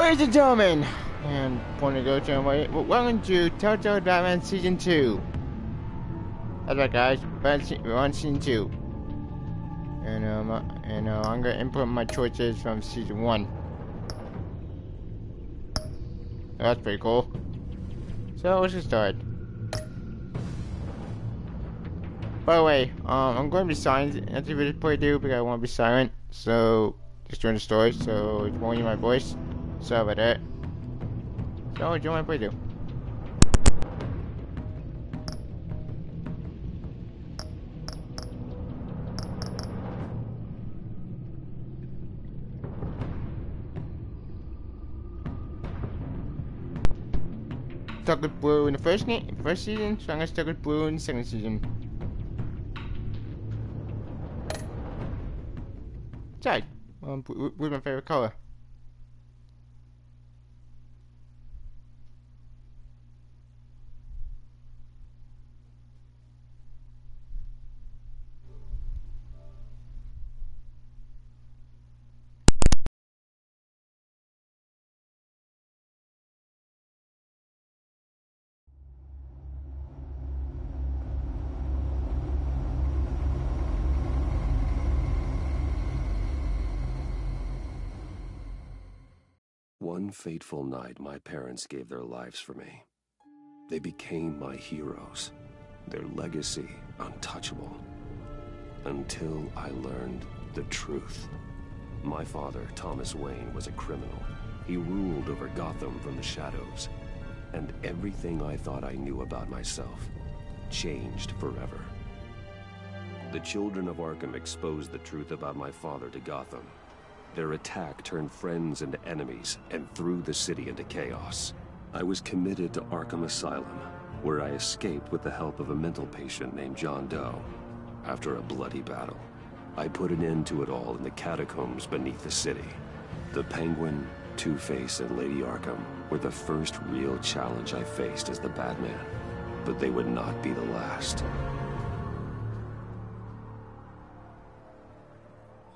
Ladies and gentlemen, and point to go to welcome to Telltale Batman Season 2. That's right, guys. We're on Season 2. And I'm gonna input my choices from Season 1. That's pretty cool. So let's get started. By the way, I'm going to be silent at the video playthrough because I want to be silent. So just during the story, so if you won't hear my voice, sorry about that. So enjoy my playthrough. Stuck with Blue in the first season, so I'm gonna stick with Blue in the second season. Sorry, Blue's my favorite color. One fateful night, my parents gave their lives for me. They became my heroes, their legacy untouchable. Until I learned the truth. My father, Thomas Wayne, was a criminal. He ruled over Gotham from the shadows. And everything I thought I knew about myself changed forever. The children of Arkham exposed the truth about my father to Gotham. Their attack turned friends into enemies and threw the city into chaos. I was committed to Arkham Asylum, where I escaped with the help of a mental patient named John Doe. After a bloody battle, I put an end to it all in the catacombs beneath the city. The Penguin, Two-Face, and Lady Arkham were the first real challenge I faced as the Batman, but they would not be the last.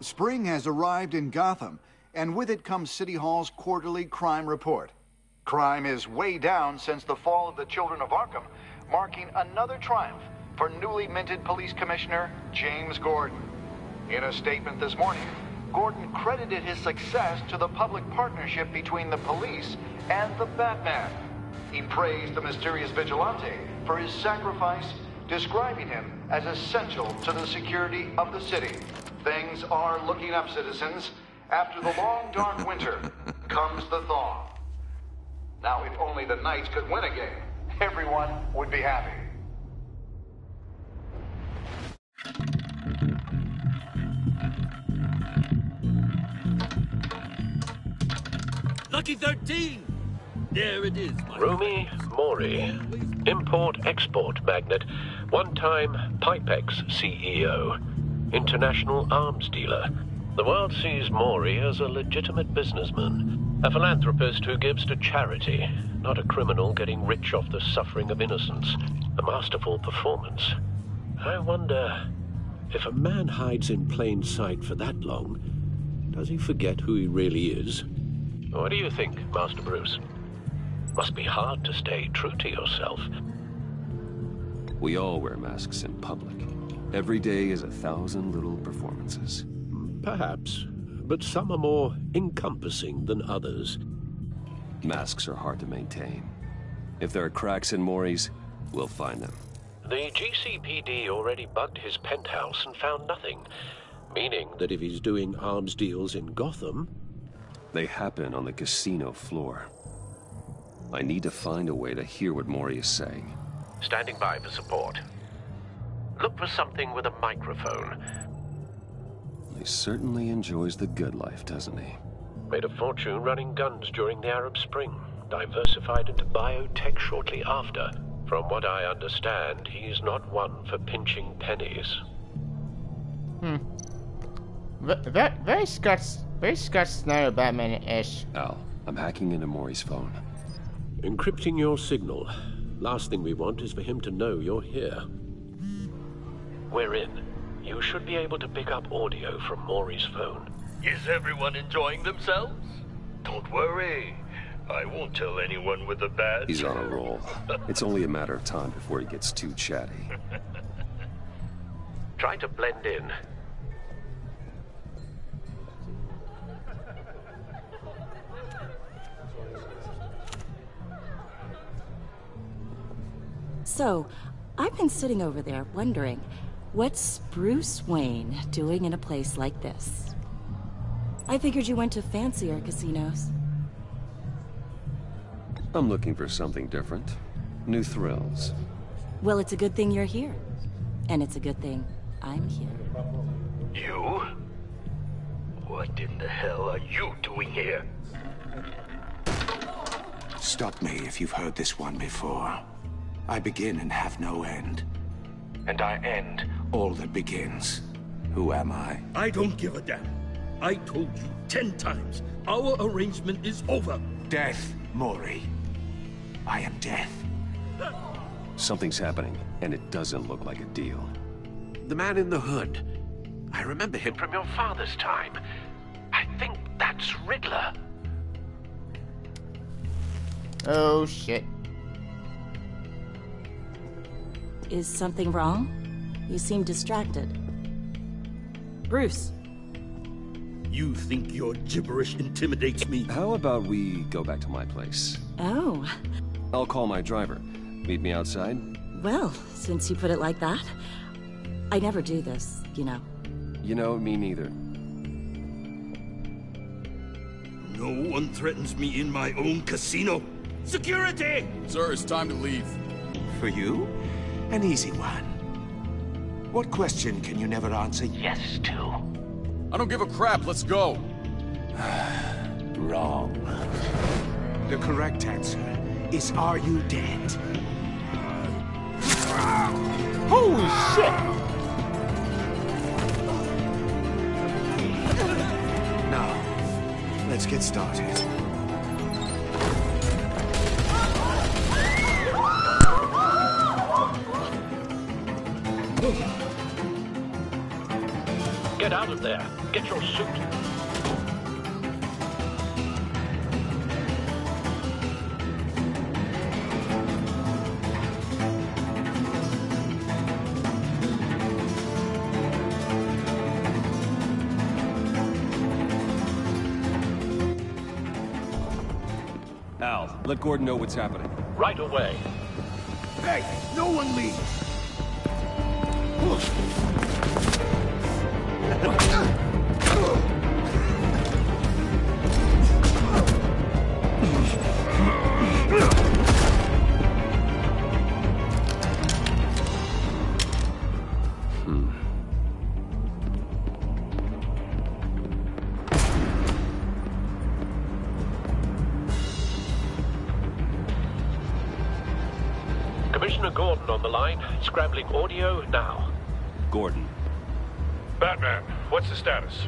Spring has arrived in Gotham, and with it comes City Hall's quarterly crime report. Crime is way down since the fall of the Children of Arkham, marking another triumph for newly minted Police Commissioner James Gordon. In a statement this morning, Gordon credited his success to the public partnership between the police and the Batman. He praised the mysterious vigilante for his sacrifice, describing him as essential to the security of the city. Things are looking up, citizens. After the long, dark winter comes the thaw. Now, if only the Knights could win a game, everyone would be happy. Lucky 13! There it is, my Rumi Mori, import-export magnate, one-time Pipex CEO. International arms dealer. The world sees Mori as a legitimate businessman, a philanthropist who gives to charity, not a criminal getting rich off the suffering of innocence. A masterful performance. I wonder, if a man hides in plain sight for that long, does he forget who he really is? What do you think, Master Bruce? Must be hard to stay true to yourself. We all wear masks in public. Every day is 1,000 little performances. Perhaps, but some are more encompassing than others. Masks are hard to maintain. If there are cracks in Mori's, we'll find them. The GCPD already bugged his penthouse and found nothing, meaning that if he's doing arms deals in Gotham... They happen on the casino floor. I need to find a way to hear what Mori is saying. Standing by for support. Look for something with a microphone. He certainly enjoys the good life, doesn't he? Made a fortune running guns during the Arab Spring. Diversified into biotech shortly after. From what I understand, he's not one for pinching pennies. Very Scott Snyder Batman-ish. Al, I'm hacking into Mori's phone. Encrypting your signal. Last thing we want is for him to know you're here. We're in. You should be able to pick up audio from Mori's phone. Is everyone enjoying themselves? Don't worry. I won't tell anyone with a badge. He's on a roll. It's only a matter of time before he gets too chatty. Try to blend in. So, I've been sitting over there wondering, what's Bruce Wayne doing in a place like this? I figured you went to fancier casinos. I'm looking for something different. New thrills. Well, it's a good thing you're here. And it's a good thing I'm here. You? What in the hell are you doing here? Stop me if you've heard this one before. I begin and have no end. And I end all that begins. Who am I? I don't give a damn. I told you 10 times. Our arrangement is over. Death, Mori. I am death. Something's happening, and it doesn't look like a deal. The man in the hood. I remember him from your father's time. I think that's Riddler. Oh, shit. Is something wrong? You seem distracted. Bruce. You think your gibberish intimidates me? How about we go back to my place? Oh. I'll call my driver. Meet me outside? Well, since you put it like that, I never do this, you know. You know, me neither. No one threatens me in my own casino. Security! Sir, it's time to leave. For you? An easy one. What question can you never answer yes to? I don't give a crap, let's go. Wrong. The correct answer is, are you dead? Holy shit! Now, let's get started. Get out of there. Get your suit. Al, let Gordon know what's happening. Right away. Hey, no one leave! Commissioner Gordon on the line. Scrambling audio now. Gordon. Batman, what's the status?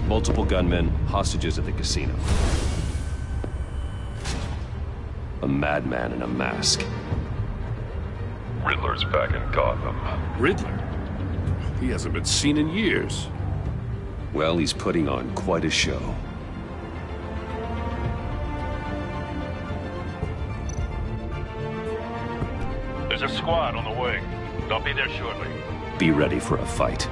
Multiple gunmen, hostages at the casino. A madman in a mask. Riddler's back in Gotham. Riddler? He hasn't been seen in years. Well, he's putting on quite a show. There's a squad on the way. They'll be there shortly. Be ready for a fight.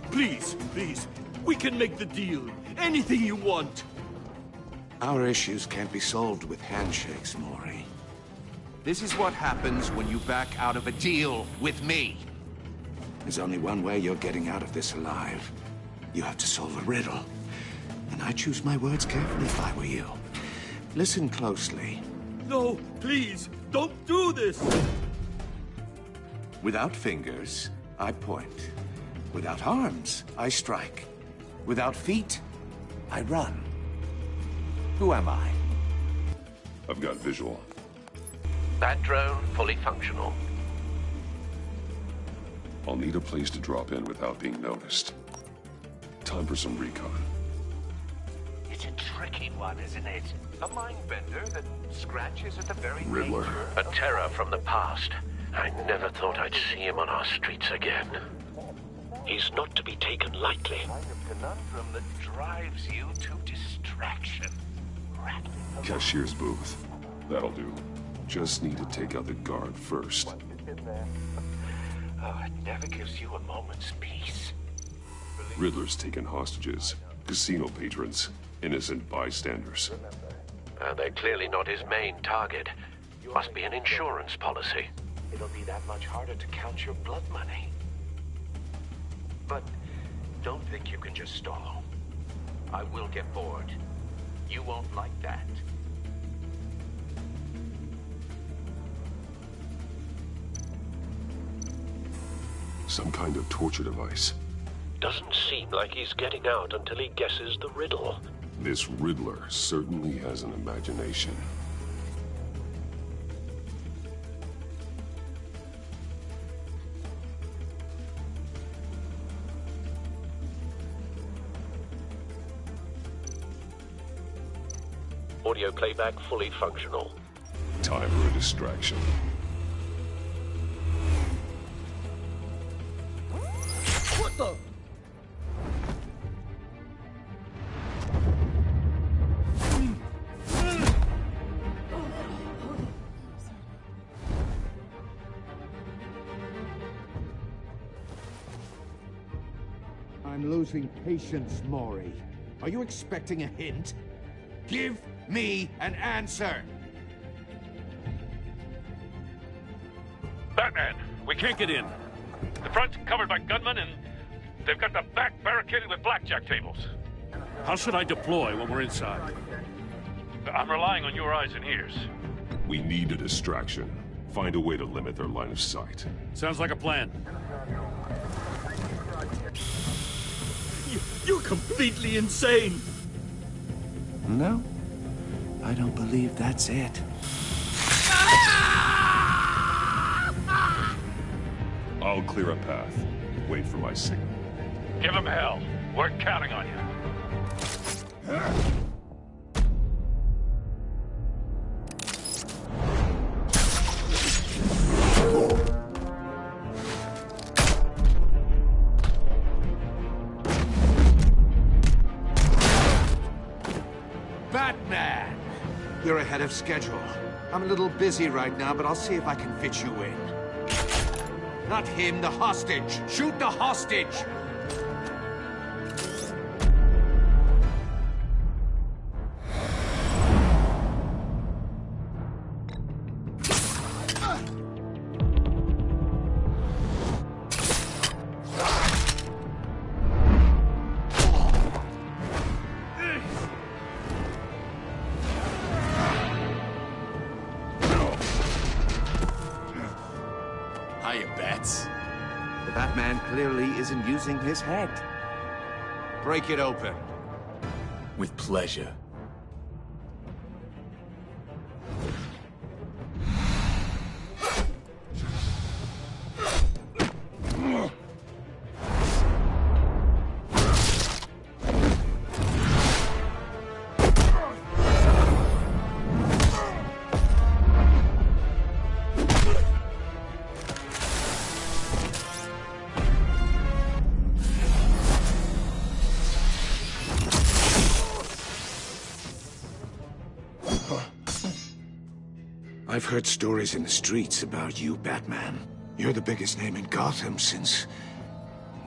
Please, please, we can make the deal. Anything you want. Our issues can't be solved with handshakes, Mori. This is what happens when you back out of a deal with me. There's only one way you're getting out of this alive. You have to solve a riddle. And I choose my words carefully if I were you. Listen closely. No, please, don't do this! Without fingers, I point. Without arms, I strike. Without feet, I run. Who am I? I've got visual. That drone fully functional. I'll need a place to drop in without being noticed. Time for some recon. It's a tricky one, isn't it? A mind bender that scratches at the very Riddler. nature A terror from the past. I never thought I'd see him on our streets again. He's not to be taken lightly. kind of conundrum that drives you to distraction. Cashier's booth. That'll do. Just need to take out the guard first. Oh, it never gives you a moment's peace. Riddler's taken hostages. Casino patrons. Innocent bystanders. They're clearly not his main target. Must be an insurance policy. It'll be that much harder to count your blood money. But don't think you can just stall. I will get bored. You won't like that. Some kind of torture device. Doesn't seem like he's getting out until he guesses the riddle. This Riddler certainly has an imagination. Audio playback fully functional. Time for a distraction. What the? I'm losing patience, Maury. Are you expecting a hint? Give me an answer! Batman, we can't get in. The front's covered by gunmen, and they've got the back barricaded with blackjack tables. How should I deploy when we're inside? I'm relying on your eyes and ears. We need a distraction. Find a way to limit their line of sight. Sounds like a plan. You're completely insane! No, I don't believe that's it. I'll clear a path. Wait for my signal. Give him hell. We're counting on you. Batman! You're ahead of schedule. I'm a little busy right now, but I'll see if I can fit you in. Not him, the hostage! Shoot the hostage! Hiya, Bats. The Batman clearly isn't using his head. Break it open. With pleasure. I've heard stories in the streets about you, Batman. You're the biggest name in Gotham since...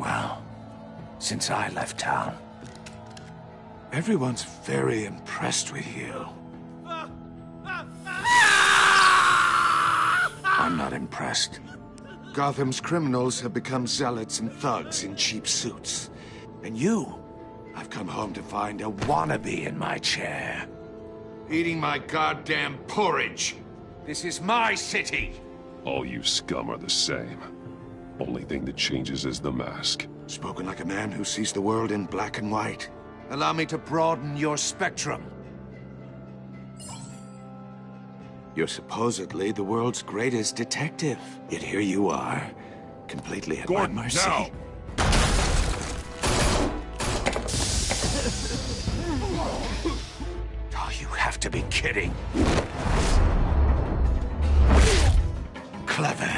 well, since I left town. Everyone's very impressed with you. I'm not impressed. Gotham's criminals have become zealots and thugs in cheap suits. And you, I've come home to find a wannabe in my chair. Eating my goddamn porridge. This is my city. All you scum are the same. Only thing that changes is the mask. Spoken like a man who sees the world in black and white. Allow me to broaden your spectrum. You're supposedly the world's greatest detective. Yet here you are, completely at Gordon, my mercy. now! Oh, you have to be kidding. Clever,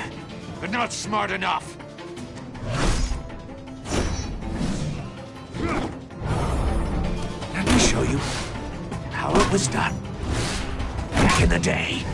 but not smart enough. Let me show you how it was done back in the day.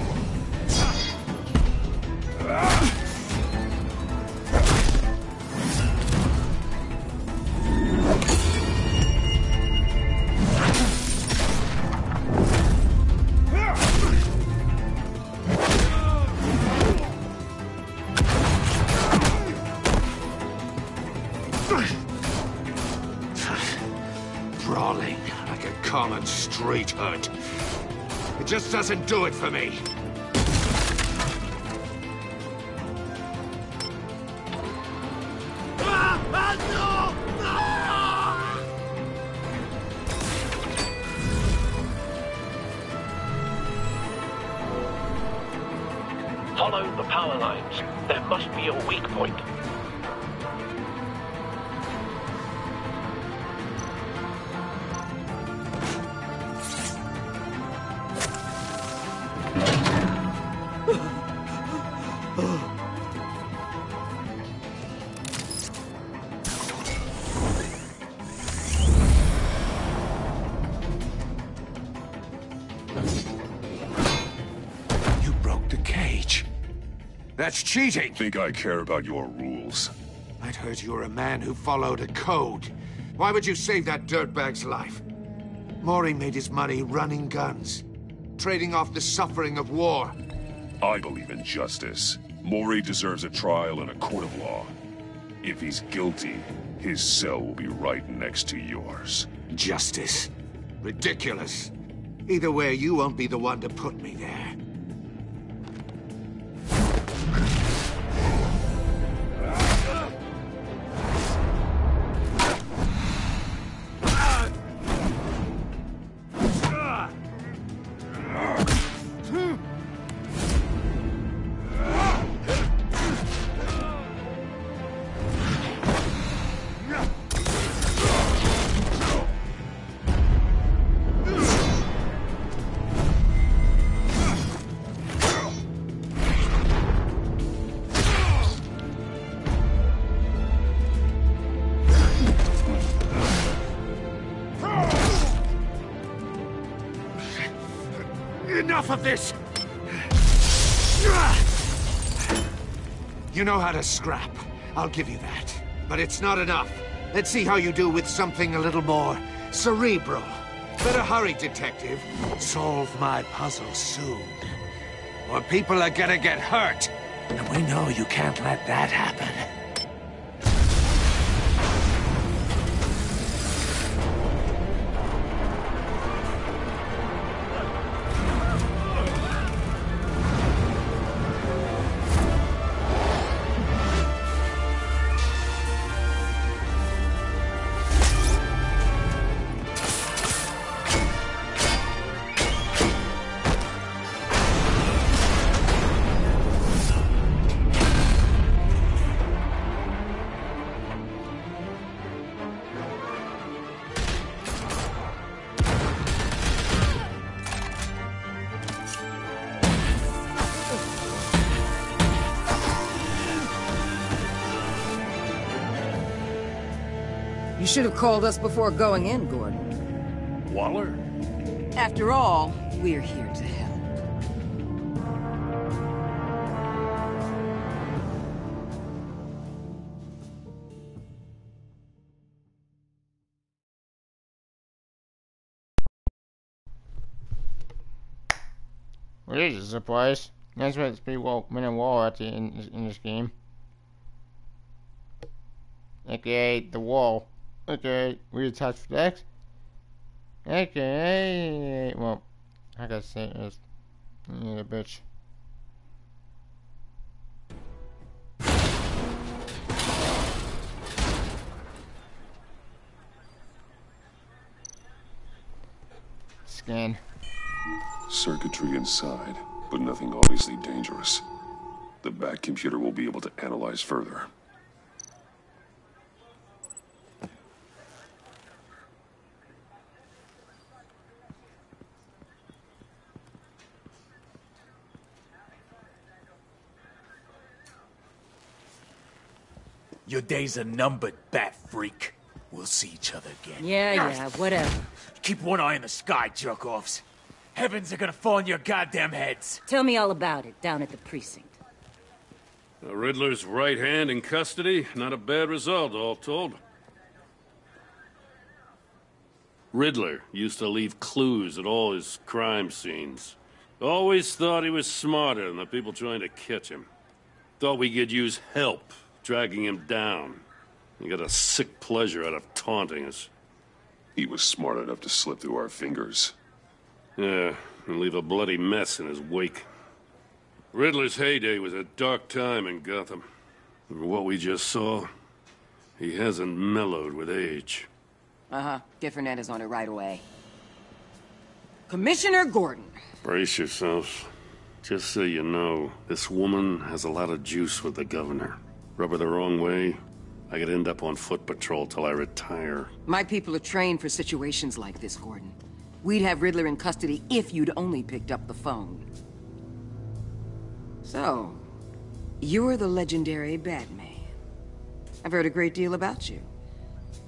Brawling like a common street hood. It just doesn't do it for me. Follow the power lines. There must be a weak point. You broke the cage. That's cheating. Think I care about your rules? I'd heard you were a man who followed a code. Why would you save that dirtbag's life? Mori made his money running guns, trading off the suffering of war. I believe in justice. Mori deserves a trial in a court of law. If he's guilty, his cell will be right next to yours. Justice. Ridiculous. Either way, you won't be the one to put me there. Enough of this! You know how to scrap. I'll give you that. But it's not enough. Let's see how you do with something a little more cerebral. Better hurry, detective. Solve my puzzle soon. Or people are gonna get hurt. And we know you can't let that happen. You should have called us before going in, Gordon. Waller? After all, we're here to help. Well, this is a surprise. That's why it's pretty well in a wall at the in this game. Okay, the wall. Okay, reattach flex. Okay, well, I gotta say is, yeah, bitch. Scan. Circuitry inside, but nothing obviously dangerous. The back computer will be able to analyze further. Your days are numbered, bat freak. We'll see each other again. Yeah, whatever. Keep one eye in the sky, jerk-offs. Heavens are gonna fall on your goddamn heads. Tell me all about it down at the precinct. The Riddler's right hand in custody. Not a bad result, all told. Riddler used to leave clues at all his crime scenes. Always thought he was smarter than the people trying to catch him. Thought we could use help dragging him down. He got a sick pleasure out of taunting us. He was smart enough to slip through our fingers. Yeah, and leave a bloody mess in his wake. Riddler's heyday was a dark time in Gotham. For what we just saw, he hasn't mellowed with age. Uh-huh. Get Fernandez on it right away. Commissioner Gordon. Brace yourselves. Just so you know, this woman has a lot of juice with the governor. Rub her the wrong way, I could end up on foot patrol till I retire. My people are trained for situations like this, Gordon. We'd have Riddler in custody if you'd only picked up the phone. So, you're the legendary Batman. I've heard a great deal about you.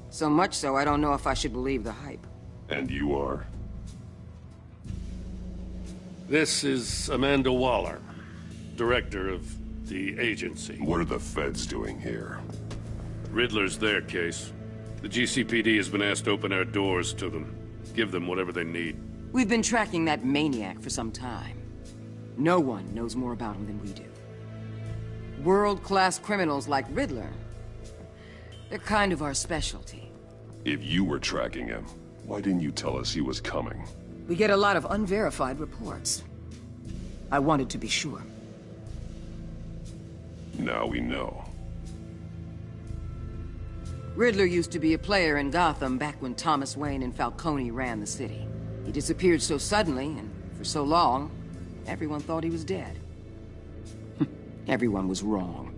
So much so, I don't know if I should believe the hype. And you are? This is Amanda Waller, director of the agency. What are the feds doing here? Riddler's their case. The GCPD has been asked to open our doors to them. Give them whatever they need. We've been tracking that maniac for some time. No one knows more about him than we do. World-class criminals like Riddler. They're kind of our specialty. If you were tracking him, why didn't you tell us he was coming? We get a lot of unverified reports. I wanted to be sure. Now we know. Riddler used to be a player in Gotham back when Thomas Wayne and Falcone ran the city. He disappeared so suddenly, and for so long, everyone thought he was dead. Everyone was wrong.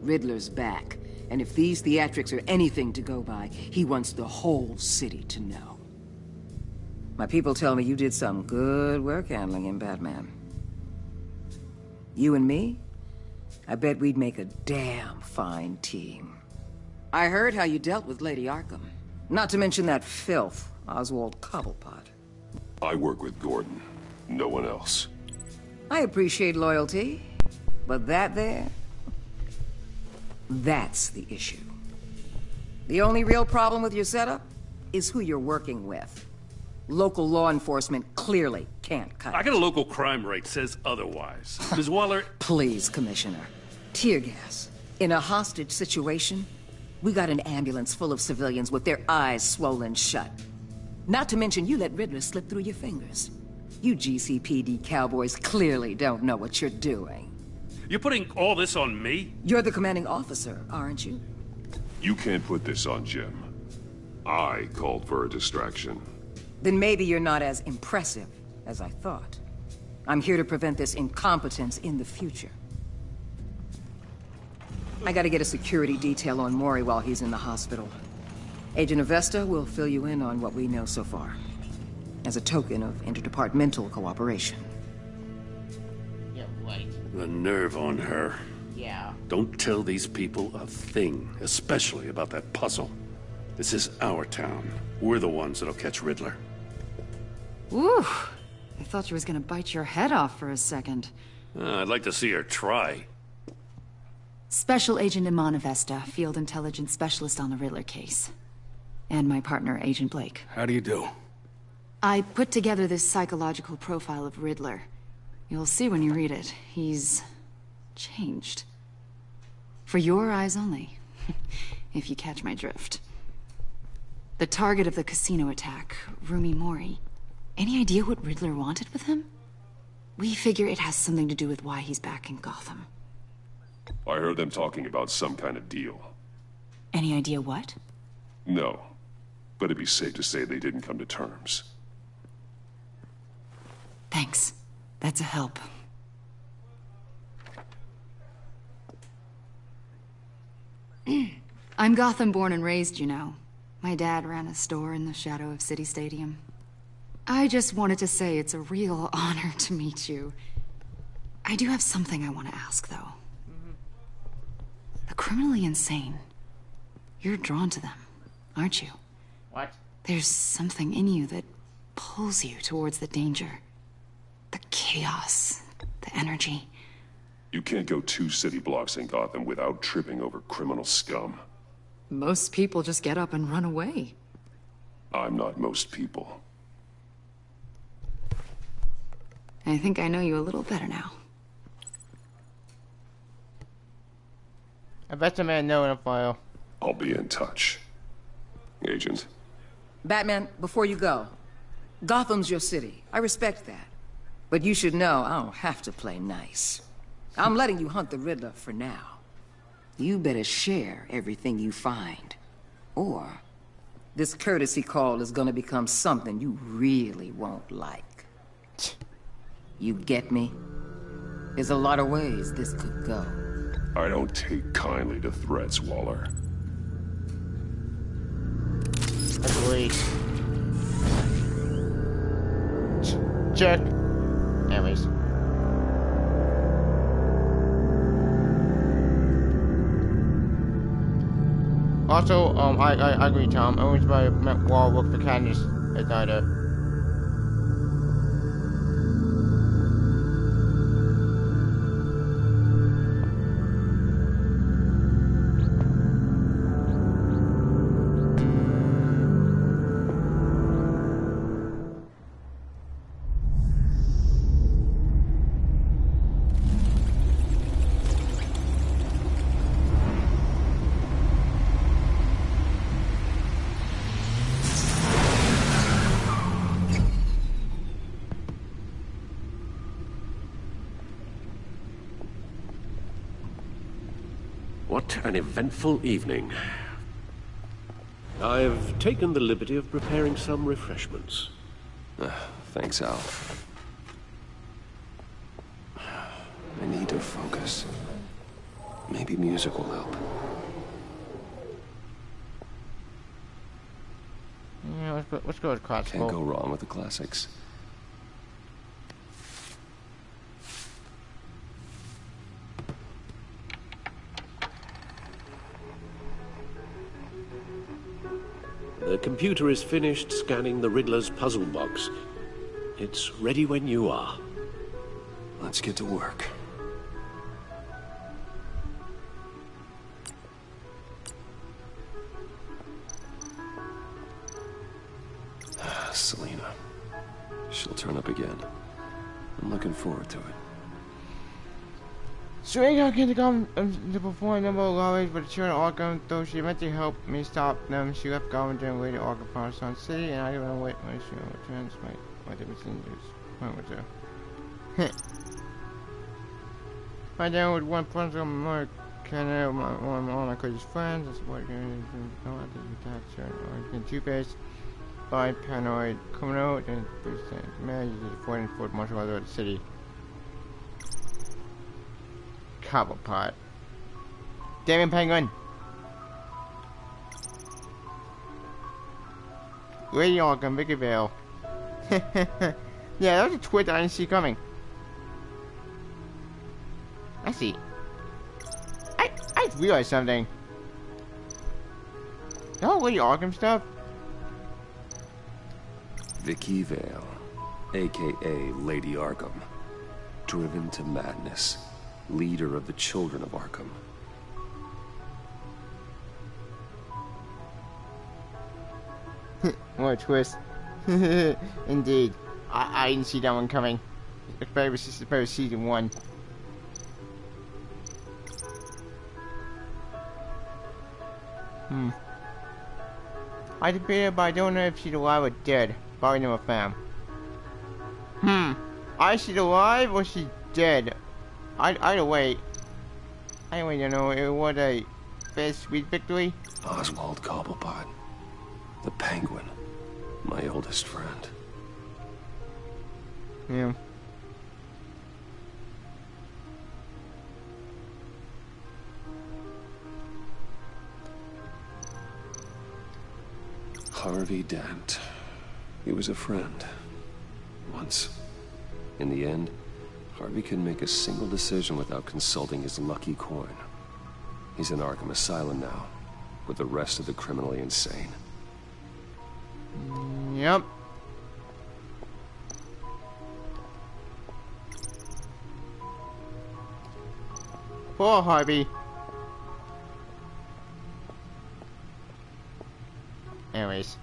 Riddler's back, and if these theatrics are anything to go by, he wants the whole city to know. My people tell me you did some good work handling him, Batman. You and me? I bet we'd make a damn fine team. I heard how you dealt with Lady Arkham. Not to mention that filth, Oswald Cobblepot. I work with Gordon. No one else. I appreciate loyalty, but that there... that's the issue. The only real problem with your setup is who you're working with. Local law enforcement clearly can't cut it. I got a local crime rate says otherwise. Ms. Waller... Please, Commissioner. Tear gas. In a hostage situation, we got an ambulance full of civilians with their eyes swollen shut. Not to mention you let Riddler slip through your fingers. You GCPD cowboys clearly don't know what you're doing. You're putting all this on me? You're the commanding officer, aren't you? You can't put this on Jim. I called for a distraction. Then maybe you're not as impressive as I thought. I'm here to prevent this incompetence in the future. I gotta get a security detail on Mori while he's in the hospital. Agent Avesta will fill you in on what we know so far, as a token of interdepartmental cooperation. Yeah, right. The nerve on her. Yeah. Don't tell these people a thing, especially about that puzzle. This is our town. We're the ones that'll catch Riddler. Ooh, I thought you was gonna bite your head off for a second. I'd like to see her try. Special Agent Iman Avesta, Field Intelligence Specialist on the Riddler case. And my partner, Agent Blake. How do you do? I put together this psychological profile of Riddler. You'll see when you read it. He's... changed. For your eyes only, if you catch my drift. The target of the casino attack, Rumi Mori, Any idea what Riddler wanted with him? We figure it has something to do with why he's back in Gotham. I heard them talking about some kind of deal. Any idea what? No, but it'd be safe to say they didn't come to terms. Thanks. That's a help. I'm Gotham born and raised, you know. My dad ran a store in the shadow of City Stadium. I just wanted to say it's a real honor to meet you. I do have something I want to ask, though. The criminally insane. You're drawn to them, aren't you? What? There's something in you that pulls you towards the danger. The chaos, the energy. You can't go 2 city blocks in Gotham without tripping over criminal scum. Most people just get up and run away. I'm not most people. I think I know you a little better now. I bet the man know in a file. I'll be in touch. Agent. Batman, before you go, Gotham's your city. I respect that. But you should know I don't have to play nice. I'm letting you hunt the Riddler for now. You better share everything you find. Or this courtesy call is gonna become something you really won't like. You get me? There's a lot of ways this could go. I don't take kindly to threats, Waller. Agreed. Check. Anyways. Also, I agree, Tom. Owns by Wall work for Candace at neither. What an eventful evening. I've taken the liberty of preparing some refreshments. Thanks, Al. I need to focus. Maybe music will help. Yeah, let's go with classical. Can't go wrong with the classics. The computer is finished scanning the Riddler's puzzle box. It's ready when you are. Let's get to work. Selina. She'll turn up again. I'm looking forward to it. Serena came to come to perform a number of lobbies, but the children of Arkham, though she meant to help me stop them, she left Gotham during waiting Arkham from Sun City, and I didn't want to wait when she returns. Wait, the messengers. What was there? My dad with one punch on my Canada, one of my closest friends. That's what you're going to do. I think you attacked her. Or Two-Face, by paranoid criminal, and manages to afford and Fort Marshal other the city. Cobblepot. Damien Penguin. Lady Arkham, Vicky Vale. Yeah, that was a twist I didn't see coming. I see. I realized something. The whole Lady Arkham stuff. Vicky Vale, aka Lady Arkham, driven to madness. Leader of the children of Arkham. What a twist. Indeed. I didn't see that one coming. It's better season 1. I debated, but I don't know if she's alive or dead. Probably never found. Is she alive or is she dead? Either way, I don't know. It was a very sweet victory. Oswald Cobblepot. The Penguin. My oldest friend. Yeah. Harvey Dent. He was a friend. Once. In the end, Harvey couldn't make a single decision without consulting his lucky coin. He's in Arkham Asylum now, with the rest of the criminally insane. Yep. Poor Harvey. Anyways.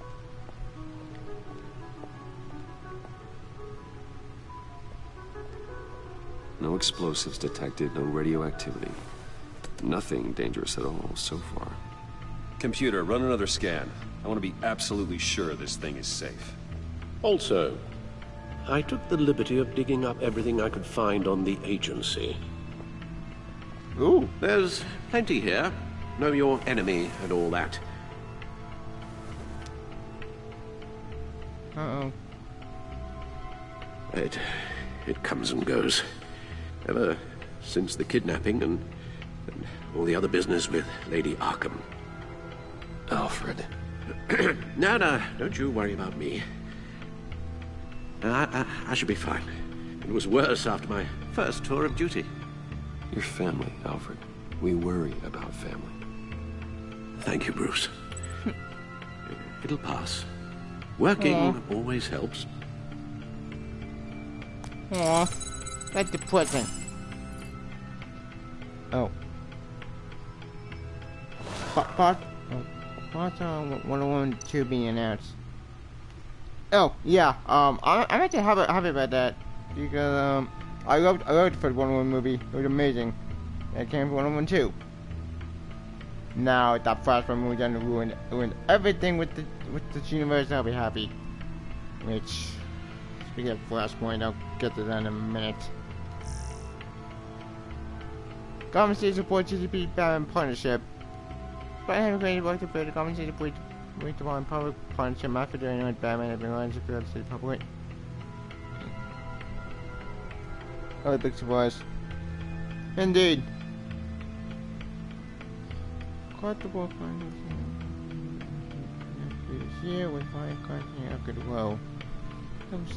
No explosives detected, no radioactivity. Nothing dangerous at all so far. Computer, run another scan. I want to be absolutely sure this thing is safe. Also, I took the liberty of digging up everything I could find on the agency. Ooh. There's plenty here. Know your enemy and all that. Uh-oh. It comes and goes. Ever since the kidnapping and all the other business with Lady Arkham. Alfred. No, don't you worry about me. I should be fine. It was worse after my first tour of duty. Your family, Alfred. We worry about family. Thank you, Bruce. It'll pass. Working always helps. Aw, that's depressing. Oh. Part 101 2 being announced. Oh, yeah, I'm actually happy about that. Because, I loved the first 101 movie. It was amazing. It came from 101 2. Now, that Flashpoint movie done ruined everything with this universe. I'll be happy. Which, speaking of Flashpoint, I'll get to that in a minute. Gotham City supports GCP Batman partnership. But I have a great work to build a Gotham City with the one public partnership after doing with Batman and been running to build the city public. Other big surprise. Indeed. Caught the ball this year with fine content of goodwill.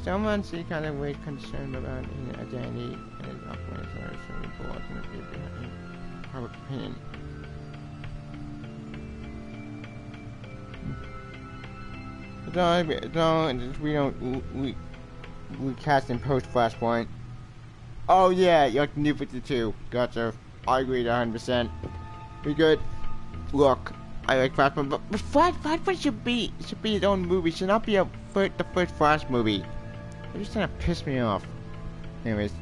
Someone see kind of weight concerned about his identity and his operations are report and the public opinion. We cast in post Flashpoint. Oh yeah, you're New 52. Gotcha. I agree 100%. We good. Look, I like Flashpoint, but Flashpoint should be its own movie. Should not be the first Flash movie. It just kind of pissed me off. Anyways,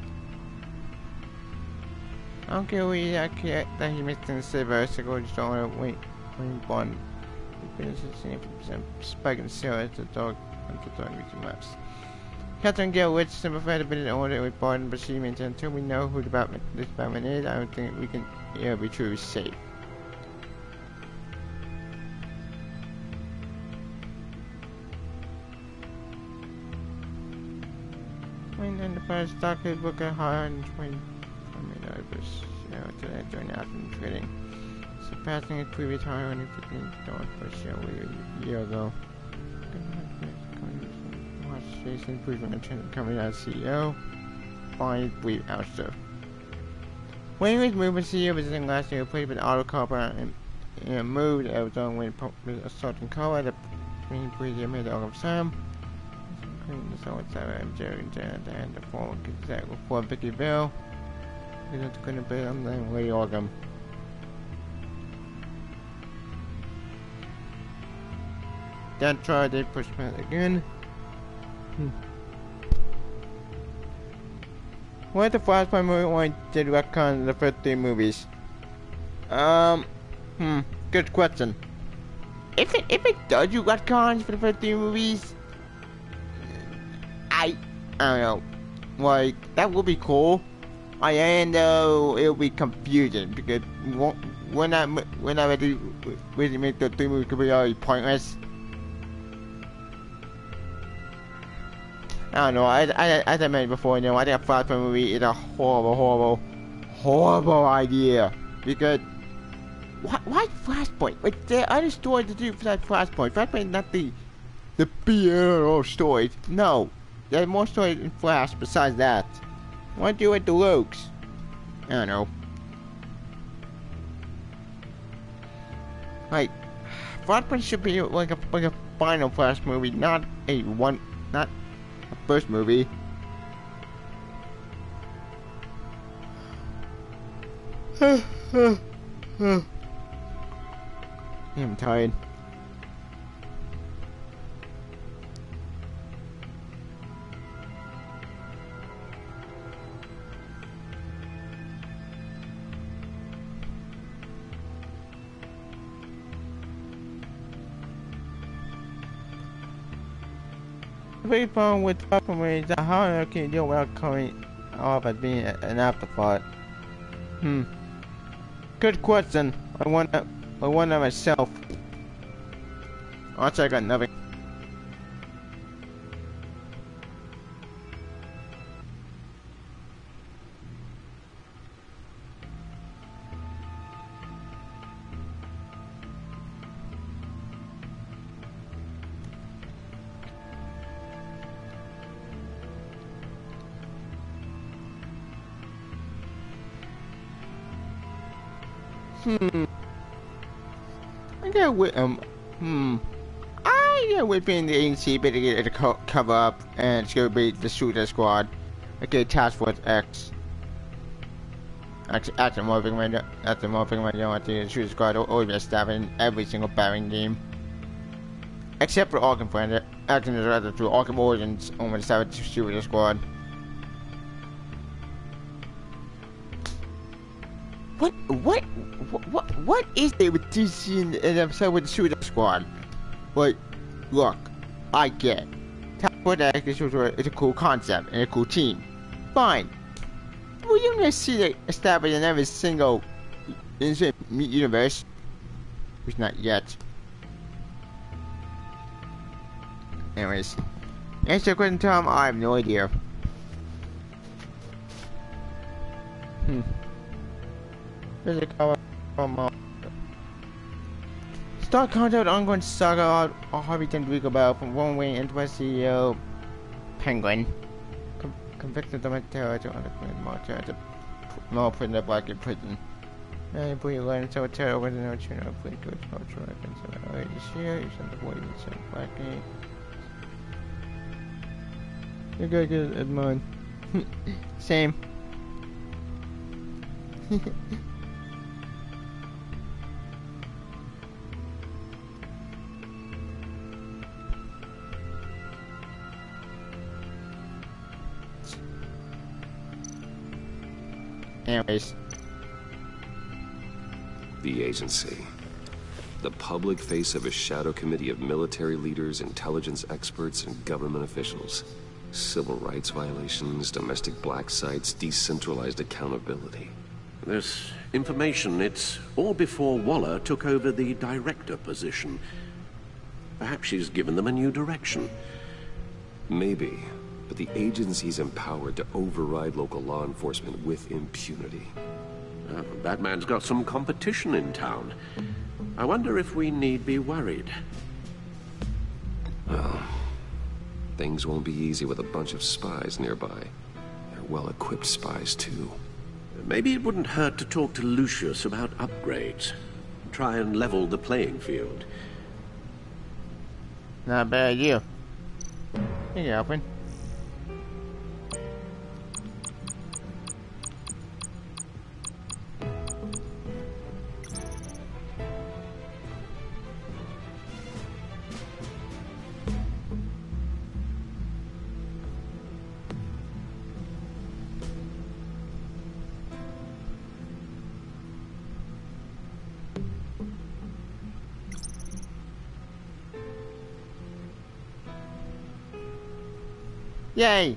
I don't care that he missed in the Silververse. I go just don't want to wait Bond. The business is 50% spike in sales. The dog reaching maps. Catherine Gale Witch simplified a bit in order with Bond, but she maintained until we know who this Batman is, I don't think we can be truly safe. And the first stock could book a higher than 20 during the afternoon trading, surpassing its previous high on $15 per share a year ago. Watch Jason improvement in company as CEO. Find brief ouster. When he was moving CEO visiting last year, played with Otto Copper and moved Arizona when assaulting Color that he briefly made all of Sam. The song was and the former exec before Vicky Vale. He was going to be on the Lady Arkham. That trial they pushed back again. What if the Flashpoint movie did retcon the first 3 movies? Good question. If it does do retcons for the first 3 movies, I don't know. Like, that would be cool. I know it'll be confusing because when I ready make the 3 movies could be already pointless. I don't know. As I mentioned before, you know, I think a Flashpoint movie is a horrible idea because why Flashpoint? Like, there are other stories to do besides Flashpoint. Flashpoint is not the BL stories. No, there's more stories in Flash besides that. What do you with the Rogues? I don't know. Like, Flashpoint should be like a final Flash movie, not a first movie. I'm tired. The big problem with Flashpoint is that how can you deal without coming off as being an afterthought? Good question. I wonder myself. I'll check on nothing. I get with I get with being the agency, but to get it to cover up, and it's gonna be the Suicide Squad. Okay, Task Force X. Actually, more thing right now. That's the more thing right now. I think the Suicide Squad will always be established in every single Batman game, except for Arkham Friends. Acting as rather through Arkham Origins, only established Suicide Squad. What is there with DC and episode with the Suicide Squad? Like, look, I get Task Force X is a cool concept and a cool team. Fine. Well, you're gonna see it established in every single universe. Which not yet. Anyways. Answer the question, Tom, I have no idea. There's a cover from Start content ongoing saga of Harvey Dent Week about from One Way into CEO Penguin. Convicted of a terror to understand more charge of more prison black in prison. Now you put your line so terror with no tune of free goods culture weapons and early this year, you sent the boy you sent black in. You're good at mine. Same. Anyways. The agency. The public face of a shadow committee of military leaders, intelligence experts, and government officials. Civil rights violations, domestic black sites, decentralized accountability. This information, it's all before Waller took over the director position. Perhaps she's given them a new direction. Maybe. But the agency's empowered to override local law enforcement with impunity. Batman's got some competition in town. I wonder if we need be worried. Well, things won't be easy with a bunch of spies nearby. They're well-equipped spies, too. Maybe it wouldn't hurt to talk to Lucius about upgrades. Try and level the playing field. Not a bad idea. Hey, Alvin. Yay!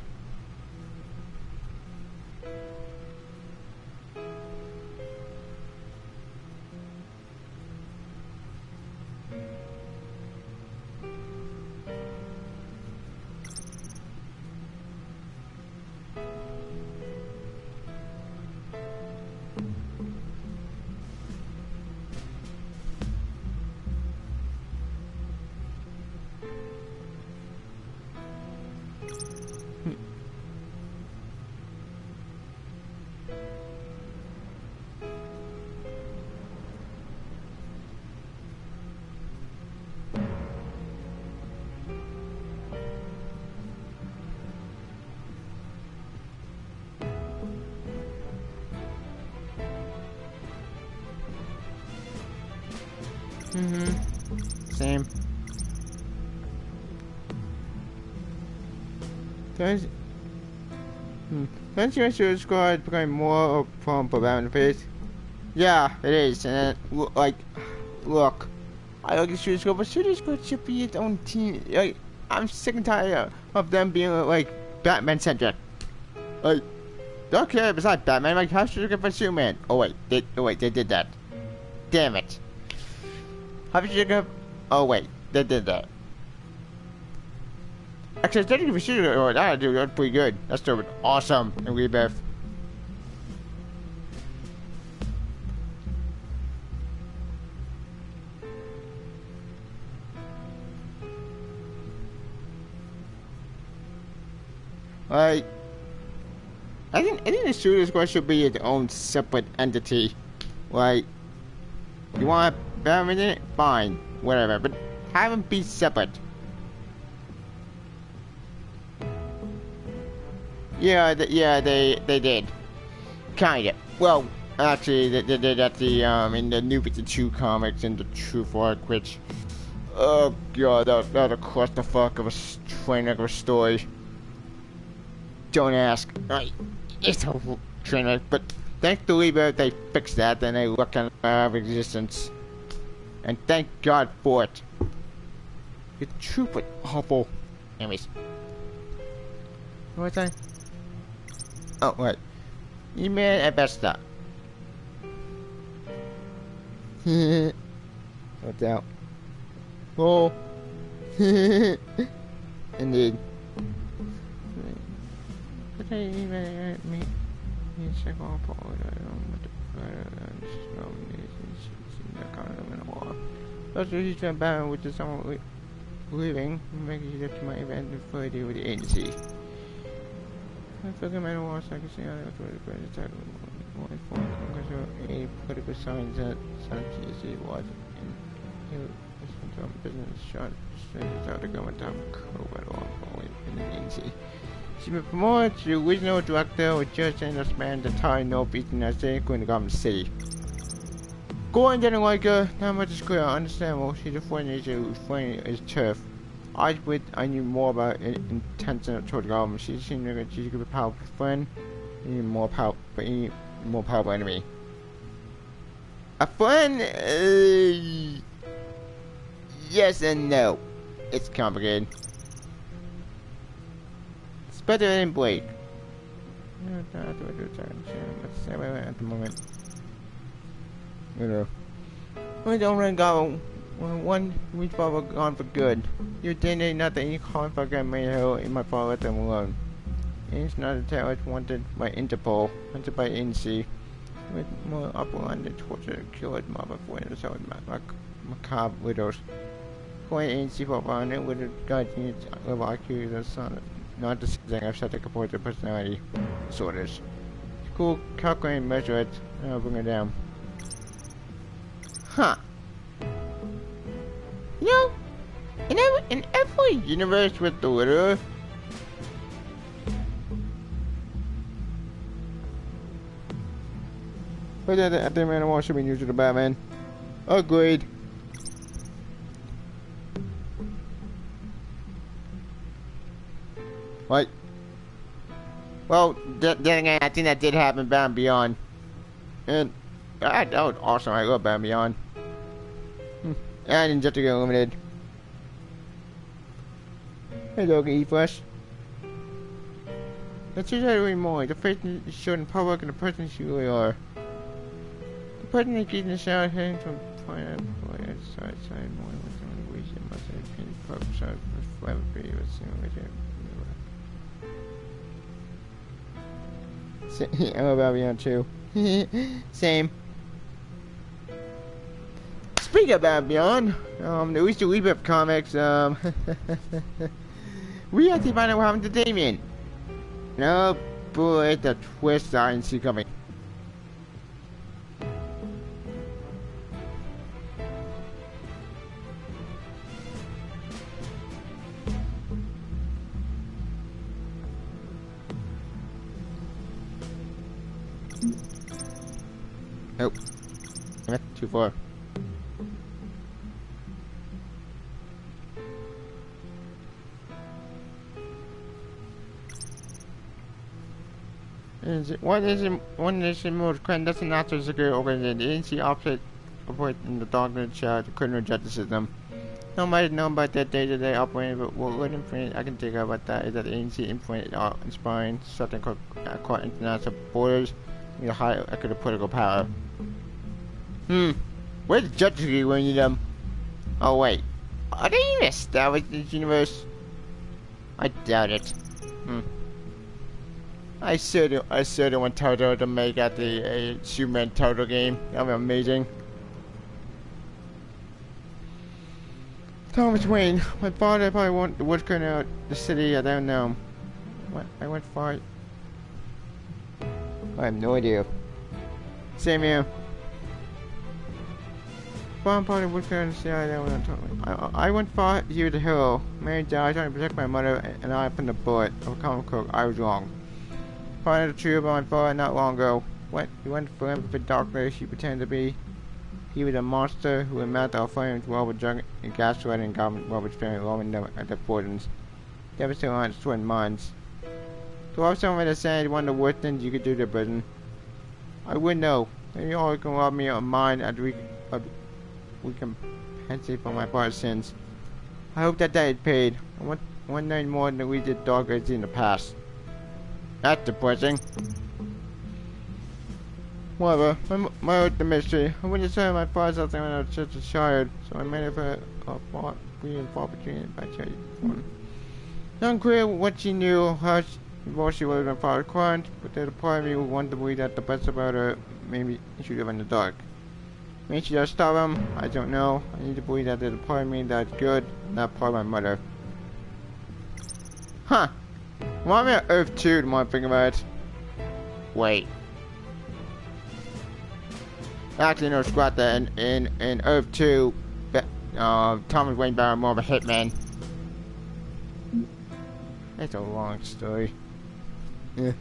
Same. Don't you wish your squad become more prone for Batman face? Yeah, it is. And like, look, I like the Suicide Squad, but Suicide Squad should be its own team. Like, I'm sick and tired of them being like Batman centric. Like, okay, besides Batman, like, how should you get for Superman? Oh wait, they did that. Damn it. How should you get? Oh wait, they did that. Actually, technically, for sure, that's pretty good. That's still awesome in Rebirth. Like, I think the Suicide Squad should be its own separate entity. Like, you want Batman in it? Fine, whatever, but have them be separate. Yeah, they did. Kinda. Well, actually, they did at the, in the New 52 comics in the Truth Arc, which, oh god, that was a clusterfuck of a train wreck of a story. Don't ask. It's a train wreck, but thanks to Rebirth, they fixed that, and they look out of existence. And thank God for it. The truth was awful. Anyways. What's that? Oh, right. You man at best stop. What's out? Oh. Indeed. But I even me check all that's what he's trying to with the someone leaving, making it to my event before I deal with the agency. I forget my war, so I can see how that's what the attack only form because of a political signs that some TSC was in some business shot strangers out to go and top COVID only in the agency. She been promoted to regional director with just in the span the entire northeastern United States, including Gotham City. Gordon didn't like her, not much is clear, understandable. She's a foreign nature whose flame is turf. I knew more about intention toward Gotham. She seemed like she could be a powerful friend, even more powerful enemy. A friend? Yes and no. It's complicated. It's better than Blake. At the moment. You know. We don't run go. One we father gone for good. You didn't not that any conflict I made her in my father let them alone. It's not a terrorist wanted by Interpol, hunted by NC. With more upper line to torture killed mother for it so macabre widows. Going NC for fun with the guardian of IQ the son not the thing I've set to comport the personality disorders. Cool calculate and measure it, and I'll bring it down. Huh. You know, in every universe with the Riddler, but I think Man of War should be new to the Batman. Agreed. What? Well, then again, I think that did happen in Batman Beyond. And that was awesome. I love Batman Beyond. And Justice League Unlimited. Hello, E-Flash. Let's use that really more. The face is shown in public and the person you really are. The person that keeps in the shower heading from planet side more than someone who wishes must have been public side for forever for you. I love Batman Beyond too. Same. Speaking of Batman Beyond, the recent Rebirth comics, we have to find out what happened to Damian. No, boy, the twist I didn't see coming. Nope. Too far. One nation most that's a national security organization. The agency opposite operates in the darkness of the criminal justice system. Nobody knows about that day-to-day operating, but what information I can take about that is that the agency implemented inspiring something called international borders with a high equitable political power. Where's the Justice League when you need them? Oh wait, are they even established in this universe? I doubt it. I certainly want Toto to make out a Superman Toto game. That'd be amazing. Thomas Wayne, my father probably won't what's going out the city. I don't know. What? I went far. I have no idea. Same here. Farm party what's going to say I don't know. I went far here to hero. Mary died trying to protect my mother, and I from the bullet of a common cook. I was wrong. Found the tree of my father not long ago. He went for him for darkness he pretended to be. He was a monster who would melt our flames while with drunk and gaslighting and government while with sparing roaming them at their borders. Devastating on sweating minds. To rob someone with a sand is one of the worst things you could do to prison. I would know. Maybe you all can rob me of mine after we compensate for my father's sins. I hope that is paid. I want one night more than we did dog raids in the past. That's depressing. Whatever, my old mystery. I wouldn't say my father's something when I was just a child, so I made it for a far between by child. It's unclear what she knew, how she was when father cried, but there's a part of me who wanted to believe that the best about her maybe she live in the dark. Maybe she just stop him, I don't know. I need to believe that there's a part of me that's good, not part of my mother. Huh. Well, I'm at Earth 2 the more I think about it. Wait. Actually, no, squat that. In Earth 2, Thomas Wayne Barrow more of a hitman. It's a long story. Yeah.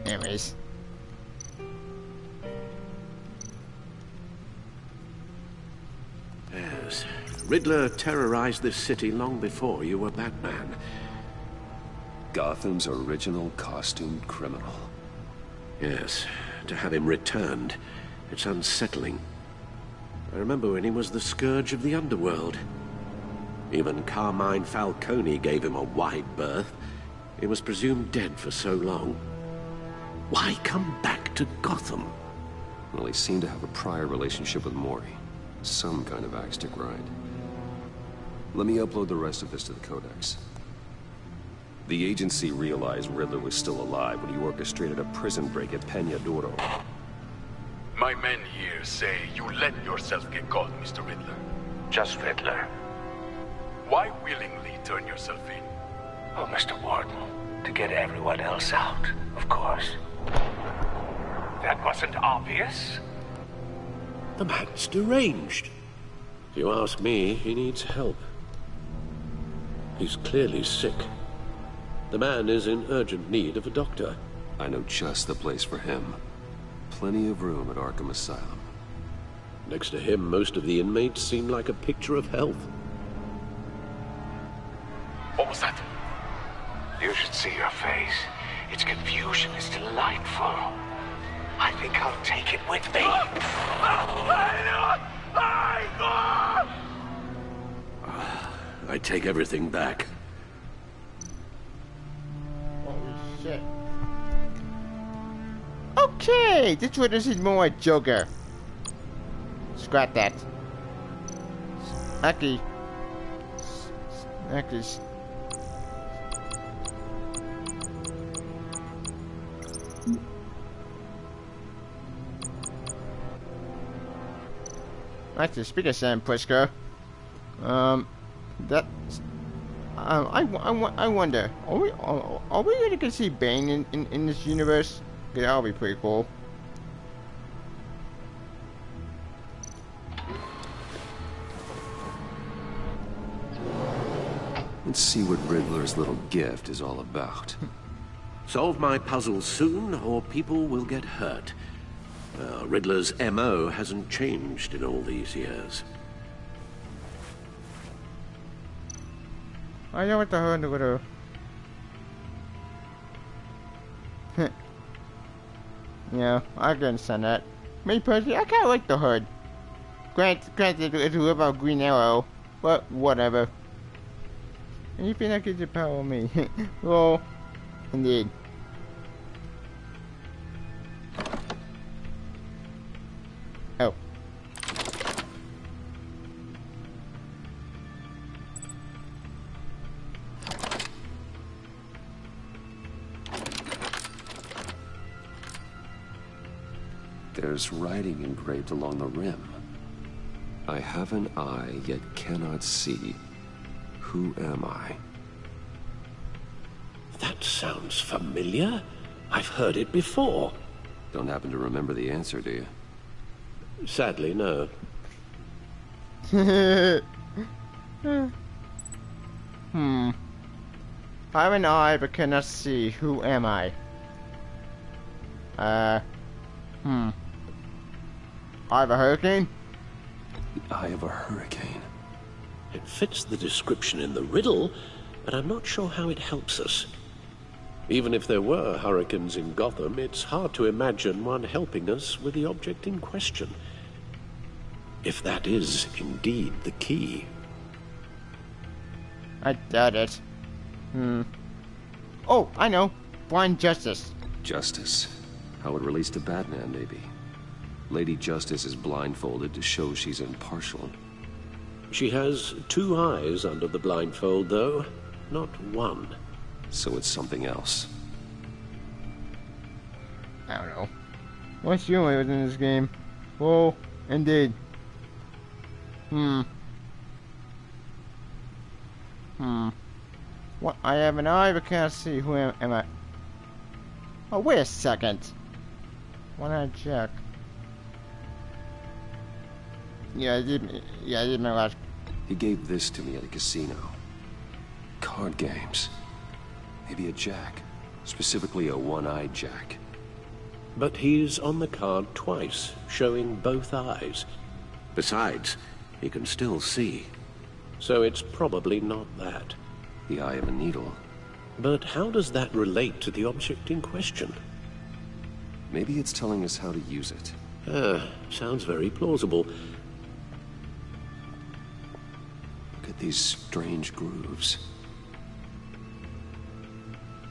Anyways. Yes. Riddler terrorized this city long before you were Batman. Gotham's original costumed criminal. Yes. To have him returned, it's unsettling. I remember when he was the scourge of the underworld. Even Carmine Falcone gave him a wide berth. He was presumed dead for so long. Why come back to Gotham? Well, he seemed to have a prior relationship with Mori. Some kind of axe to grind. Let me upload the rest of this to the Codex. The agency realized Riddler was still alive when he orchestrated a prison break at Peñadoro. My men here say you let yourself get caught, Mr. Riddler. Just Riddler. Why willingly turn yourself in? Oh, Mr. Warden, to get everyone else out, of course. That wasn't obvious. The man's deranged. If you ask me, he needs help. He's clearly sick. The man is in urgent need of a doctor. I know just the place for him. Plenty of room at Arkham Asylum. Next to him, most of the inmates seem like a picture of health. What was that? You should see your face. Its confusion is delightful. I think I'll take it with me. I take everything back. Holy shit. Okay, this is more like Joker. Scrap that. Actually, speaking of Sam Prisco, I wonder, are we really gonna see Bane in this universe? That would be pretty cool. Let's see what Riddler's little gift is all about. Solve my puzzles soon, or people will get hurt. Riddler's MO hasn't changed in all these years. I know what the hell to do. Yeah, I can understand that. Me personally, I kinda like the hood. Granted, it's about Green Arrow, but whatever. Anything that gives you power on me. Well, indeed. Oh. There's writing engraved along the rim. I have an eye, yet cannot see. Who am I? That sounds familiar. I've heard it before. Don't happen to remember the answer, do you? Sadly, no. I have an eye but cannot see. Who am I? I have a hurricane? The eye of a hurricane. It fits the description in the riddle, but I'm not sure how it helps us. Even if there were hurricanes in Gotham, it's hard to imagine one helping us with the object in question. If that is indeed the key. I doubt it. Oh, I know. Blind Justice. Justice? How it relates to Batman, maybe. Lady Justice is blindfolded to show she's impartial. She has two eyes under the blindfold, though, not one. So it's something else. I don't know. What's your way within this game? Oh, indeed. What? I have an eye but can't see. Who am I? Oh, wait a second. Why not check? Yeah, I did my last. He gave this to me at a casino. Card games. Maybe a jack. Specifically a one-eyed jack. But he's on the card twice, showing both eyes. Besides, he can still see. So it's probably not that. The eye of a needle. But how does that relate to the object in question? Maybe it's telling us how to use it. Sounds very plausible. Look at these strange grooves.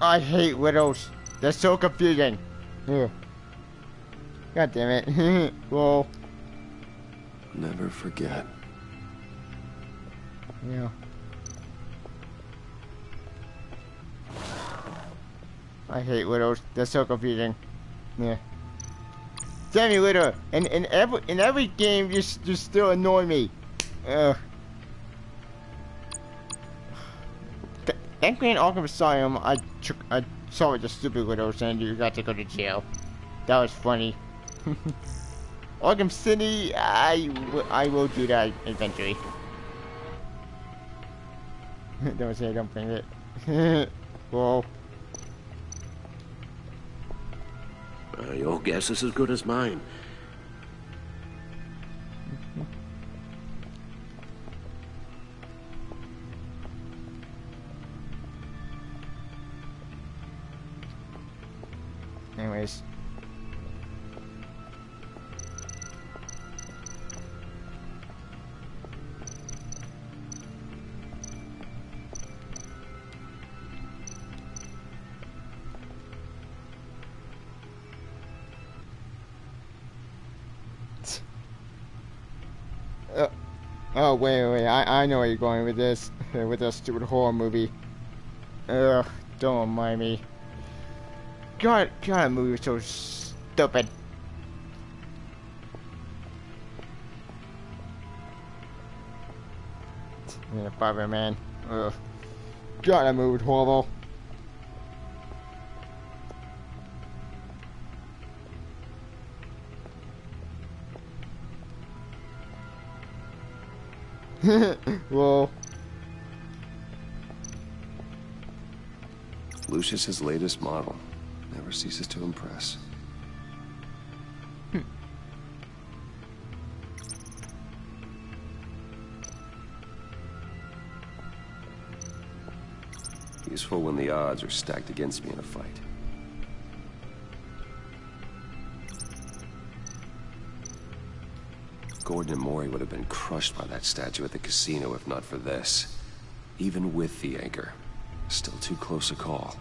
I hate riddles. They're so confusing. Ugh. God damn it. Well. Never forget. Yeah. I hate riddles. They're so confusing. Yeah. Damn you, riddle. In every game, you still annoy me. Ugh. Thankfully in Arkham Asylum, I solved the stupid riddles and you got to go to jail. That was funny. Arkham City, I will do that eventually. Don't say I don't bring it. Whoa. Your guess is as good as mine. Anyways. Oh, wait, I know where you're going with this. With that stupid horror movie. Ugh, don't mind me. God, that movie was so stupid. Yeah, Fireman. Ugh. God, that movie was horrible. Whoa. Lucius's latest model. Never ceases to impress. Useful when the odds are stacked against me in a fight. Gordon and Mori would have been crushed by that statue at the casino if not for this. Even with the anchor, still too close a call.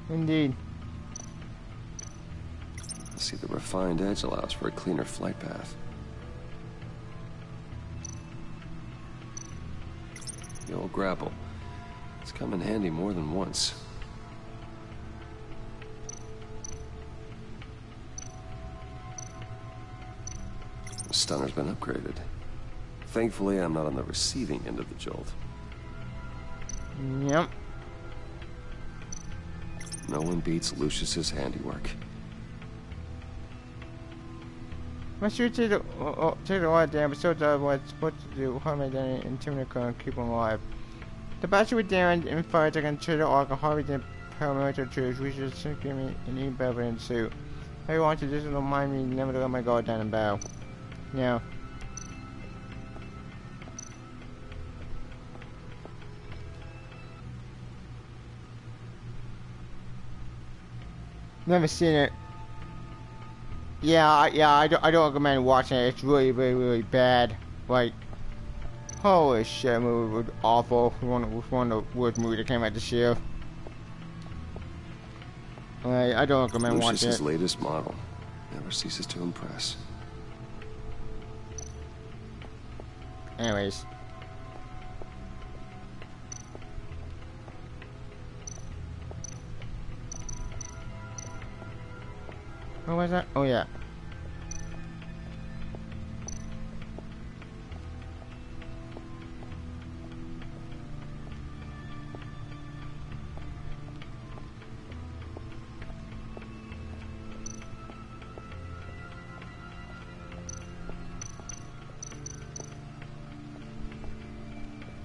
Indeed. See, the refined edge allows for a cleaner flight path. The old grapple. It's come in handy more than once. The stunner's been upgraded. Thankfully, I'm not on the receiving end of the jolt. Yep. No one beats Lucius's handiwork. Make sure to take the light down, but still does what it's supposed to do. Harm it and intimidate and keep them alive. The battery with damage and fires I can trigger arc and Harvey did paramilitary troops, which is give me an even better in suit. If I want to, this will remind me never to let my guard down and bow. Yeah. Never seen it. Yeah, I don't recommend watching it. It's really bad. Like, holy shit, movie was awful. One of the worst movies that came out this year. I don't recommend watching it. Lucius's latest model never ceases to impress. Anyways. What was that? Oh yeah.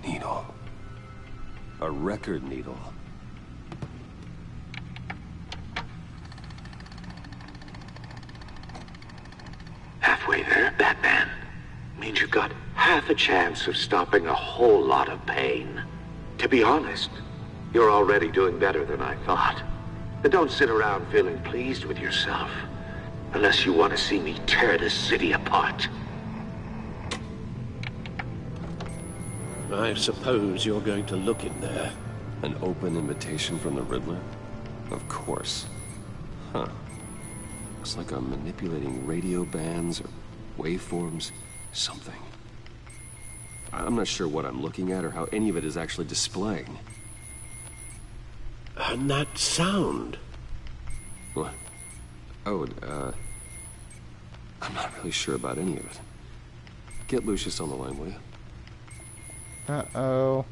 Needle. A record needle. Halfway there, Batman. Means you've got half a chance of stopping a whole lot of pain. To be honest, you're already doing better than I thought. But don't sit around feeling pleased with yourself. Unless you want to see me tear this city apart. I suppose you're going to look in there. An open invitation from the Riddler? Of course. Huh. Looks like I'm manipulating radio bands or waveforms. Something. I'm not sure what I'm looking at or how any of it is actually displaying. And that sound? What? Oh, I'm not really sure about any of it. Get Lucius on the line, will you? Uh-oh.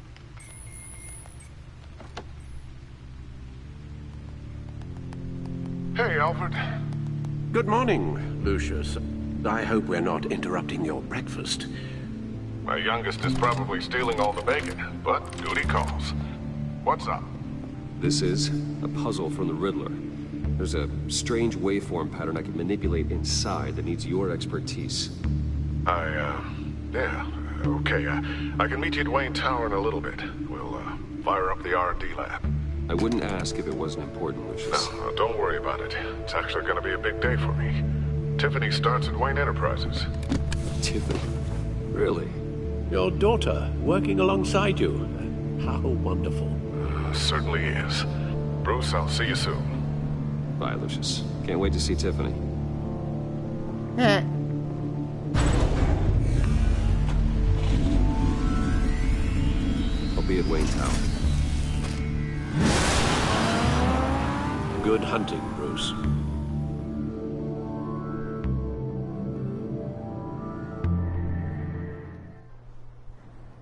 Hey, Alfred. Good morning, Lucius. I hope we're not interrupting your breakfast. My youngest is probably stealing all the bacon, but duty calls. What's up? This is a puzzle from the Riddler. There's a strange waveform pattern I can manipulate inside that needs your expertise. Yeah, okay. I can meet you at Wayne Tower in a little bit. We'll, fire up the R&D lab. I wouldn't ask if it wasn't important, Lucius. No, don't worry about it. It's actually gonna be a big day for me. Tiffany starts at Wayne Enterprises. Tiffany? Really? Your daughter, working alongside you. How wonderful. Certainly is. Bruce, I'll see you soon. Bye, Lucius. Can't wait to see Tiffany. I'll be at Wayne Tower. Good hunting, Bruce.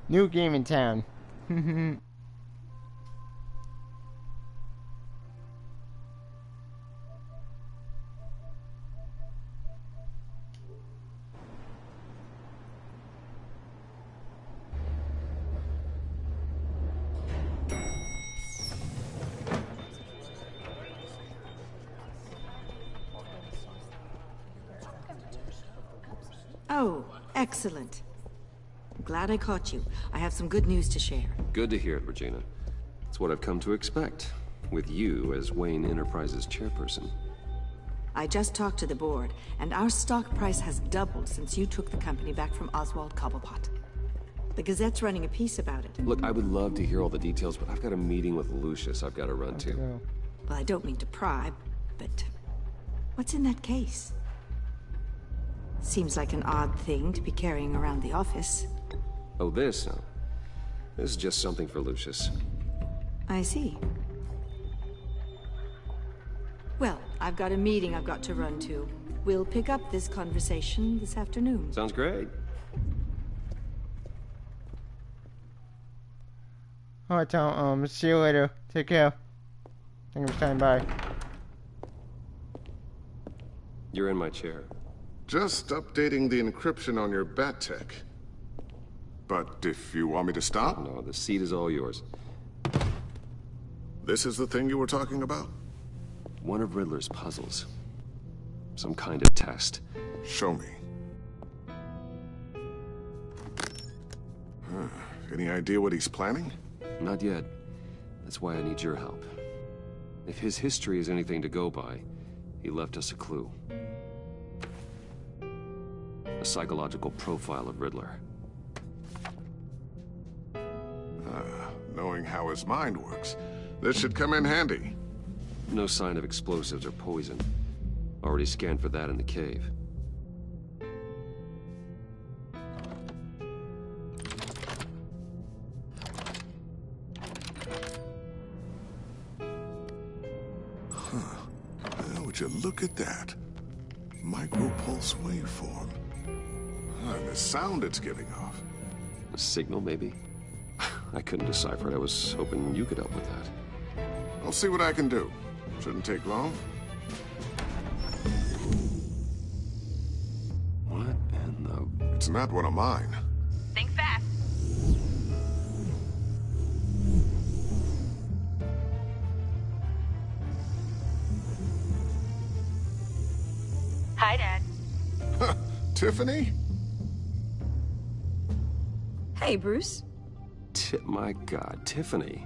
New game in town. Excellent. I'm glad I caught you. I have some good news to share. Good to hear it, Regina. It's what I've come to expect, with you as Wayne Enterprises chairperson. I just talked to the board, and our stock price has doubled since you took the company back from Oswald Cobblepot. The Gazette's running a piece about it. Look, I would love to hear all the details, but I've got a meeting with Lucius I've got to run to. Well, I don't mean to pry, but what's in that case? Seems like an odd thing to be carrying around the office. Oh, this? No. This is just something for Lucius. I see. Well, I've got a meeting I've got to run to. We'll pick up this conversation this afternoon. Sounds great. Alright, Tom, see you later. Take care. Thank you for standing by. You're in my chair. Just updating the encryption on your Bat-Tech. But if you want me to stop? No, the seat is all yours. This is the thing you were talking about? One of Riddler's puzzles. Some kind of test. Show me. Any idea what he's planning? Not yet. That's why I need your help. If his history is anything to go by, he left us a clue. A psychological profile of Riddler. Knowing how his mind works, this should come in handy. No sign of explosives or poison. Already scanned for that in the cave. Well, would you look at that? Micropulse waveform. And the sound it's giving off. A signal, maybe? I couldn't decipher it. I was hoping you could help with that. I'll see what I can do. Shouldn't take long. What in the... It's not one of mine. Think fast. Hi, Dad. Tiffany? Hey, Bruce. My God, Tiffany.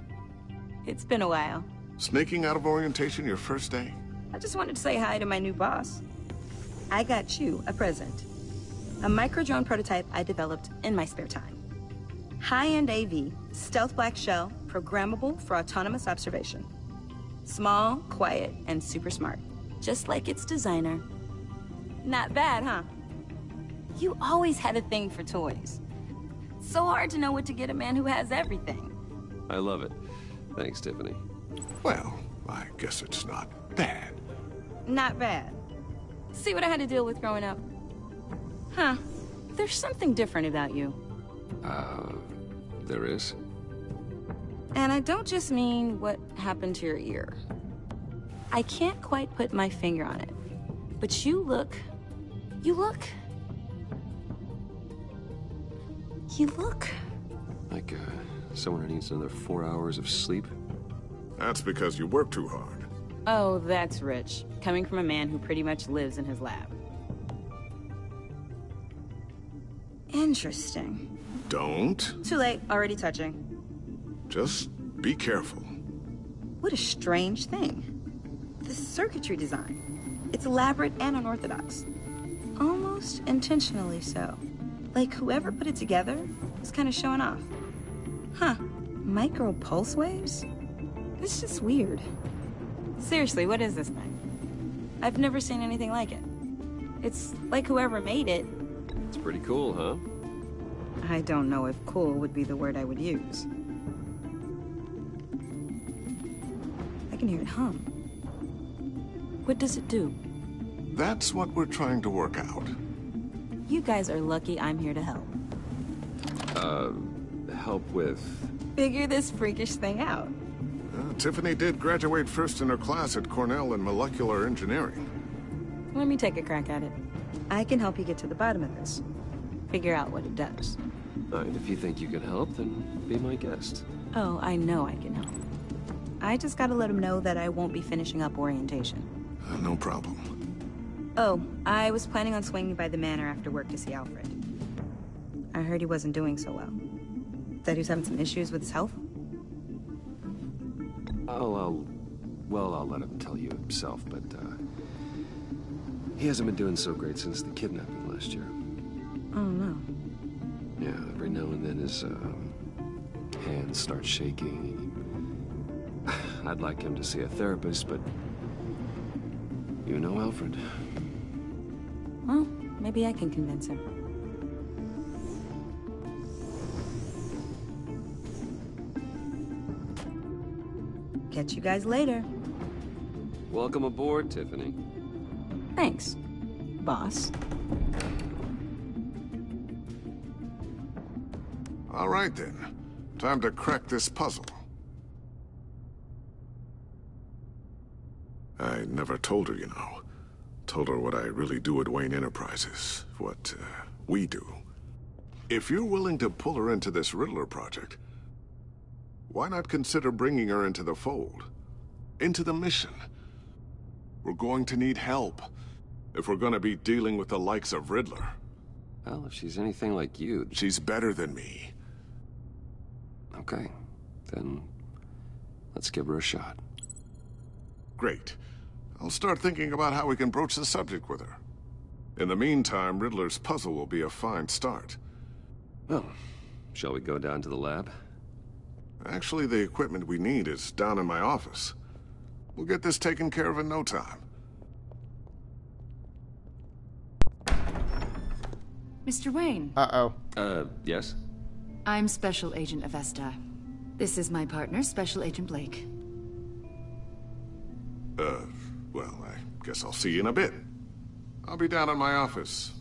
It's been a while. Sneaking out of orientation your first day? I just wanted to say hi to my new boss. I got you a present. A micro-drone prototype I developed in my spare time. High-end AV, stealth black shell, programmable for autonomous observation. Small, quiet, and super smart. Just like its designer. Not bad, huh? You always had a thing for toys. So hard to know what to get a man who has everything. I love it. Thanks, Tiffany. Well, I guess it's not bad. Not bad. See what I had to deal with growing up? Huh. There's something different about you. There is? And I don't just mean what happened to your ear. I can't quite put my finger on it. But you look... Like, someone who needs another 4 hours of sleep? That's because you work too hard. Oh, that's rich. Coming from a man who pretty much lives in his lab. Interesting. Don't. Too late. Already touching. Just be careful. What a strange thing. The circuitry design. It's elaborate and unorthodox. Almost intentionally so. Like whoever put it together was kind of showing off. Huh. Micro pulse waves? It's just weird. Seriously, what is this thing? I've never seen anything like it. It's like whoever made it. It's pretty cool, huh? I don't know if cool would be the word I would use. I can hear it hum. What does it do? That's what we're trying to work out. You guys are lucky I'm here to help. Help with... Figure this freakish thing out. Tiffany did graduate first in her class at Cornell in molecular engineering. Let me take a crack at it. I can help you get to the bottom of this. Figure out what it does. And if you think you can help, then be my guest. Oh, I know I can help. I just gotta let him know that I won't be finishing up orientation. No problem. Oh, I was planning on swinging by the manor after work to see Alfred. I heard he wasn't doing so well. That he was having some issues with his health? Well, I'll let him tell you himself, but, he hasn't been doing so great since the kidnapping last year. Oh, no. Yeah, every now and then his, hands start shaking. I'd like him to see a therapist, but you know Alfred. Well, maybe I can convince him. Catch you guys later. Welcome aboard, Tiffany. Thanks, boss. All right, then. Time to crack this puzzle. I never told her, you know. Told her what I really do at Wayne Enterprises. What, we do. If you're willing to pull her into this Riddler project, why not consider bringing her into the fold? Into the mission? We're going to need help if we're going to be dealing with the likes of Riddler. Well, if she's anything like you... She's better than me. Okay, then let's give her a shot. Great. I'll start thinking about how we can broach the subject with her. In the meantime, Riddler's puzzle will be a fine start. Well, shall we go down to the lab? Actually, the equipment we need is down in my office. We'll get this taken care of in no time. Mr. Wayne. Uh-oh. Yes? I'm Special Agent Avesta. This is my partner, Special Agent Blake. Well, I guess I'll see you in a bit. I'll be down in my office.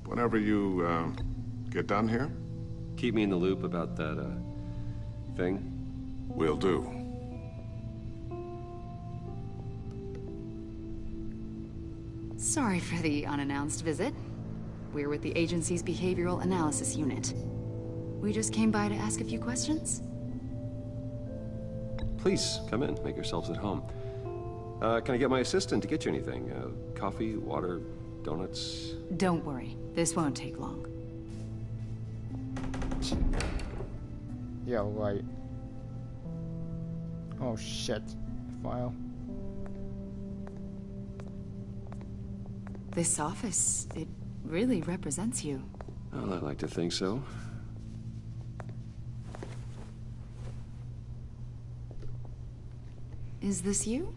Whenever you, get done here? Keep me in the loop about that, thing? Will do. Sorry for the unannounced visit. We're with the agency's Behavioral Analysis Unit. We just came by to ask a few questions. Please, come in. Make yourselves at home. Can I get my assistant to get you anything? Coffee, water, donuts? Don't worry. This won't take long. Yeah, right. Oh, shit. File. This office, it really represents you. Well, I'd like to think so. Is this you?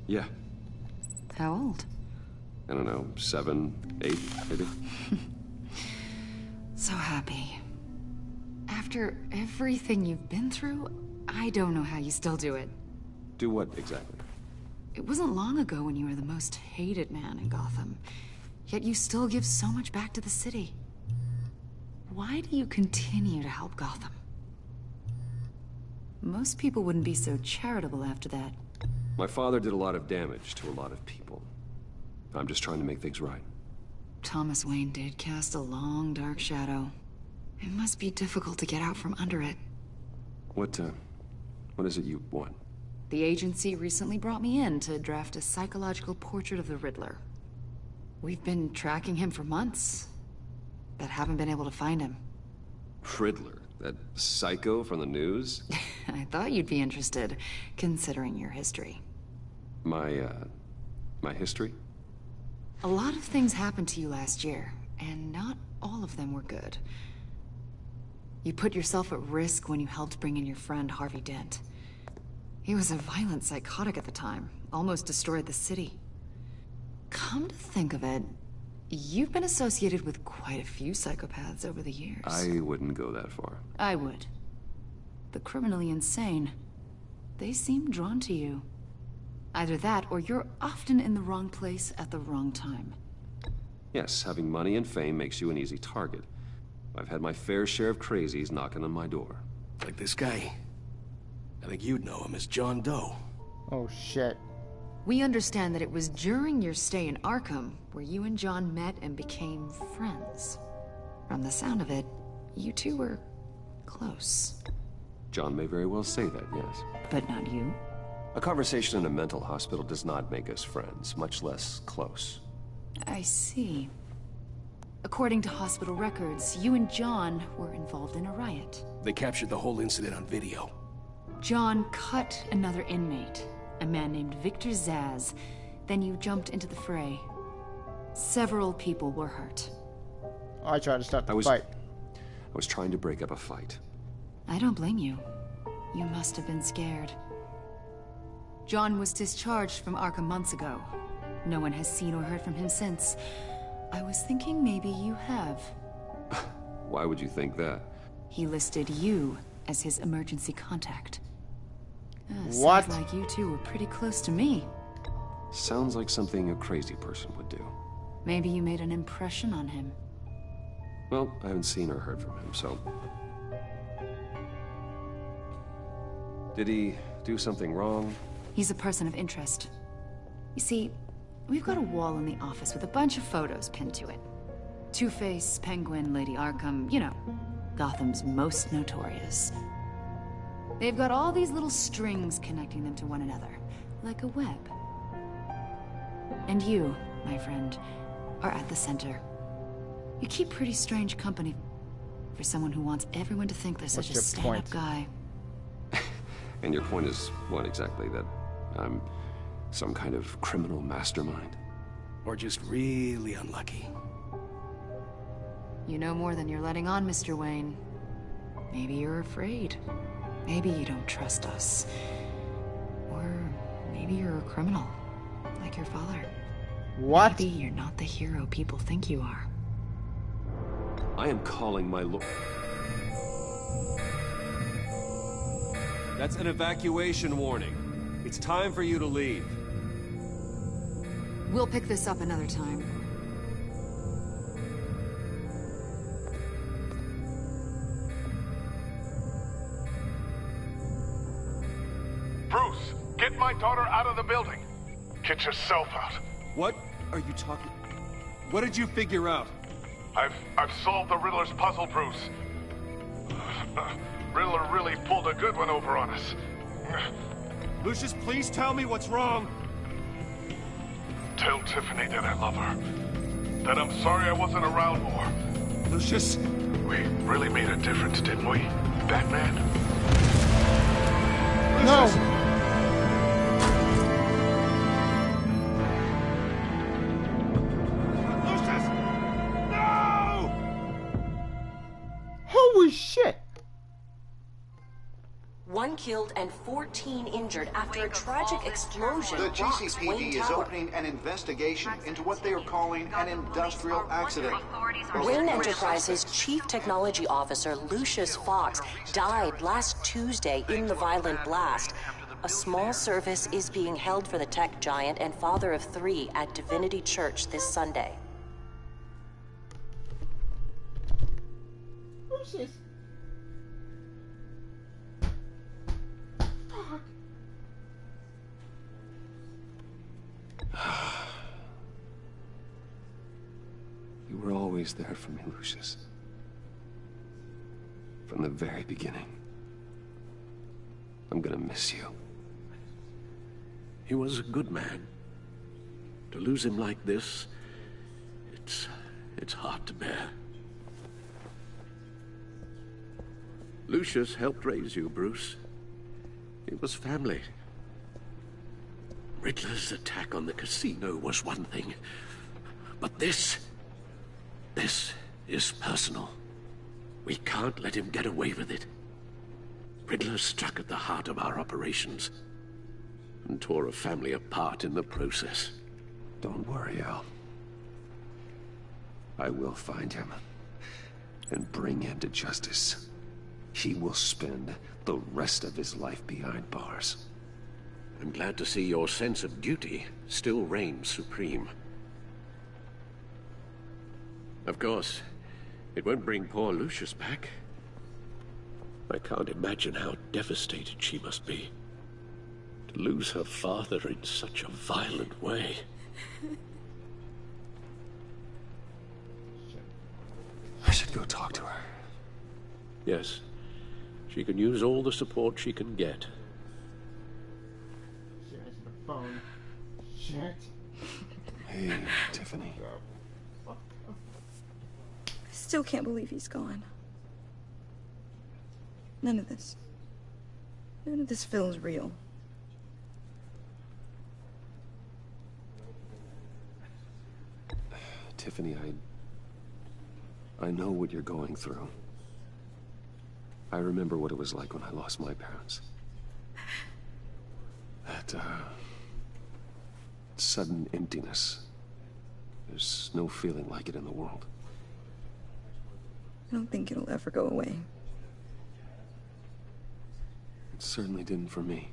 Yeah. How old? I don't know, 7, 8, maybe? So happy. After everything you've been through, I don't know how you still do it. Do what, exactly? It wasn't long ago when you were the most hated man in Gotham. Yet you still give so much back to the city. Why do you continue to help Gotham? Most people wouldn't be so charitable after that. My father did a lot of damage to a lot of people. I'm just trying to make things right. Thomas Wayne did cast a long, dark shadow. It must be difficult to get out from under it. What is it you want? The agency recently brought me in to draft a psychological portrait of the Riddler. We've been tracking him for months, but haven't been able to find him. Riddler? That psycho from the news? I thought you'd be interested, considering your history. My history? A lot of things happened to you last year, and not all of them were good. You put yourself at risk when you helped bring in your friend Harvey Dent. He was a violent psychotic at the time, almost destroyed the city. Come to think of it, you've been associated with quite a few psychopaths over the years. I wouldn't go that far. I would. The criminally insane. They seem drawn to you. Either that, or you're often in the wrong place at the wrong time. Yes, having money and fame makes you an easy target. I've had my fair share of crazies knocking on my door. Like this guy. I think you'd know him as John Doe. Oh, shit. We understand that it was during your stay in Arkham where you and John met and became friends. From the sound of it, you two were close. John may very well say that, yes. But not you? A conversation in a mental hospital does not make us friends, much less close. I see. According to hospital records, you and John were involved in a riot. They captured the whole incident on video. John cut another inmate, a man named Victor Zsasz. Then you jumped into the fray. Several people were hurt. I tried to stop the fight. I was trying to break up a fight. I don't blame you. You must have been scared. John was discharged from Arkham months ago. No one has seen or heard from him since. I was thinking maybe you have. Why would you think that? He listed you as his emergency contact. What? Sounds like you two were pretty close to me. Sounds like something a crazy person would do. Maybe you made an impression on him. Well, I haven't seen or heard from him, so... Did he do something wrong? He's a person of interest. You see, we've got a wall in the office with a bunch of photos pinned to it. Two-Face, Penguin, Lady Arkham, you know, Gotham's most notorious. They've got all these little strings connecting them to one another, like a web. And you, my friend, are at the center. You keep pretty strange company for someone who wants everyone to think they're such a stand-up guy. And your point is what exactly? That I'm some kind of criminal mastermind? Or just really unlucky? You know more than you're letting on, Mr. Wayne. Maybe you're afraid. Maybe you don't trust us. Or maybe you're a criminal, like your father. What? Maybe you're not the hero people think you are. I am calling my lord. That's an evacuation warning. It's time for you to leave. We'll pick this up another time. Bruce, get my daughter out of the building. Get yourself out. What are you talking? What did you figure out? I've solved the Riddler's puzzle, Bruce. Riddler really pulled a good one over on us. Lucius, please tell me what's wrong. Tell Tiffany that I love her. That I'm sorry I wasn't around more. Lucius? We really made a difference, didn't we, Batman? No! Holy shit! 1 killed and 14 injured after a tragic explosion. The rocks GCPD Wayne is Tower. opening an investigation into what they are calling an industrial accident. Wayne Enterprises' Chief Technology Officer, Lucius Fox, died last Tuesday in the violent blast. A small service is being held for the tech giant and father of 3 at Divinity Church this Sunday. Lucius. You were always there for me, Lucius. From the very beginning. I'm gonna miss you. He was a good man. To lose him like this, it's hard to bear. Lucius helped raise you, Bruce. It was family. Riddler's attack on the casino was one thing, but this is personal. We can't let him get away with it. Riddler struck at the heart of our operations and tore a family apart in the process. Don't worry, Al. I will find him and bring him to justice. He will spend the rest of his life behind bars. I'm glad to see your sense of duty still reigns supreme. Of course, it won't bring poor Lucius back. I can't imagine how devastated she must be to lose her father in such a violent way. I should go talk to her. Yes, she can use all the support she can get. She answered the phone. Shit. Hey, Tiffany. still can't believe he's gone. None of this feels real. Tiffany, I know what you're going through. I remember what it was like when I lost my parents. That, sudden emptiness. There's no feeling like it in the world. I don't think it'll ever go away. It certainly didn't for me.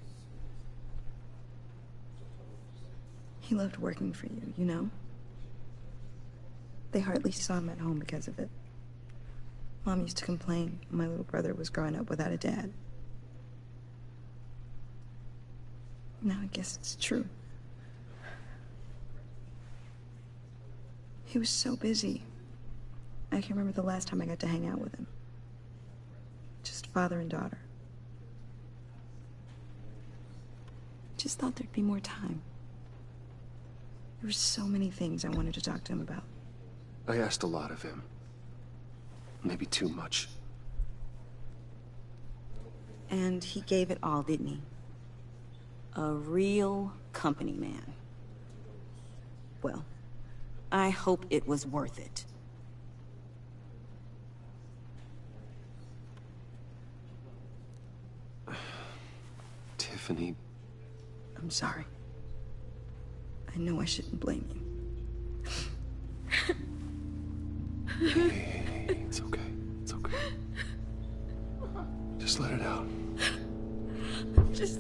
He loved working for you, you know? They hardly saw him at home because of it. Mom used to complain my little brother was growing up without a dad. Now I guess it's true. He was so busy. I can remember the last time I got to hang out with him. Just father and daughter. Just thought there'd be more time. There were so many things I wanted to talk to him about. I asked a lot of him. Maybe too much. And he gave it all, didn't he? A real company man. Well, I hope it was worth it. Tiffany... I'm sorry. I know I shouldn't blame you. Hey, it's okay. It's okay. Just let it out. I'm just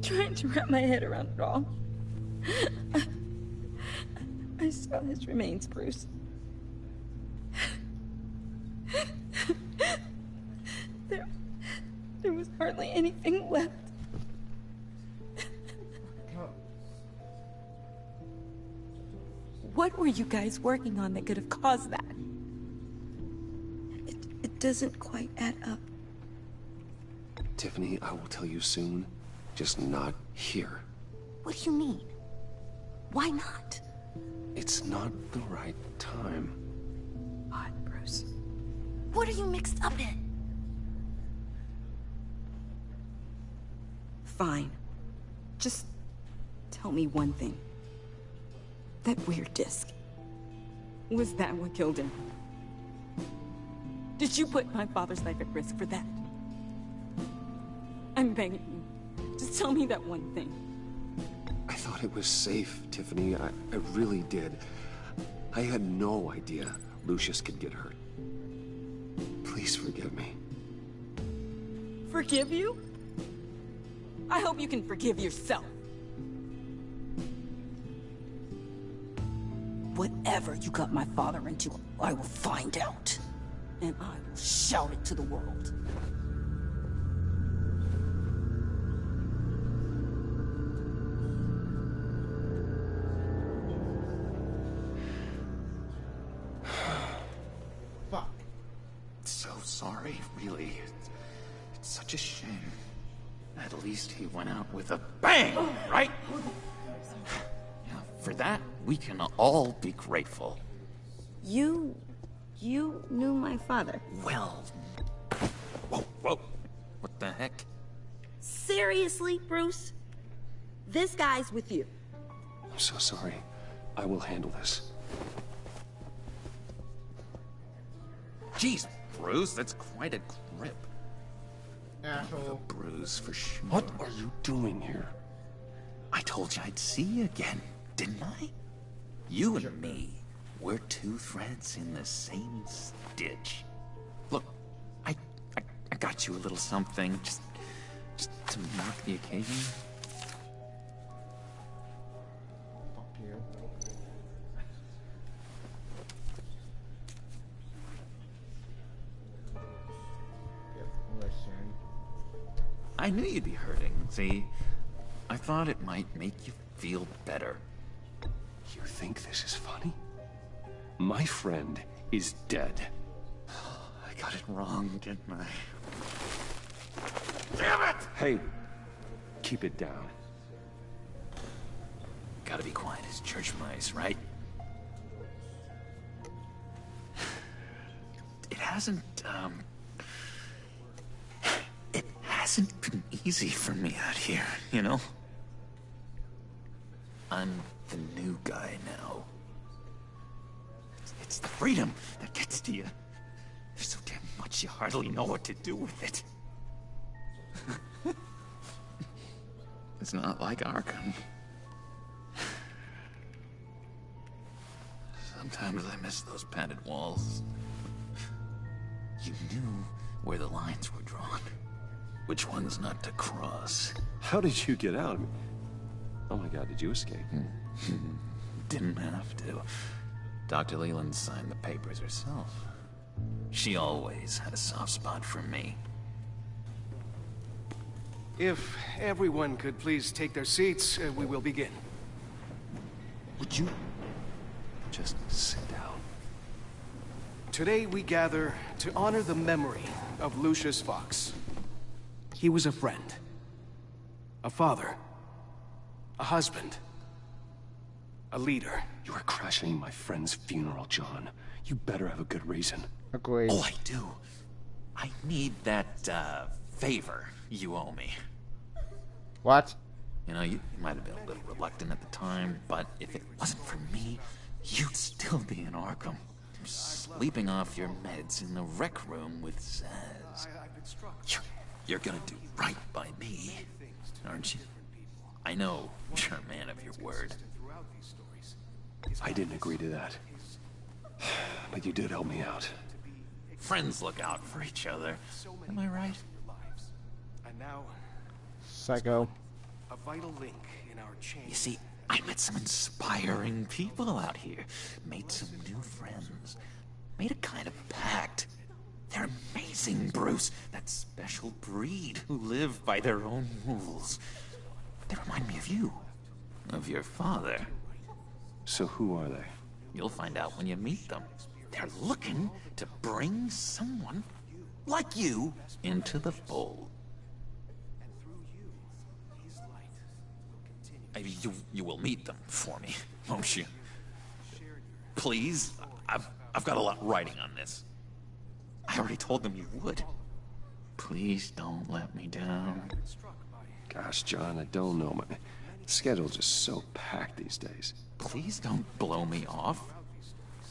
trying to wrap my head around it all. I saw his remains, Bruce. There was hardly anything left. What were you guys working on that could have caused that? It doesn't quite add up. Tiffany, I will tell you soon. Just not here. What do you mean? Why not? It's not the right time. Odd, Bruce. What are you mixed up in? Fine. Just tell me one thing. That weird disc. Was that what killed him? Did you put my father's life at risk for that? I'm begging you. Just tell me that one thing. I thought it was safe, Tiffany. I really did. I had no idea Lucius could get hurt. Please forgive me. Forgive you? I hope you can forgive yourself. Whatever you got my father into, I will find out. And I will shout it to the world. Fuck. So sorry, really. It's such a shame. At least he went out with a bang, right? Yeah, for that, we can all be grateful. You knew my father. Well... Whoa. What the heck? Seriously, Bruce? This guy's with you. I'm so sorry. I will handle this. Jeez, Bruce, that's quite a grip. Asshole. A bruise for sure. What are you doing here? I told you I'd see you again, didn't I? You and me, we're two threads in the same stitch. Look, I got you a little something, just to mark the occasion. Fuck you. Yep, listen. I knew you'd be hurting, see? I thought it might make you feel better. You think this is funny? My friend is dead. I got it wrong, didn't I? Damn it! Hey, keep it down. Gotta be quiet as church mice, right? hasn't been easy for me out here, you know? I'm the new guy now. It's the freedom that gets to you. There's so damn much you hardly know what to do with it. It's not like Arkham. Sometimes I miss those padded walls. You knew where the lines were drawn. Which ones not to cross. How did you get out? Oh my god, did you escape? Didn't have to. Dr. Leland signed the papers herself. She always had a soft spot for me. If everyone could please take their seats, we will begin. Would you just sit down? Today we gather to honor the memory of Lucius Fox. He was a friend, a father, a husband, a leader. You are crashing my friend's funeral, John. You better have a good reason. Agreed. Oh, I do. I need that, favor you owe me. What? You know, you might have been a little reluctant at the time, but if it wasn't for me, you'd still be in Arkham. Sleeping off your meds in the rec room with Zsasz. You're gonna do right by me, aren't you? I know you're a man of your word. I didn't agree to that. But you did help me out. Friends look out for each other. Am I right? And now, Psycho. a vital link in our chain. You see, I met some inspiring people out here. Made some new friends. Made a kind of pact. They're amazing, Bruce. That special breed who live by their own rules. They remind me of you. Of your father. So who are they? You'll find out when you meet them. They're looking to bring someone like you into the fold. You will meet them for me, won't you? Please? I've got a lot riding on this. I already told them you would. Please don't let me down. Gosh, John, I don't know. My schedule's just so packed these days. Please don't blow me off.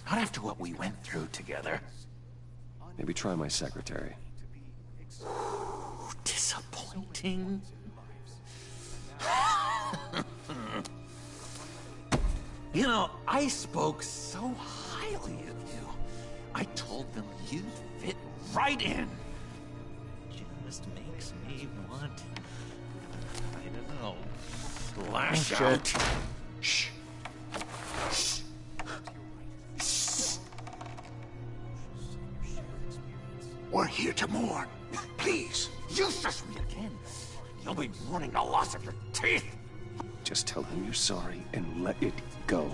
Not after what we went through together. Maybe try my secretary. Disappointing. You know, I spoke so highly of you. I told them you'd fit right in. Just makes me want, I don't know, lash out. Shh. Shh. We're here to mourn. Please. You shush me again. You'll be mourning the loss of your teeth. Just tell him you're sorry and let it go.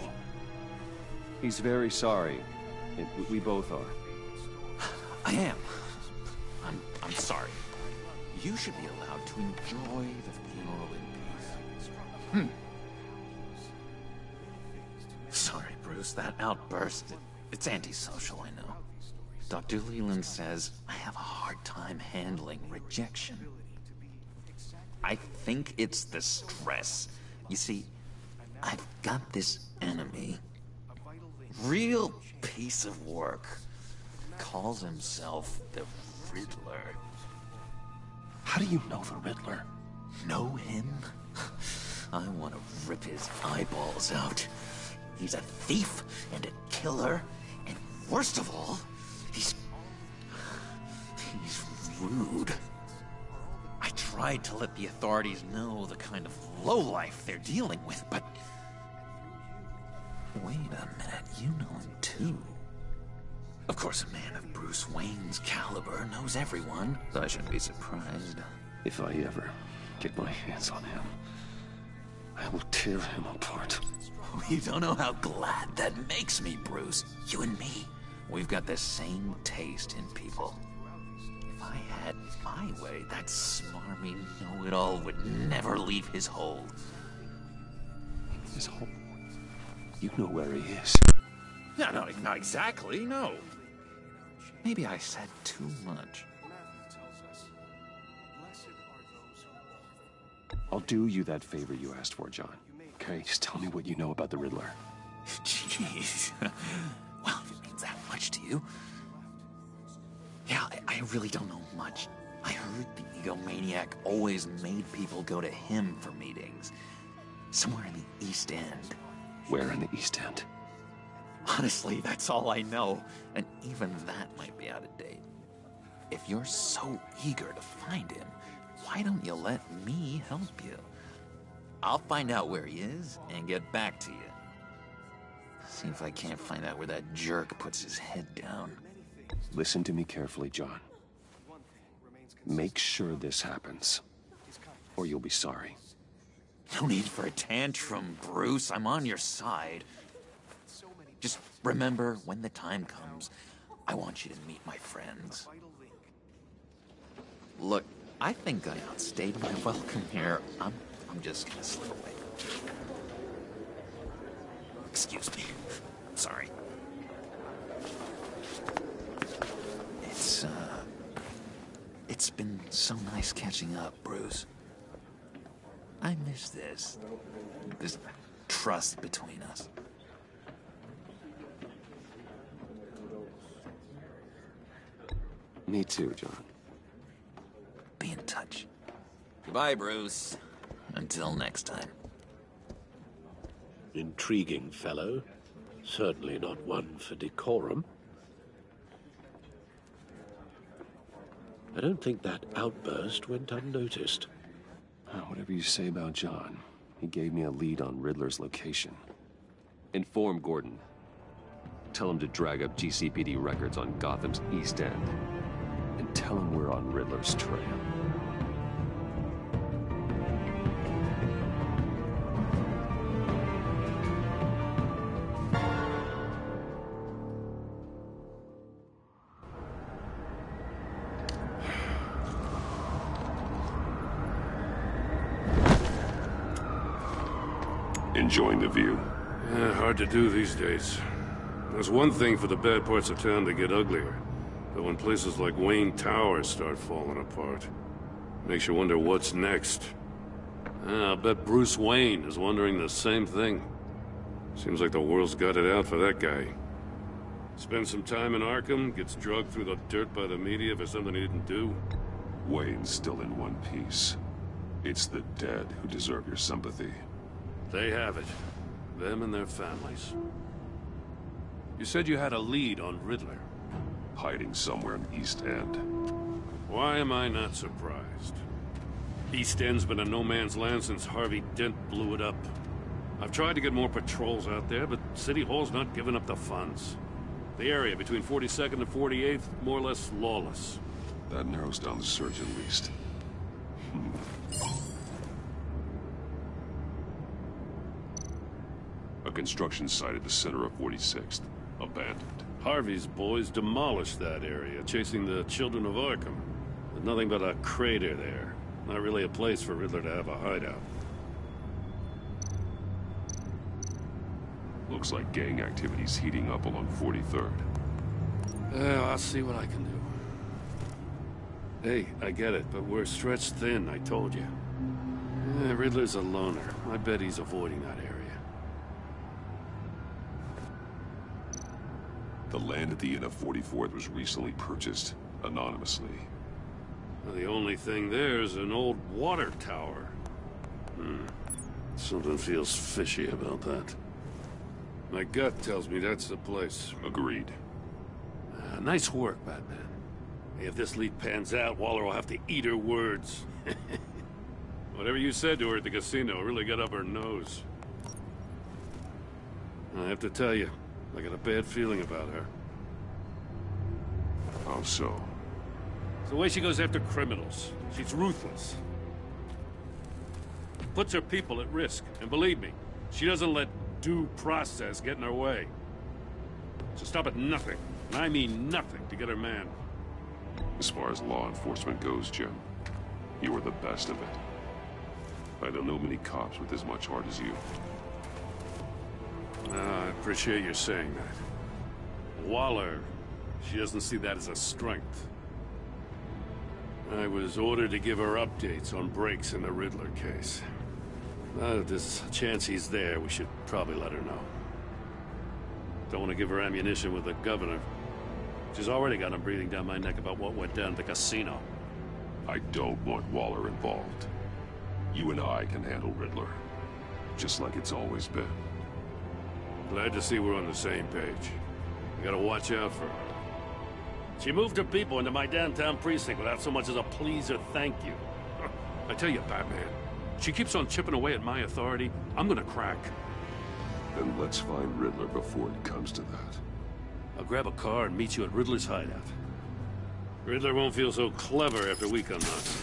He's very sorry. We both are. I am. I'm sorry. You should be allowed to enjoy the funeral in peace. Sorry, Bruce. That outburst, it's antisocial, I know. Dr. Leland says I have a hard time handling rejection. I think it's the stress. You see, I've got this enemy. Real piece of work. Calls himself the Riddler. How do you know the Riddler? Know him? I want to rip his eyeballs out. He's a thief and a killer, and worst of all, he's rude. I tried to let the authorities know the kind of lowlife they're dealing with, but... Wait a minute, you know him too. Of course, a man of Bruce Wayne's caliber knows everyone, so I shouldn't be surprised. If I ever get my hands on him, I will tear him apart. You don't know how glad that makes me, Bruce. You and me, we've got the same taste in people. If I had my way, that smarmy know-it-all would never leave his hold. His hold? You know where he is. No, not exactly, no. Maybe I said too much. I'll do you that favor you asked for, John. Okay, just tell me what you know about the Riddler. Jeez. Well, if it means that much to you. Yeah, I really don't know much. I heard the egomaniac always made people go to him for meetings. Somewhere in the East End. Where in the East End? Honestly, that's all I know. And even that might be out of date. If you're so eager to find him, why don't you let me help you? I'll find out where he is and get back to you. See if I can't find out where that jerk puts his head down. Listen to me carefully, John. Make sure this happens, or you'll be sorry. No need for a tantrum, Bruce. I'm on your side. Just remember, when the time comes, I want you to meet my friends. Look, I think I outstayed my welcome here. I'm just gonna slip away. Excuse me. Sorry. It's been so nice catching up, Bruce. I miss this trust between us. Me too, John. Be in touch. Goodbye, Bruce. Until next time. Intriguing fellow. Certainly not one for decorum. I don't think that outburst went unnoticed. Whatever you say about John, he gave me a lead on Riddler's location. Inform Gordon. Tell him to drag up GCPD records on Gotham's East End. And tell him we're on Riddler's trail. Enjoying the view? Hard to do these days. There's one thing for the bad parts of town to get uglier, but when places like Wayne Towers start falling apart, makes you wonder what's next. I'll bet Bruce Wayne is wondering the same thing. Seems like the world's got it out for that guy. Spends some time in Arkham, gets drugged through the dirt by the media for something he didn't do. Wayne's still in one piece. It's the dead who deserve your sympathy. They have it. Them and their families. You said you had a lead on Riddler. Hiding somewhere in the East End. Why am I not surprised? East End's been a no-man's land since Harvey Dent blew it up. I've tried to get more patrols out there, but City Hall's not giving up the funds. The area between 42nd and 48th, more or less lawless. That narrows down the search at least. A construction site at the center of 46th. Abandoned. Harvey's boys demolished that area, chasing the children of Arkham. There's nothing but a crater there. Not really a place for Riddler to have a hideout. Looks like gang activity's heating up along 43rd. Well, I'll see what I can do. Hey, I get it, but we're stretched thin, I told you. Riddler's a loner. I bet he's avoiding that area. The land at the end of 44th was recently purchased, anonymously. Well, the only thing there is an old water tower. Something feels fishy about that. My gut tells me that's the place. Agreed. Nice work, Batman. If this lead pans out, Waller will have to eat her words. Whatever you said to her at the casino really got up her nose. I have to tell you, I got a bad feeling about her. How so? It's the way she goes after criminals. She's ruthless. Puts her people at risk. And believe me, she doesn't let due process get in her way. She'll stop at nothing, and I mean nothing, to get her man. As far as law enforcement goes, Jim, you were the best of it. I don't know many cops with as much heart as you. I appreciate you saying that. Waller She doesn't see that as a strength. I was ordered to give her updates on breaks in the Riddler case. If there's a chance he's there, we should probably let her know. Don't want to give her ammunition with the governor. She's already got him breathing down my neck about what went down at the casino. I don't want Waller involved. You and I can handle Riddler, just like it's always been. Glad to see we're on the same page. We gotta watch out for her. She moved her people into my downtown precinct without so much as a please or thank you. I tell you, Batman, she keeps on chipping away at my authority. I'm gonna crack. Then let's find Riddler before it comes to that. I'll grab a car and meet you at Riddler's hideout. Riddler won't feel so clever after we come knocking.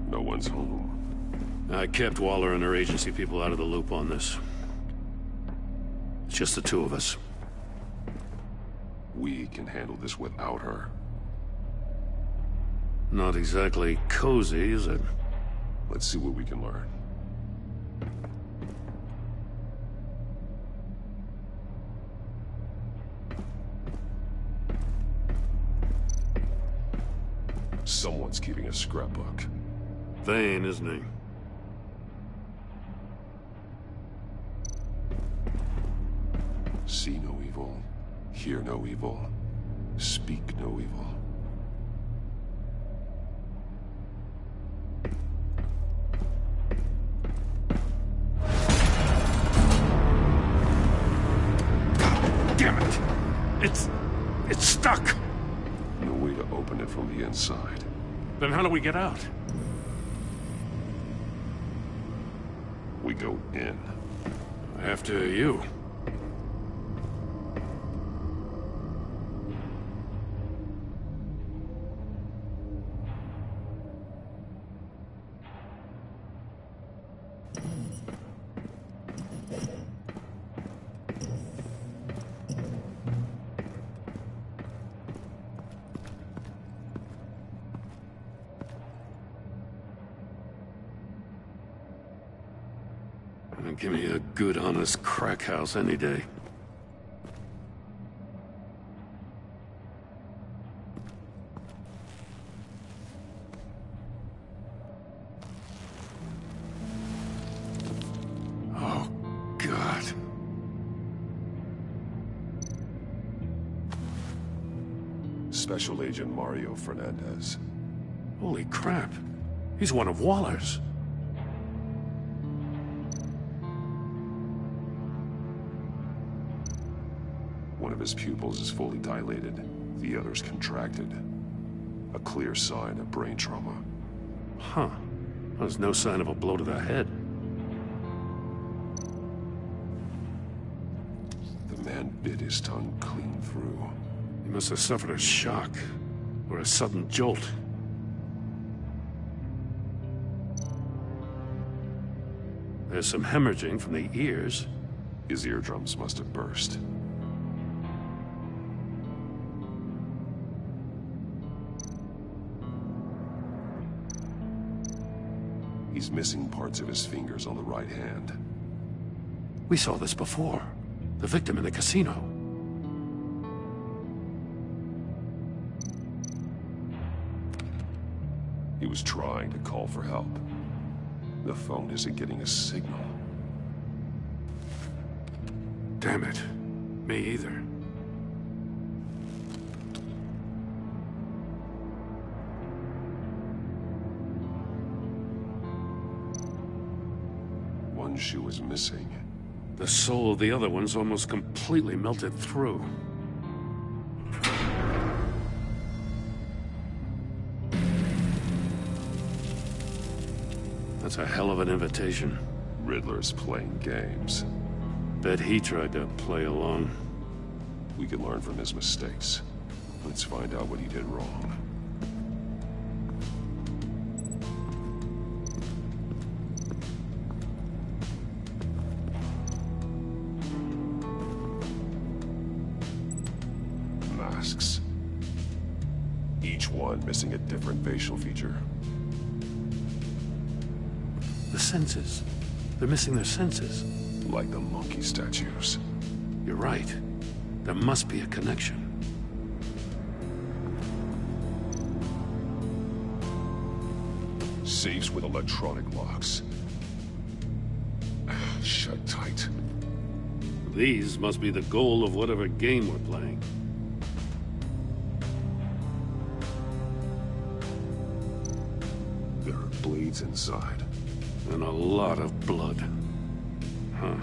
No one's home. I kept Waller and her agency people out of the loop on this. It's just the two of us. We can handle this without her. Not exactly cozy, is it? Let's see what we can learn. Someone's keeping a scrapbook. Vane, isn't he? See no evil, hear no evil, speak no evil. Damn it! It's stuck! No way to open it from the inside. Then how do we get out? We go in. After you. Give me a good, honest crack house any day. Oh, God. Special Agent Mario Fernandez. Holy crap. He's one of Waller's. One of his pupils is fully dilated, the other's contracted. A clear sign of brain trauma. Huh. There's no sign of a blow to the head. The man bit his tongue clean through. He must have suffered a shock, or a sudden jolt. There's some hemorrhaging from the ears. His eardrums must have burst. He's missing parts of his fingers on the right hand. We saw this before. The victim in the casino. He was trying to call for help. The phone isn't getting a signal. Damn it. Me either. One shoe is missing. The soul of the other one's almost completely melted through. That's a hell of an invitation. Riddler's playing games. Bet he tried to play along. We can learn from his mistakes. Let's find out what he did wrong. Masks. Each one missing a different facial feature. The senses. They're missing their senses. Like the monkey statues. You're right. There must be a connection. Safes with electronic locks. Shut tight. These must be the goal of whatever game we're playing. There are blades inside. And a lot of blood. Huh.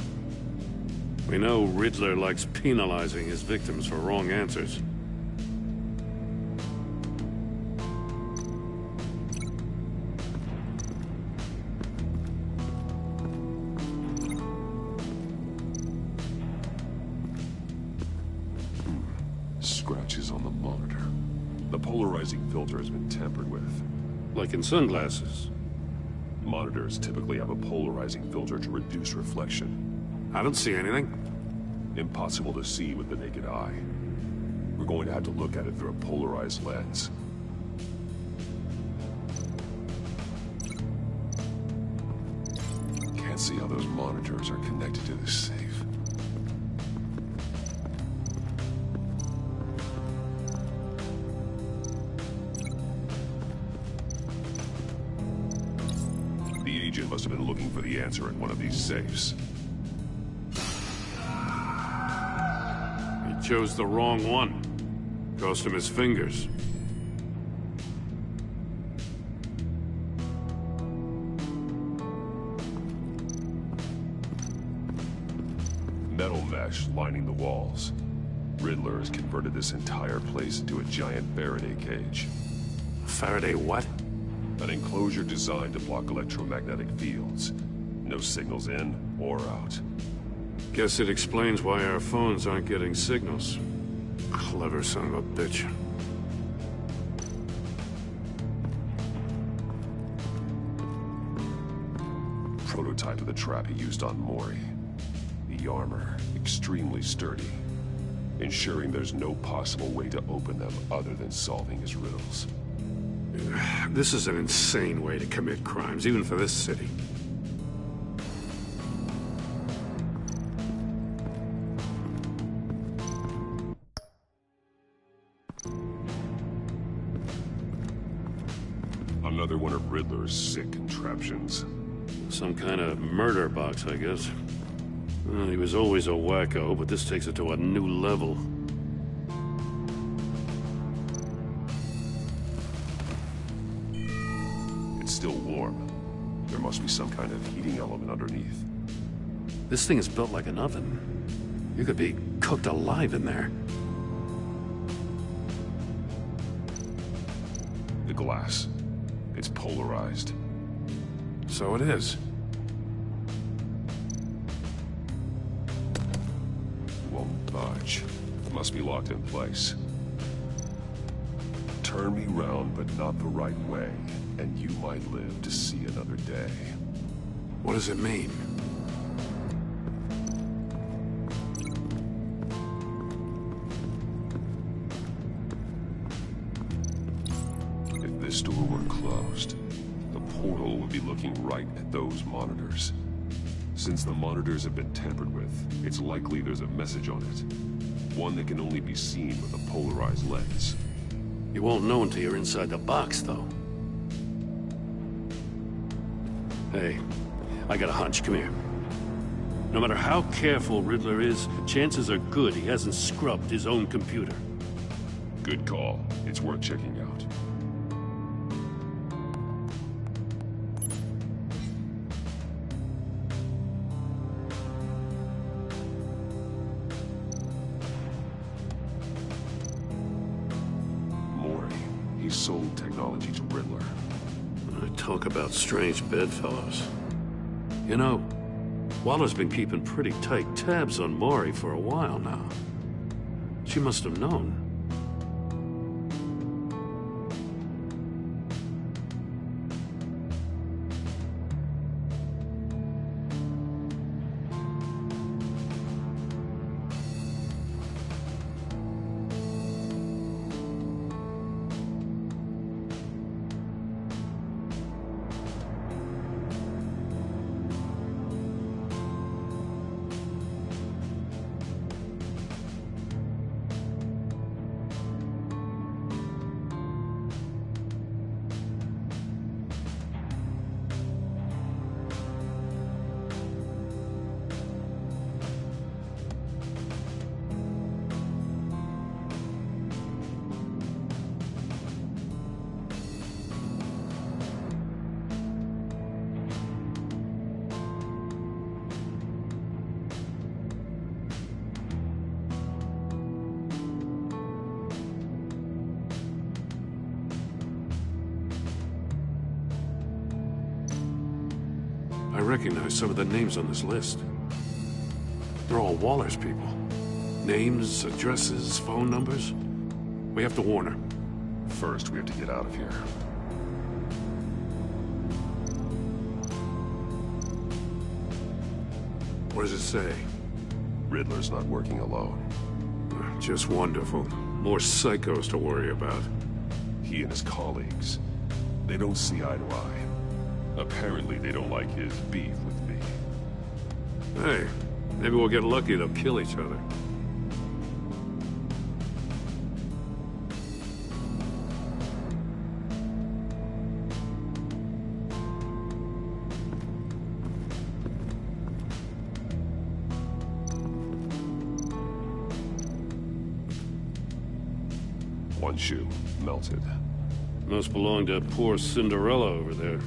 We know Riddler likes penalizing his victims for wrong answers. Scratches on the monitor. The polarizing filter has been tampered with. Like in sunglasses. Monitors typically have a polarizing filter to reduce reflection. I don't see anything. Impossible to see with the naked eye. We're going to have to look at it through a polarized lens. Can't see how those monitors are connected to this safe. The agent must have been looking for the answer in one of these safes. He chose the wrong one. Cost him his fingers. Metal mesh lining the walls. Riddler has converted this entire place into a giant Faraday cage. Faraday what? An enclosure designed to block electromagnetic fields. No signals in or out. Guess it explains why our phones aren't getting signals. Clever son of a bitch. Prototype of the trap he used on Mori. The armor, extremely sturdy, ensuring there's no possible way to open them other than solving his riddles. This is an insane way to commit crimes, even for this city. Another one of Riddler's sick contraptions. Some kind of murder box, I guess. Well, he was always a wacko, but this takes it to a new level. It's still warm. There must be some kind of heating element underneath. This thing is built like an oven. You could be cooked alive in there. The glass. It's polarized. So it is. Won't budge. Must be locked in place. Turn me round, but not the right way, and you might live to see another day. What does it mean? If this door were closed, the portal would be looking right at those monitors. Since the monitors have been tampered with, it's likely there's a message on it. One that can only be seen with a polarized lens. You won't know until you're inside the box, though. Hey, I got a hunch. Come here. No matter how careful Riddler is, chances are good he hasn't scrubbed his own computer. Good call. It's worth checking out. Mori, he sold technology to Riddler. Talk about strange bedfellows. You know, Waller's been keeping pretty tight tabs on Maury for a while now. She must have known. I recognize some of the names on this list. They're all Waller's people. Names, addresses, phone numbers. We have to warn her. First, we have to get out of here. What does it say? Riddler's not working alone. Just wonderful. More psychos to worry about. He and his colleagues, they don't see eye to eye. Apparently, they don't like his beef with me. Hey, maybe we'll get lucky they'll kill each other. One shoe, melted. Must belong to poor Cinderella over there.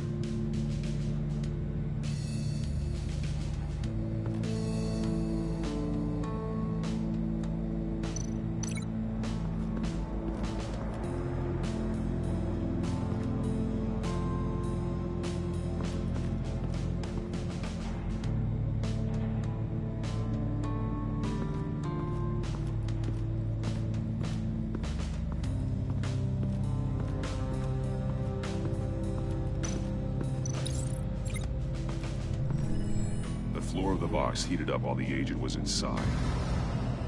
The floor of the box heated up while the agent was inside.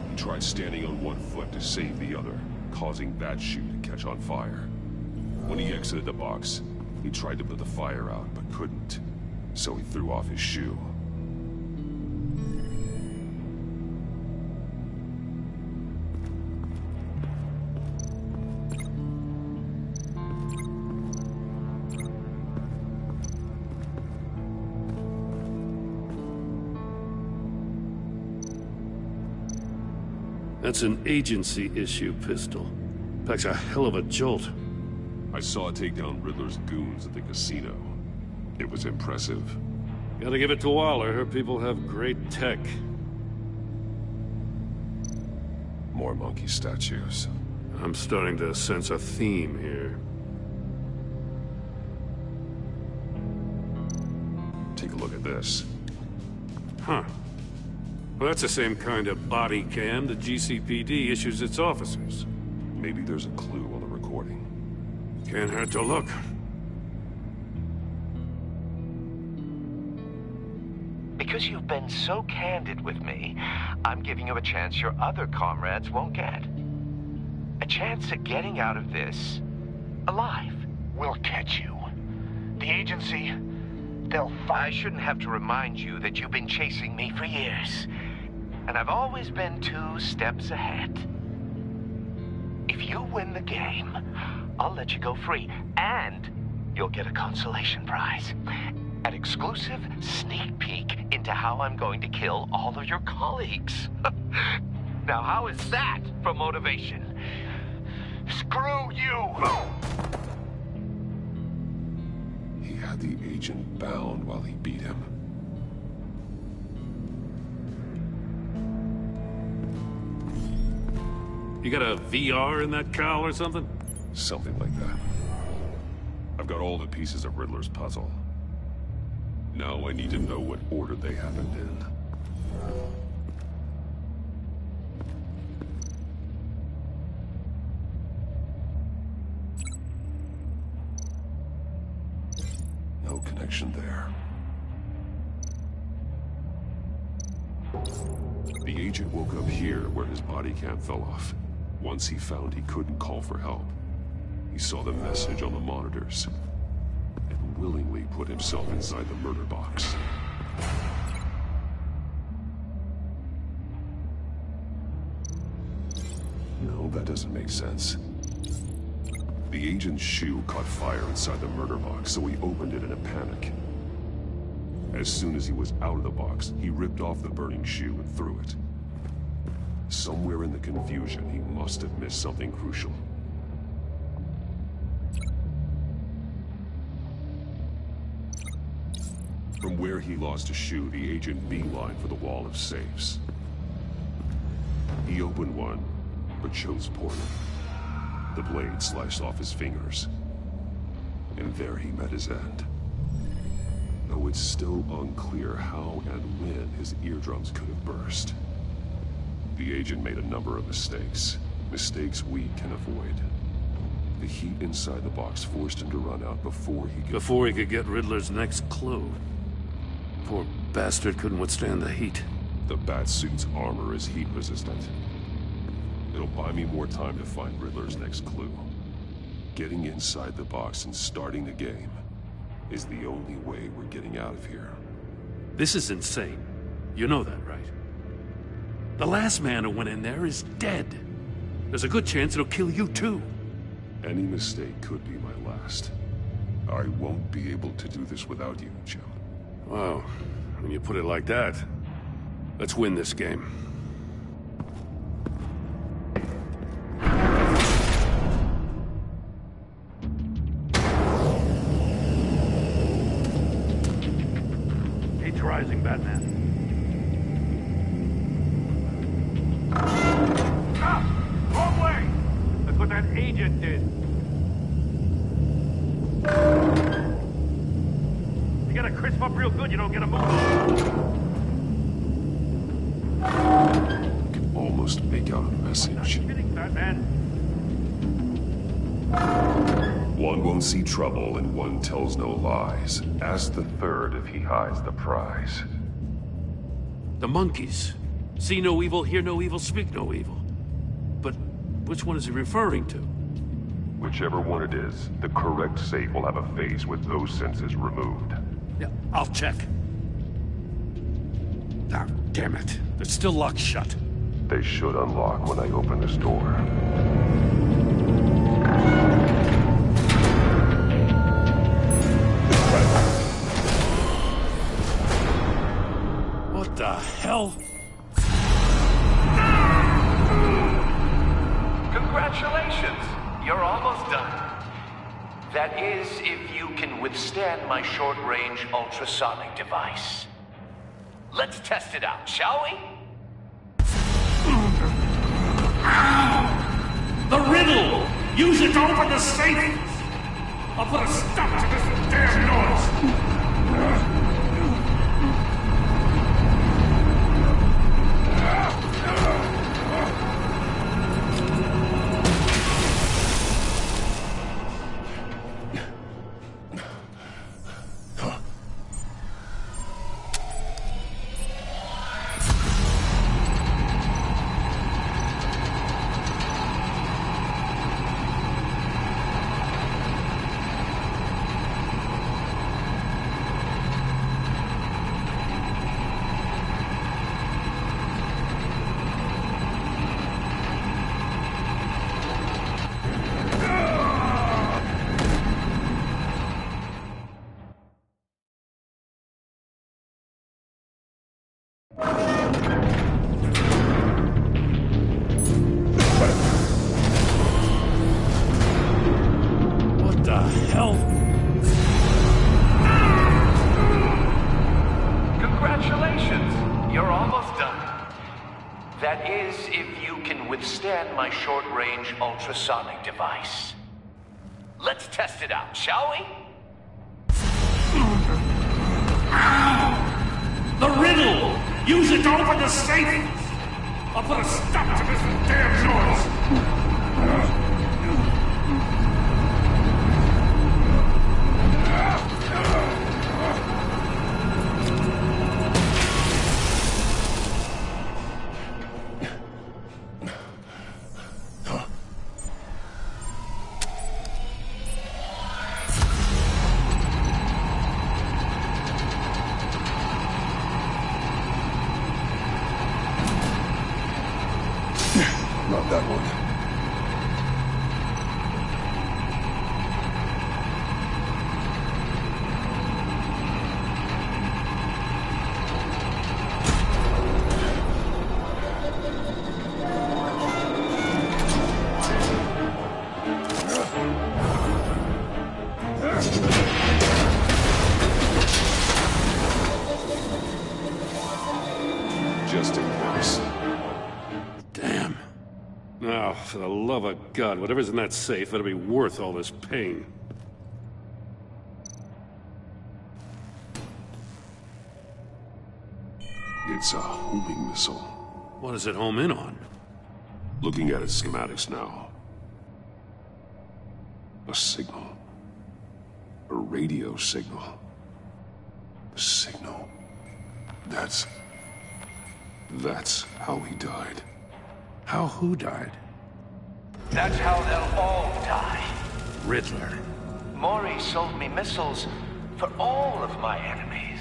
He tried standing on one foot to save the other, causing that shoe to catch on fire. When he exited the box, he tried to put the fire out, but couldn't. So he threw off his shoe. That's an agency-issue pistol. Packs a hell of a jolt. I saw it take down Riddler's goons at the casino. It was impressive. Gotta give it to Waller. Her people have great tech. More monkey statues. I'm starting to sense a theme here. Take a look at this. Huh. Well, that's the same kind of body cam the GCPD issues its officers. Maybe there's a clue on the recording. Can't hurt to look. Because you've been so candid with me, I'm giving you a chance your other comrades won't get. A chance at getting out of this alive. We'll catch you. The agency, they'll I shouldn't have to remind you that you've been chasing me for years. And I've always been 2 steps ahead. If you win the game, I'll let you go free. And you'll get a consolation prize. An exclusive sneak peek into how I'm going to kill all of your colleagues. Now, how is that for motivation? Screw you! He had the agent bound while he beat him. You got a VR in that cowl or something? Something like that. I've got all the pieces of Riddler's puzzle. Now I need to know what order they happened in. No connection there. The agent woke up here where his body cam fell off. Once he found he couldn't call for help, he saw the message on the monitors and willingly put himself inside the murder box. No, that doesn't make sense. The agent's shoe caught fire inside the murder box, so he opened it in a panic. As soon as he was out of the box, he ripped off the burning shoe and threw it. Somewhere in the confusion, he must have missed something crucial. From where he lost a shoe, the agent beelined for the wall of safes. He opened one, but chose poorly. The blade sliced off his fingers. And there he met his end. Though it's still unclear how and when his eardrums could have burst. The agent made a number of mistakes. Mistakes we can avoid. The heat inside the box forced him to run out before he could get Riddler's next clue. Poor bastard couldn't withstand the heat. The Batsuit's armor is heat resistant. It'll buy me more time to find Riddler's next clue. Getting inside the box and starting the game is the only way we're getting out of here. This is insane. You know that, right? The last man who went in there is dead. There's a good chance it'll kill you too. Any mistake could be my last. I won't be able to do this without you, Jim. Wow, when you put it like that, let's win this game. Heat's rising, Batman. Wrong way! That's what that agent did. You gotta crisp up real good, you don't get a move. I can almost make out a message. Batman. One won't see trouble and one tells no lies. Ask the third if he hides the prize. The monkeys. See no evil, hear no evil, speak no evil. But which one is he referring to? Whichever one it is, the correct safe will have a face with those senses removed. Yeah, I'll check. Ah, damn it. They're still locked shut. They should unlock when I open this door. What the hell? Congratulations! You're almost done. That is, if you can withstand my short-range ultrasonic device. Let's test it out, shall we? The riddle! Use it to open the safe! I'll put a stop to this damn noise! What the hell? Congratulations! You're almost done. That is, if you can withstand my short-range ultrasonic device. Let's test it out, shall we? The riddle! Use it to open the safe! I'll put a stop to this damn noise! Not that one. Just in case. Damn. Now, for the love of God, whatever's in that safe better be worth all this pain. It's a homing missile. What does it home in on? Looking at its schematics now. A signal. A radio signal. A signal. That's how he died. How who died? That's how they'll all die. Riddler. Maury sold me missiles for all of my enemies.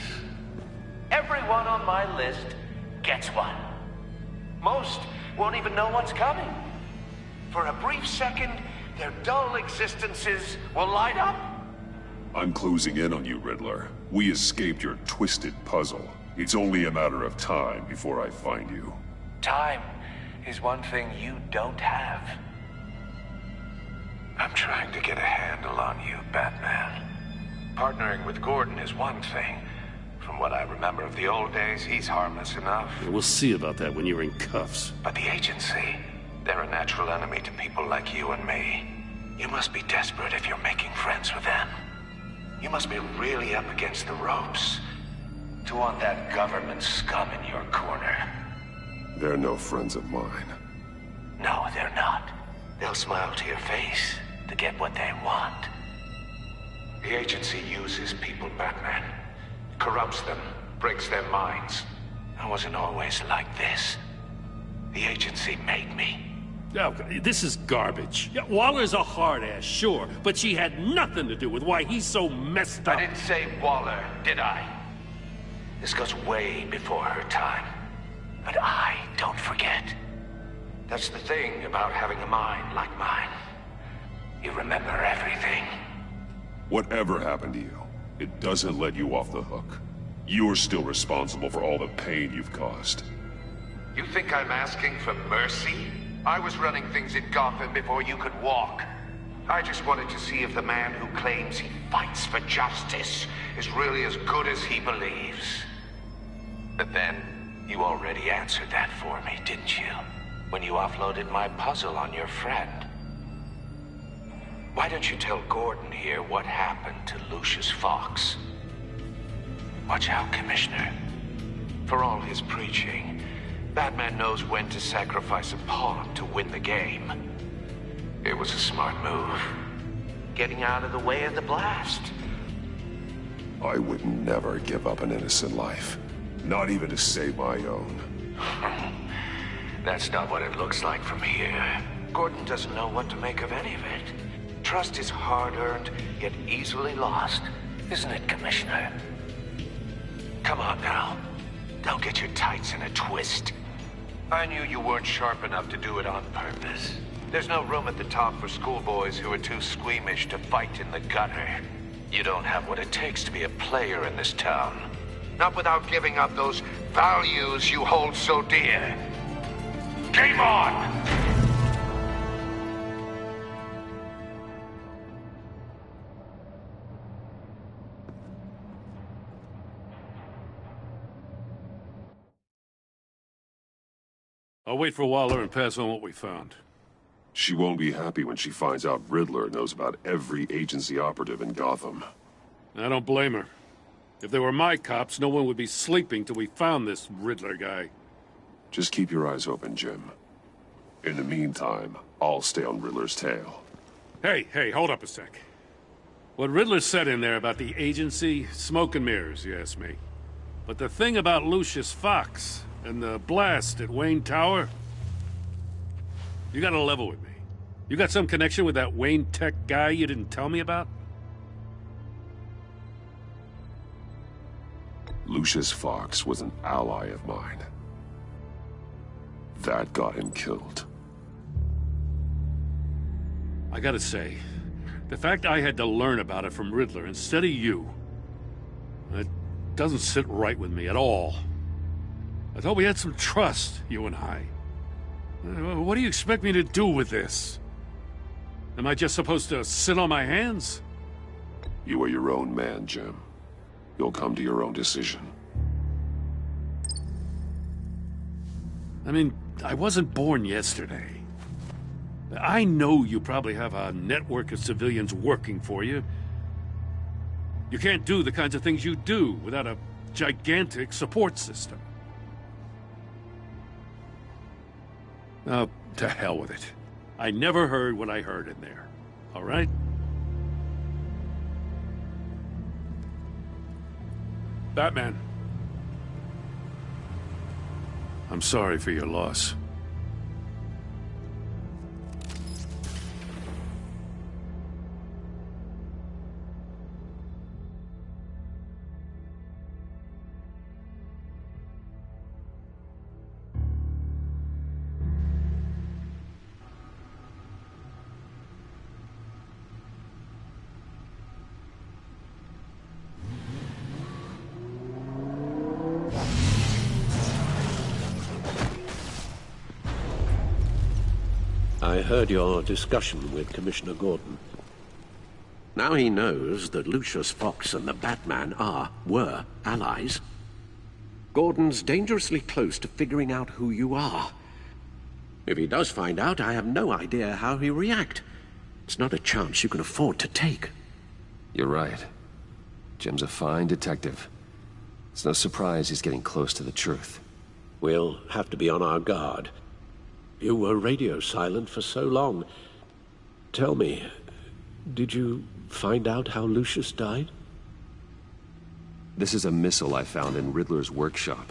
Everyone on my list gets one. Most won't even know what's coming. For a brief second, their dull existences will light up. I'm closing in on you, Riddler. We escaped your twisted puzzle. It's only a matter of time before I find you. Time is one thing you don't have. I'm trying to get a handle on you, Batman. Partnering with Gordon is one thing. From what I remember of the old days, he's harmless enough. Yeah, we'll see about that when you're in cuffs. But the agency, they're a natural enemy to people like you and me. You must be desperate if you're making friends with them. You must be really up against the ropes to want that government scum in your corner. They're no friends of mine. No, they're not. They'll smile to your face to get what they want. The agency uses people, Batman. Corrupts them, breaks their minds. I wasn't always like this. The agency made me. Oh, this is garbage. Yeah, Waller's a hard-ass, sure, but she had nothing to do with why he's so messed up. I didn't say Waller, did I? This goes way before her time. But I don't forget. That's the thing about having a mind like mine. You remember everything. Whatever happened to you, it doesn't let you off the hook. You're still responsible for all the pain you've caused. You think I'm asking for mercy? I was running things in Gotham before you could walk. I just wanted to see if the man who claims he fights for justice is really as good as he believes. But then, you already answered that for me, didn't you? When you offloaded my puzzle on your friend. Why don't you tell Gordon here what happened to Lucius Fox? Watch out, Commissioner. For all his preaching, Batman knows when to sacrifice a pawn to win the game. It was a smart move. Getting out of the way of the blast. I would never give up an innocent life. Not even to save my own. That's not what it looks like from here. Gordon doesn't know what to make of any of it. Trust is hard-earned, yet easily lost. Isn't it, Commissioner? Come on now. Don't get your tights in a twist. I knew you weren't sharp enough to do it on purpose. There's no room at the top for schoolboys who are too squeamish to fight in the gutter. You don't have what it takes to be a player in this town. Not without giving up those values you hold so dear. Game on! I'll wait for Waller and pass on what we found. She won't be happy when she finds out Riddler knows about every agency operative in Gotham. I don't blame her. If they were my cops, no one would be sleeping till we found this Riddler guy. Just keep your eyes open, Jim. In the meantime, I'll stay on Riddler's tail. Hey, hold up a sec. What Riddler said in there about the agency, smoke and mirrors, you ask me. But the thing about Lucius Fox and the blast at Wayne Tower, you gotta level with me. You got some connection with that Wayne Tech guy you didn't tell me about? Lucius Fox was an ally of mine. That got him killed. I gotta say, the fact I had to learn about it from Riddler instead of you, it doesn't sit right with me at all. I thought we had some trust, you and I. What do you expect me to do with this? Am I just supposed to sit on my hands? You are your own man, Jim. You'll come to your own decision. I mean, I wasn't born yesterday. I know you probably have a network of civilians working for you. You can't do the kinds of things you do without a gigantic support system. Oh, to hell with it. I never heard what I heard in there. All right? Batman. I'm sorry for your loss. I heard your discussion with Commissioner Gordon. Now he knows that Lucius Fox and the Batman were allies. Gordon's dangerously close to figuring out who you are. If he does find out, I have no idea how he'll react. It's not a chance you can afford to take. You're right. Jim's a fine detective. It's no surprise he's getting close to the truth. We'll have to be on our guard. You were radio silent for so long. Tell me, did you find out how Lucius died? This is a missile I found in Riddler's workshop.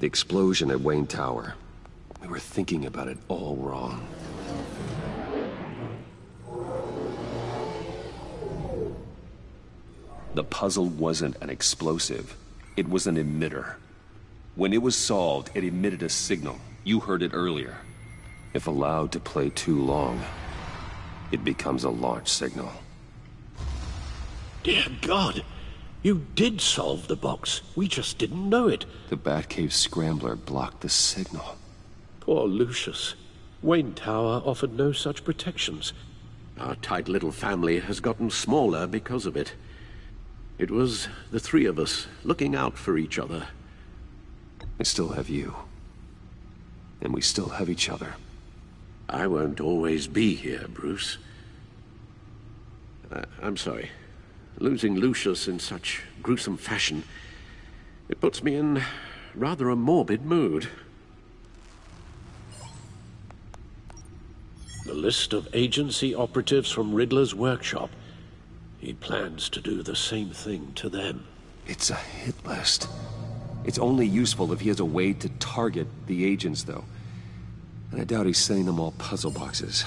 The explosion at Wayne Tower. We were thinking about it all wrong. The puzzle wasn't an explosive. It was an emitter. When it was solved, it emitted a signal. You heard it earlier. If allowed to play too long, it becomes a launch signal. Dear God! You did solve the box. We just didn't know it. The Batcave scrambler blocked the signal. Poor Lucius. Wayne Tower offered no such protections. Our tight little family has gotten smaller because of it. It was the three of us looking out for each other. I still have you. And we still have each other. I won't always be here, Bruce. I'm sorry. Losing Lucius in such gruesome fashion, it puts me in rather a morbid mood. The list of agency operatives from Riddler's workshop. He plans to do the same thing to them. It's a hit list. It's only useful if he has a way to target the agents, though. And I doubt he's sending them all puzzle boxes.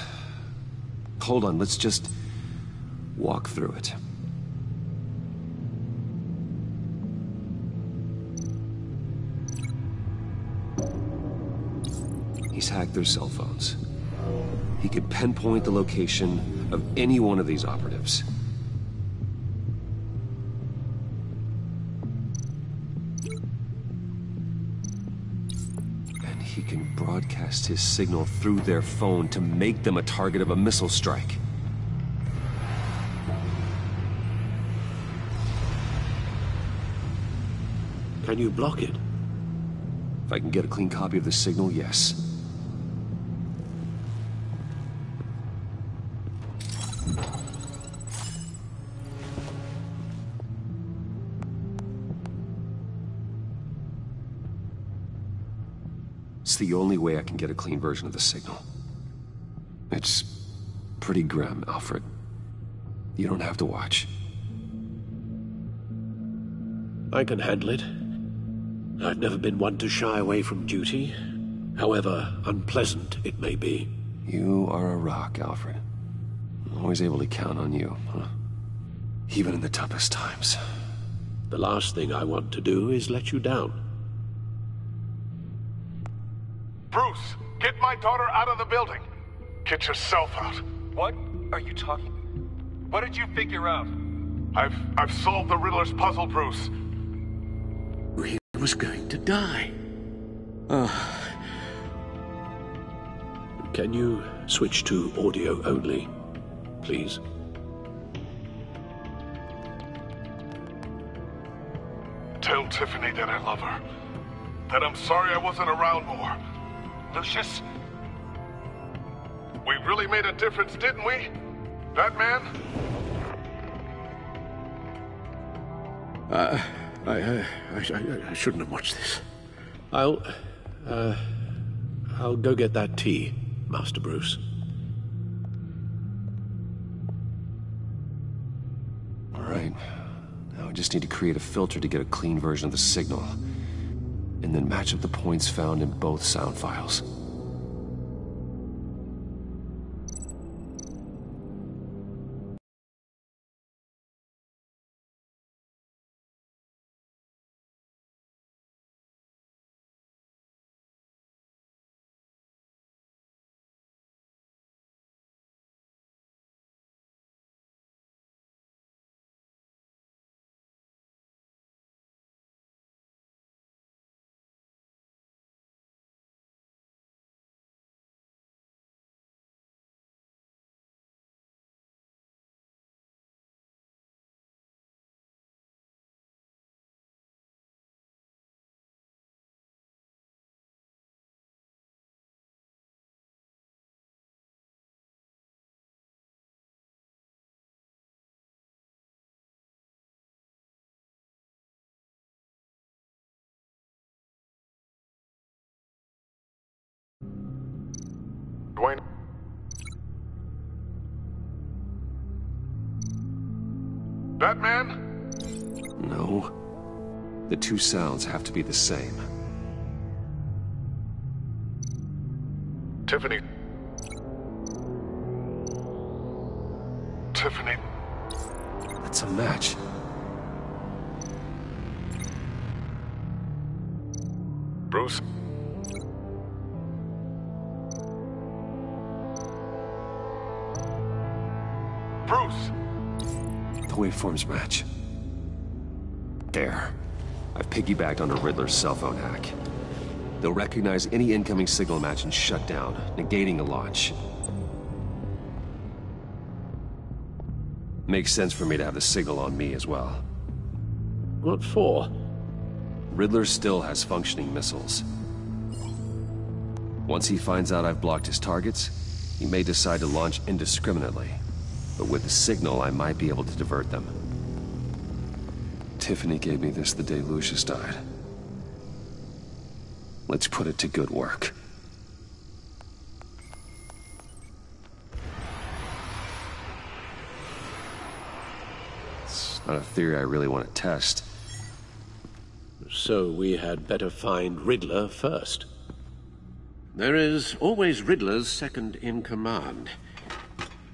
Hold on, let's just walk through it. He's hacked their cell phones. He could pinpoint the location of any one of these operatives. And he can broadcast his signal through their phone to make them a target of a missile strike. Can you block it? If I can get a clean copy of the signal, yes. It's the only way I can get a clean version of the signal. It's pretty grim, Alfred. You don't have to watch. I can handle it. I've never been one to shy away from duty, however unpleasant it may be. You are a rock, Alfred. I'm always able to count on you, huh? Even in the toughest times. The last thing I want to do is let you down. Bruce, get my daughter out of the building. Get yourself out. What are you talking? What did you figure out? I've solved the Riddler's puzzle, Bruce. He was going to die. Can you switch to audio only, please? Tell Tiffany that I love her. That I'm sorry I wasn't around more. Lucius, we really made a difference, didn't we? Batman? I shouldn't have watched this. I'll go get that tea, Master Bruce. All right. Now I just need to create a filter to get a clean version of the signal, and then match up the points found in both sound files. Dwayne? Batman? No. The two sounds have to be the same. Tiffany. Tiffany. That's a match. Bruce? Bruce! The waveforms match. There. I've piggybacked on a Riddler's cell phone hack. They'll recognize any incoming signal match and shut down, negating a launch. Makes sense for me to have the signal on me as well. What for? Riddler still has functioning missiles. Once he finds out I've blocked his targets, he may decide to launch indiscriminately. But with the signal, I might be able to divert them. Tiffany gave me this the day Lucius died. Let's put it to good work. It's not a theory I really want to test. So we had better find Riddler first. There is always Riddler's second in command.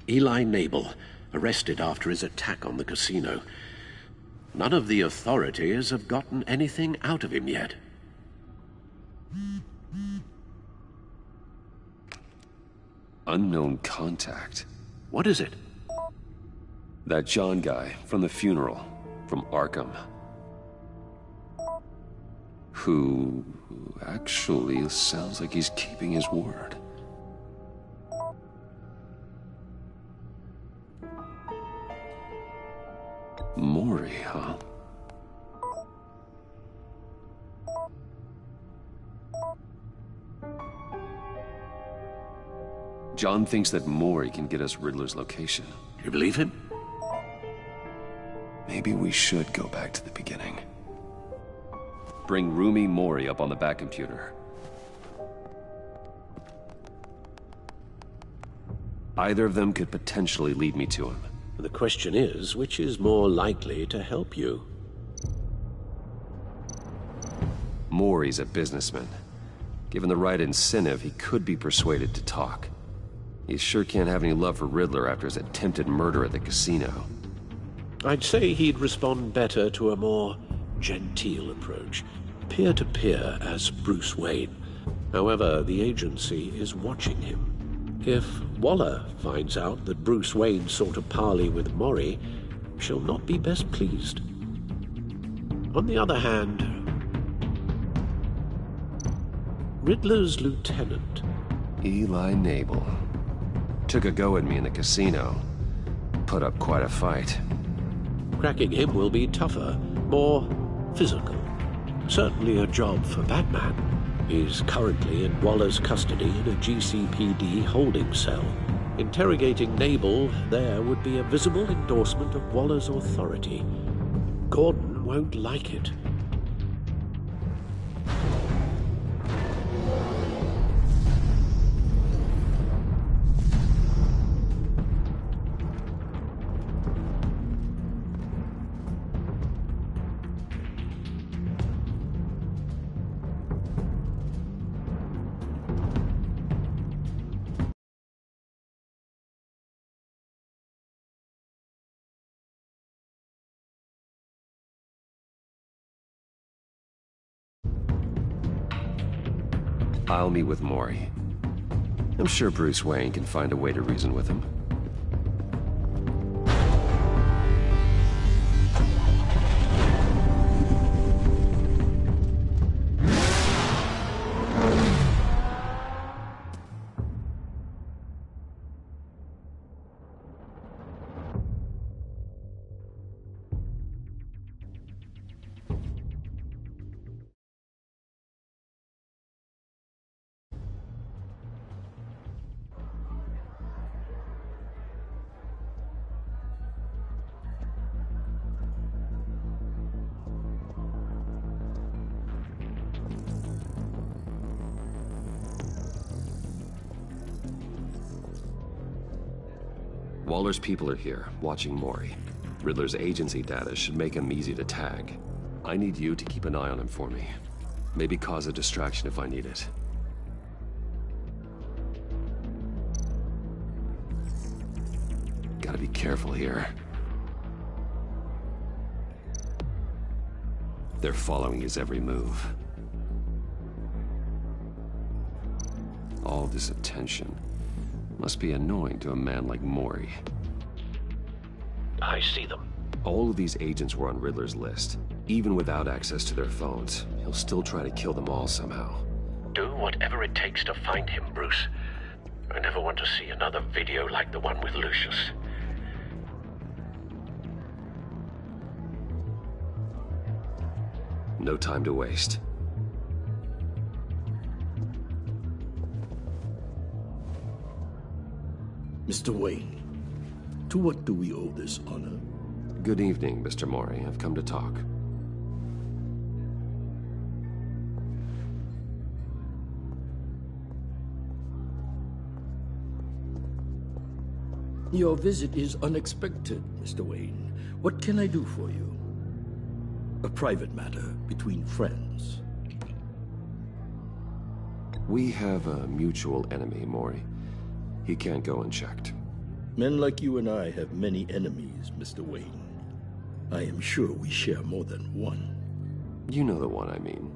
Eli Nabel, arrested after his attack on the casino. None of the authorities have gotten anything out of him yet. Unknown contact. What is it? That John guy from the funeral, from Arkham. Who actually sounds like he's keeping his word. Mori, huh? John thinks that Mori can get us Riddler's location. You believe him? Maybe we should go back to the beginning. Bring Rumi Mori up on the back computer. Either of them could potentially lead me to him. The question is, which is more likely to help you? Maury's a businessman. Given the right incentive, he could be persuaded to talk. He sure can't have any love for Riddler after his attempted murder at the casino. I'd say he'd respond better to a more genteel approach, peer-to-peer as Bruce Wayne. However, the agency is watching him. If Waller finds out that Bruce Wayne sought a parley with Maury, she'll not be best pleased. On the other hand, Riddler's lieutenant, Eli Nabel, took a go at me in the casino. Put up quite a fight. Cracking him will be tougher, more physical. Certainly a job for Batman. He's currently in Waller's custody in a GCPD holding cell. Interrogating Nabel there would be a visible endorsement of Waller's authority. Gordon won't like it. I'll meet with Maury. I'm sure Bruce Wayne can find a way to reason with him. Waller's people are here, watching Maury. Riddler's agency data should make him easy to tag. I need you to keep an eye on him for me. Maybe cause a distraction if I need it. Gotta be careful here. They're following his every move. All this attention must be annoying to a man like Maury. I see them. All of these agents were on Riddler's list. Even without access to their phones, he'll still try to kill them all somehow. Do whatever it takes to find him, Bruce. I never want to see another video like the one with Lucius. No time to waste. Mr. Wayne, to what do we owe this honor? Good evening, Mr. Maury. I've come to talk. Your visit is unexpected, Mr. Wayne. What can I do for you? A private matter between friends. We have a mutual enemy, Maury. He can't go unchecked. Men like you and I have many enemies, Mr. Wayne. I am sure we share more than one. You know the one I mean.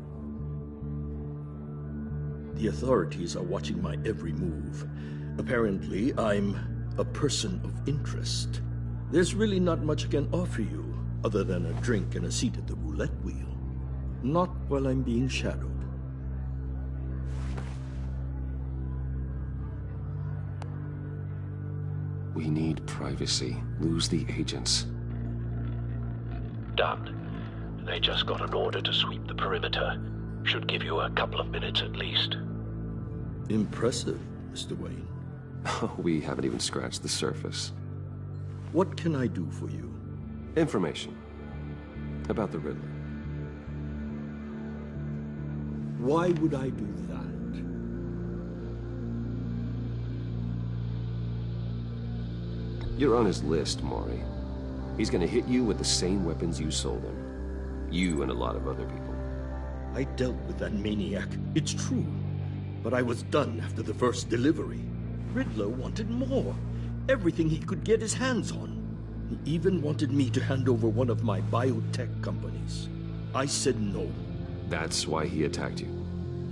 The authorities are watching my every move. Apparently, I'm a person of interest. There's really not much I can offer you, other than a drink and a seat at the roulette wheel. Not while I'm being shadowed. We need privacy. Lose the agents. Done. They just got an order to sweep the perimeter. Should give you a couple of minutes at least. Impressive, Mr. Wayne. We haven't even scratched the surface. What can I do for you? Information. About the Riddler. Why would I do that? You're on his list, Maury. He's gonna hit you with the same weapons you sold him. You and a lot of other people. I dealt with that maniac, it's true. But I was done after the first delivery. Riddler wanted more. Everything he could get his hands on. He even wanted me to hand over one of my biotech companies. I said no. That's why he attacked you.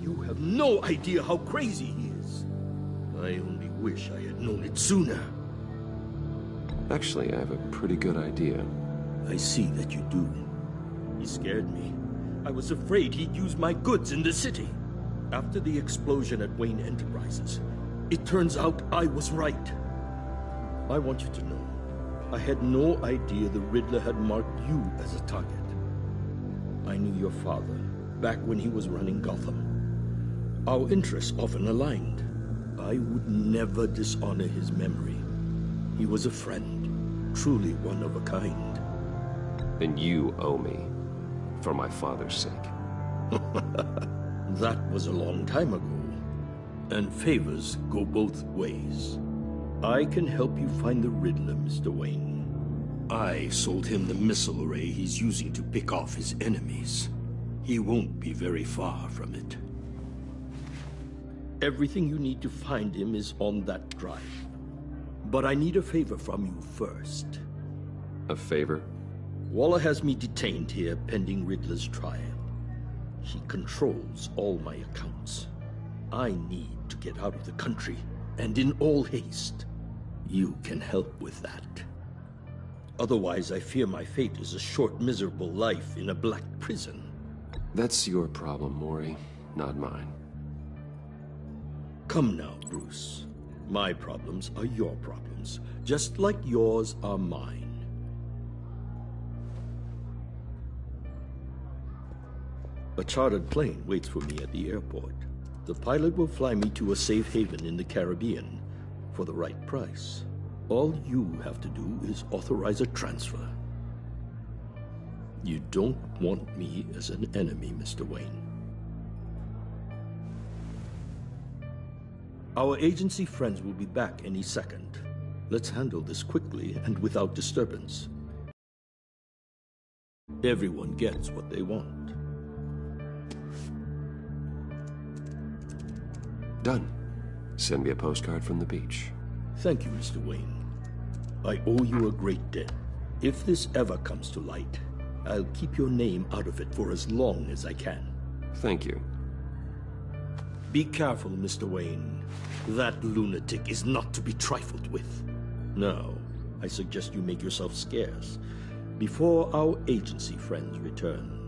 You have no idea how crazy he is. I only wish I had known it sooner. Actually, I have a pretty good idea. I see that you do. He scared me. I was afraid he'd use my goods in the city. After the explosion at Wayne Enterprises, it turns out I was right. I want you to know, I had no idea the Riddler had marked you as a target. I knew your father back when he was running Gotham. Our interests often aligned. I would never dishonor his memory. He was a friend, truly one of a kind. Then you owe me, for my father's sake. That was a long time ago, and favors go both ways. I can help you find the Riddler, Mr. Wayne. I sold him the missile array he's using to pick off his enemies. He won't be very far from it. Everything you need to find him is on that drive. But I need a favor from you first. A favor? Waller has me detained here pending Riddler's trial. She controls all my accounts. I need to get out of the country, and in all haste. You can help with that. Otherwise, I fear my fate is a short, miserable life in a black prison. That's your problem, Maury, not mine. Come now, Bruce. My problems are your problems, just like yours are mine. A chartered plane waits for me at the airport. The pilot will fly me to a safe haven in the Caribbean for the right price. All you have to do is authorize a transfer. You don't want me as an enemy, Mr. Wayne. Our agency friends will be back any second. Let's handle this quickly and without disturbance. Everyone gets what they want. Done. Send me a postcard from the beach. Thank you, Mr. Wayne. I owe you a great debt. If this ever comes to light, I'll keep your name out of it for as long as I can. Thank you. Be careful, Mr. Wayne. That lunatic is not to be trifled with. Now, I suggest you make yourself scarce before our agency friends return.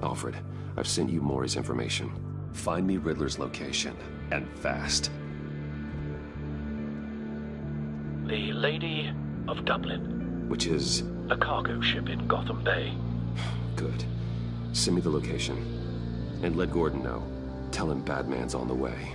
Alfred, I've sent you Maury's information. Find me Riddler's location, and fast. The Lady of Dublin. Which is? A cargo ship in Gotham Bay. Good. Send me the location. And let Gordon know. Tell him Batman's on the way.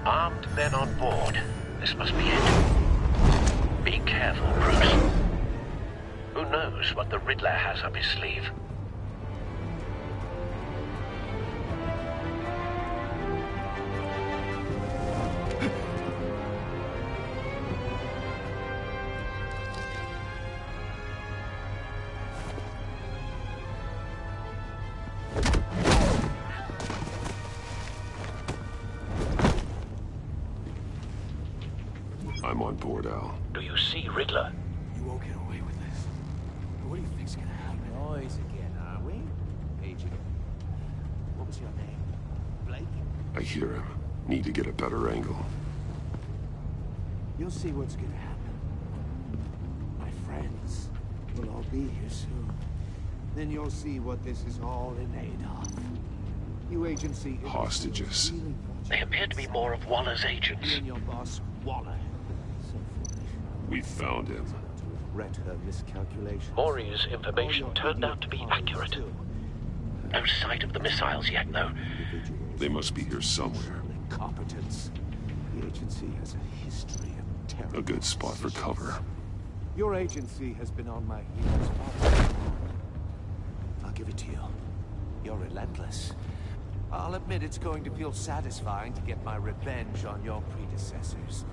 Armed men on board. This must be it. Be careful, Bruce. Who knows what the Riddler has up his sleeve? I'm on board, Al. Do you see Riddler? You won't get away with this. What do you think's gonna happen? Noise again, are we? Agent. What was your name? Blake? I hear him. Need to get a better angle. You'll see what's gonna happen. My friends will all be here soon. Then you'll see what this is all in aid of. You agency... Hostages. They appear to be more of Waller's agents. You and your boss, Waller. We found him. regret her miscalculation. Maury's information turned out to be accurate. No sight of the missiles yet, though. They must be here somewhere. Incompetence. The agency has a history of terror. A good spot for cover. Your agency has been on my heels all the time. I'll give it to you. You're relentless. I'll admit it's going to feel satisfying to get my revenge on your predecessors.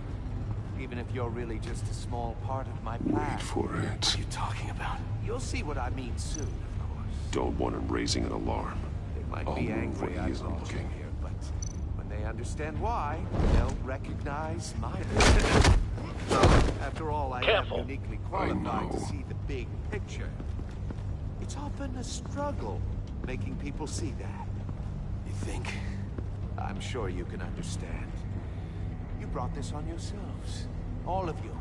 Even if you're really just a small part of my plan. Wait for it. What are you talking about? You'll see what I mean soon, of course. Don't want him raising an alarm. They might I'll be move angry when I he isn't brought you looking. here, but when they understand why, they'll recognize my... After all, I am uniquely qualified to see the big picture. It's often a struggle making people see that. You think? I'm sure you can understand. You brought this on yourselves. All of you.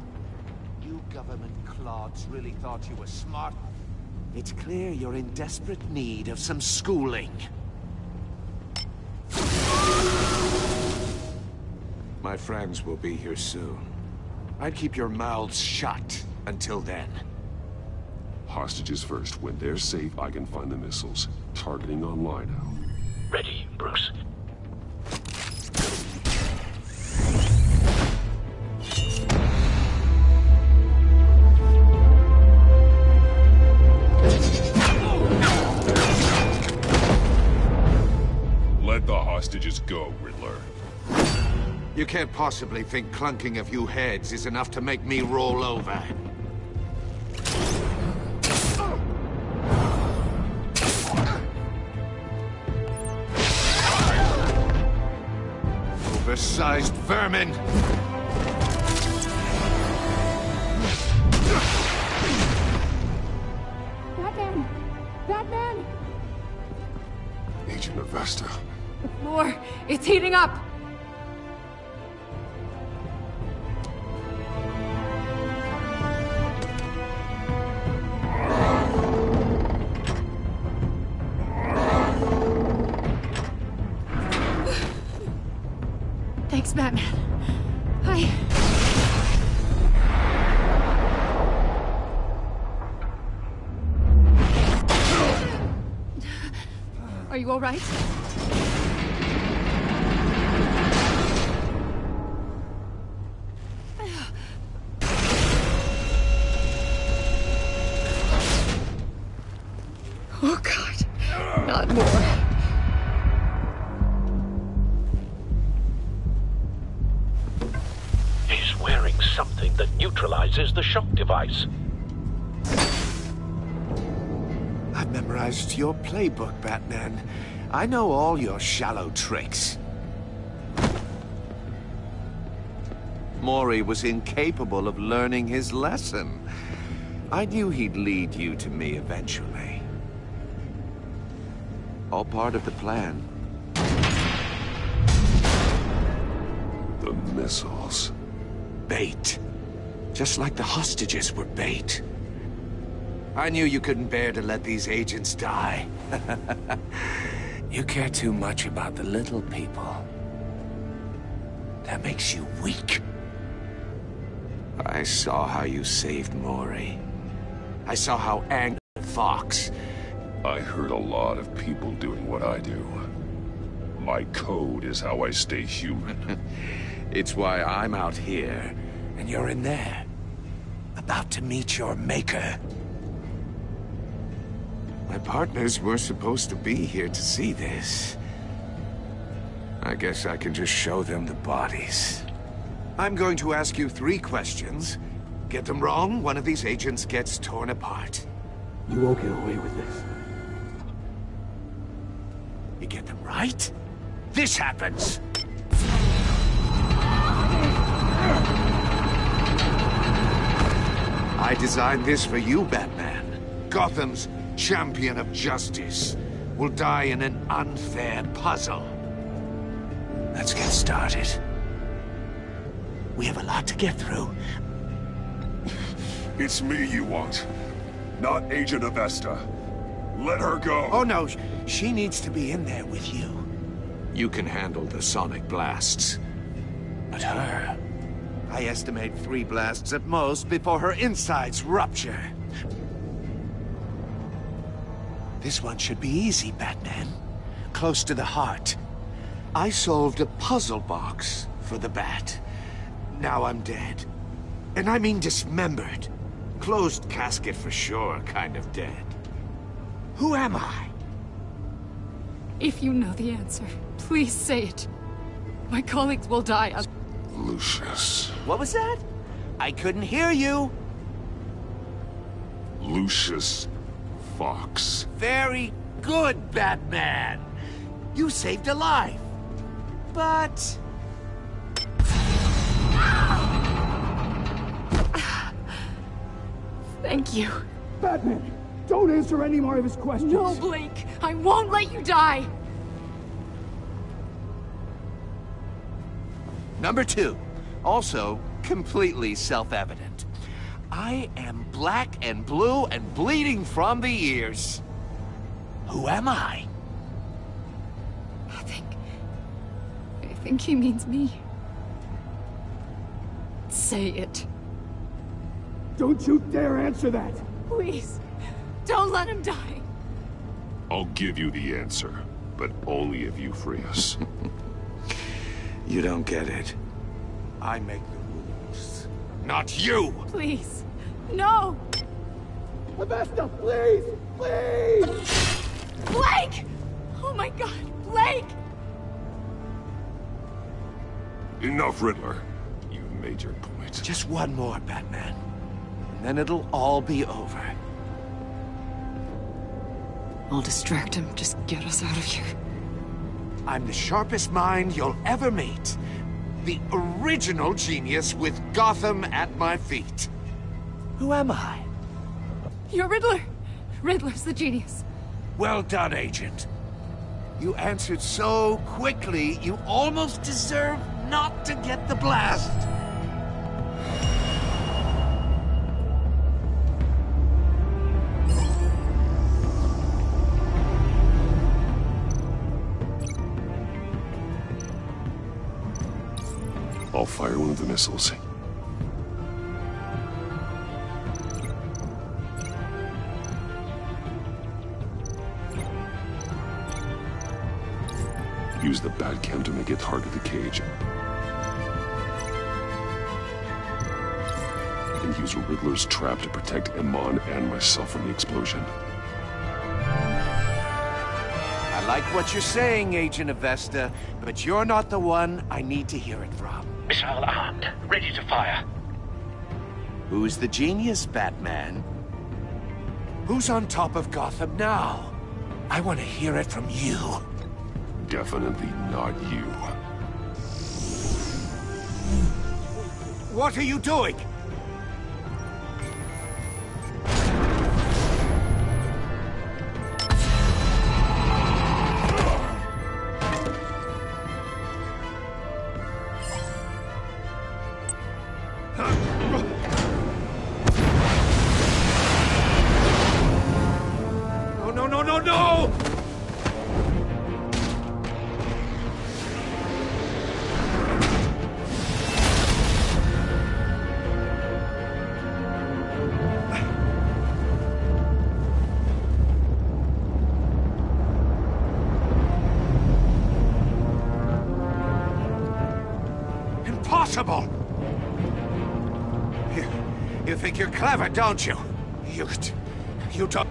You government clods really thought you were smart. It's clear you're in desperate need of some schooling. My friends will be here soon. I'd keep your mouths shut until then. Hostages first. When they're safe, I can find the missiles. Targeting on Lino. Ready, Bruce. Let the hostages go, Riddler. You can't possibly think clunking a few heads is enough to make me roll over. Oversized vermin! Batman! Batman! Agent Avesta. The floor! It's heating up! Thanks, Batman. Are you all right? Oh, God. Not more. He's wearing something that neutralizes the shock device. I've memorized your playbook, Batman. I know all your shallow tricks. Maury was incapable of learning his lesson. I knew he'd lead you to me eventually. All part of the plan. The missiles. Bait. Just like the hostages were bait. I knew you couldn't bear to let these agents die. You care too much about the little people. That makes you weak. I saw how you saved Maury. I saw how angry Fox. I heard a lot of people doing what I do. My code is how I stay human. It's why I'm out here, and you're in there. About to meet your maker. My partners were supposed to be here to see this. I guess I can just show them the bodies. I'm going to ask you 3 questions. Get them wrong, one of these agents gets torn apart. You won't get away with this. You get them right, this happens. I designed this for you, Batman. Gotham's champion of justice will die in an unfair puzzle. Let's get started. We have a lot to get through. It's me you want, not Agent Avesta. Let her go. Oh no, she needs to be in there with you. You can handle the sonic blasts. But her, I estimate 3 blasts at most before her insides rupture. This one should be easy, Batman. Close to the heart. I solved a puzzle box for the Bat. Now I'm dead. And I mean dismembered. Closed casket for sure, kind of dead. Who am I? If you know the answer, please say it. My colleagues will die. Lucius. What was that? I couldn't hear you. Lucius Fox. Very good, Batman. You saved a life. But... Thank you. Batman, don't answer any more of his questions. No, Blake. I won't let you die. Number 2. Also, completely self-evident. I am black and blue and bleeding from the ears. Who am I? I think he means me. Say it. Don't you dare answer that! Please, don't let him die. I'll give you the answer, but only if you free us. You don't get it. I make the rules, not you! Please, no! Avesta, please! Please! Blake! Oh my God, Blake! Enough, Riddler. You've made your point. Just one more, Batman. And then it'll all be over. I'll distract him. Just get us out of here. I'm the sharpest mind you'll ever meet. The original genius with Gotham at my feet. Who am I? You're Riddler. Riddler's the genius. Well done, Agent. You answered so quickly, you almost deserve not to get the blast. I'll fire one of the missiles. Use the Batcam to make it hard to the cage. And use Riddler's trap to protect Iman and myself from the explosion. I like what you're saying, Agent Avesta, but you're not the one I need to hear it from. Missile armed, ready to fire. Who's the genius, Batman? Who's on top of Gotham now? I want to hear it from you. Definitely not you. What are you doing? No! Impossible! You think you're clever, don't you? You don't...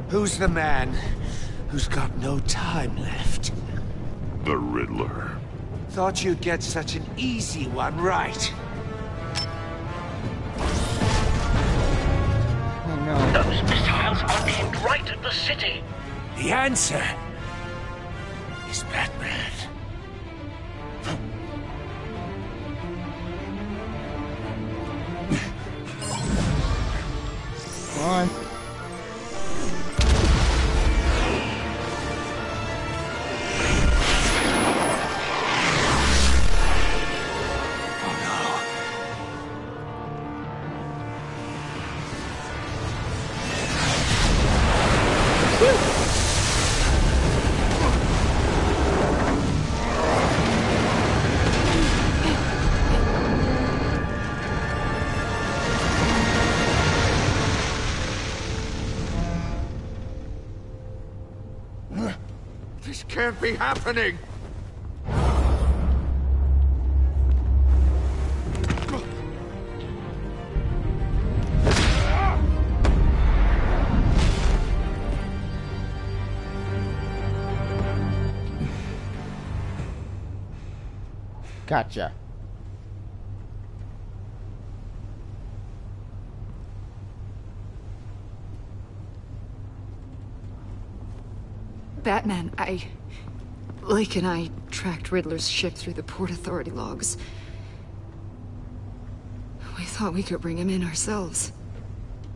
Who's the man who's got no time left? The Riddler. Thought you'd get such an easy one right. Oh no. Those missiles are aimed right at the city. The answer is Batman. can't be happening! Gotcha. Batman, Lake and I tracked Riddler's ship through the Port Authority logs. We thought we could bring him in ourselves.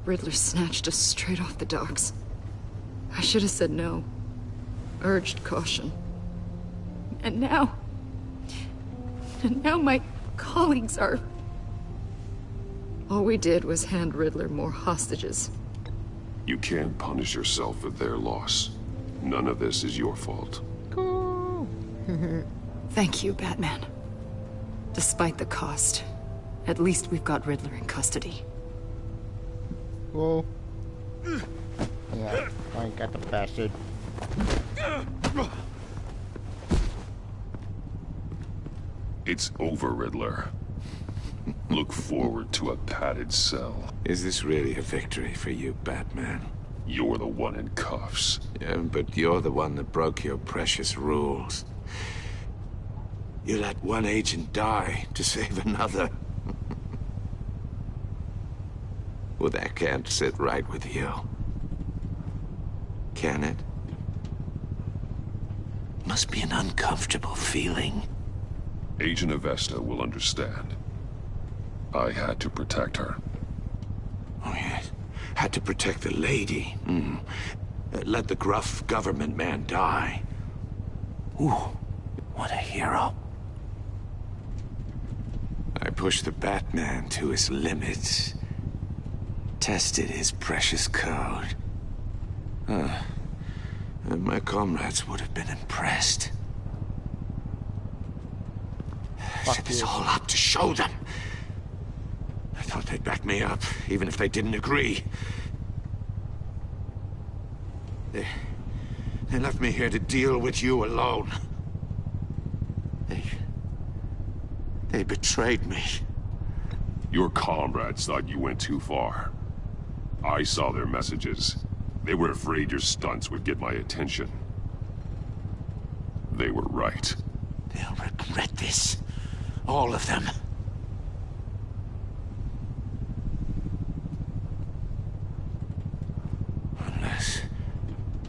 Riddler snatched us straight off the docks. I should have said no. Urged caution. And now my colleagues are... All we did was hand Riddler more hostages. You can't punish yourself for their loss. None of this is your fault. Cool. Thank you, Batman. Despite the cost, at least we've got Riddler in custody. Whoa. Yeah, I got the bastard. It's over, Riddler. Look forward to a padded cell. Is this really a victory for you, Batman? You're the one in cuffs. Yeah, but you're the one that broke your precious rules. You let one agent die to save another. Well, that can't sit right with you. Can it? Must be an uncomfortable feeling. Agent Avesta will understand. I had to protect her. Oh, yes. Had to protect the lady. Let the gruff government man die. Ooh, what a hero. I pushed the Batman to his limits. Tested his precious code. And my comrades would have been impressed. Set this all up to show them. I thought they'd back me up, even if they didn't agree. They left me here to deal with you alone. They betrayed me. Your comrades thought you went too far. I saw their messages. They were afraid your stunts would get my attention. They were right. They'll regret this. All of them.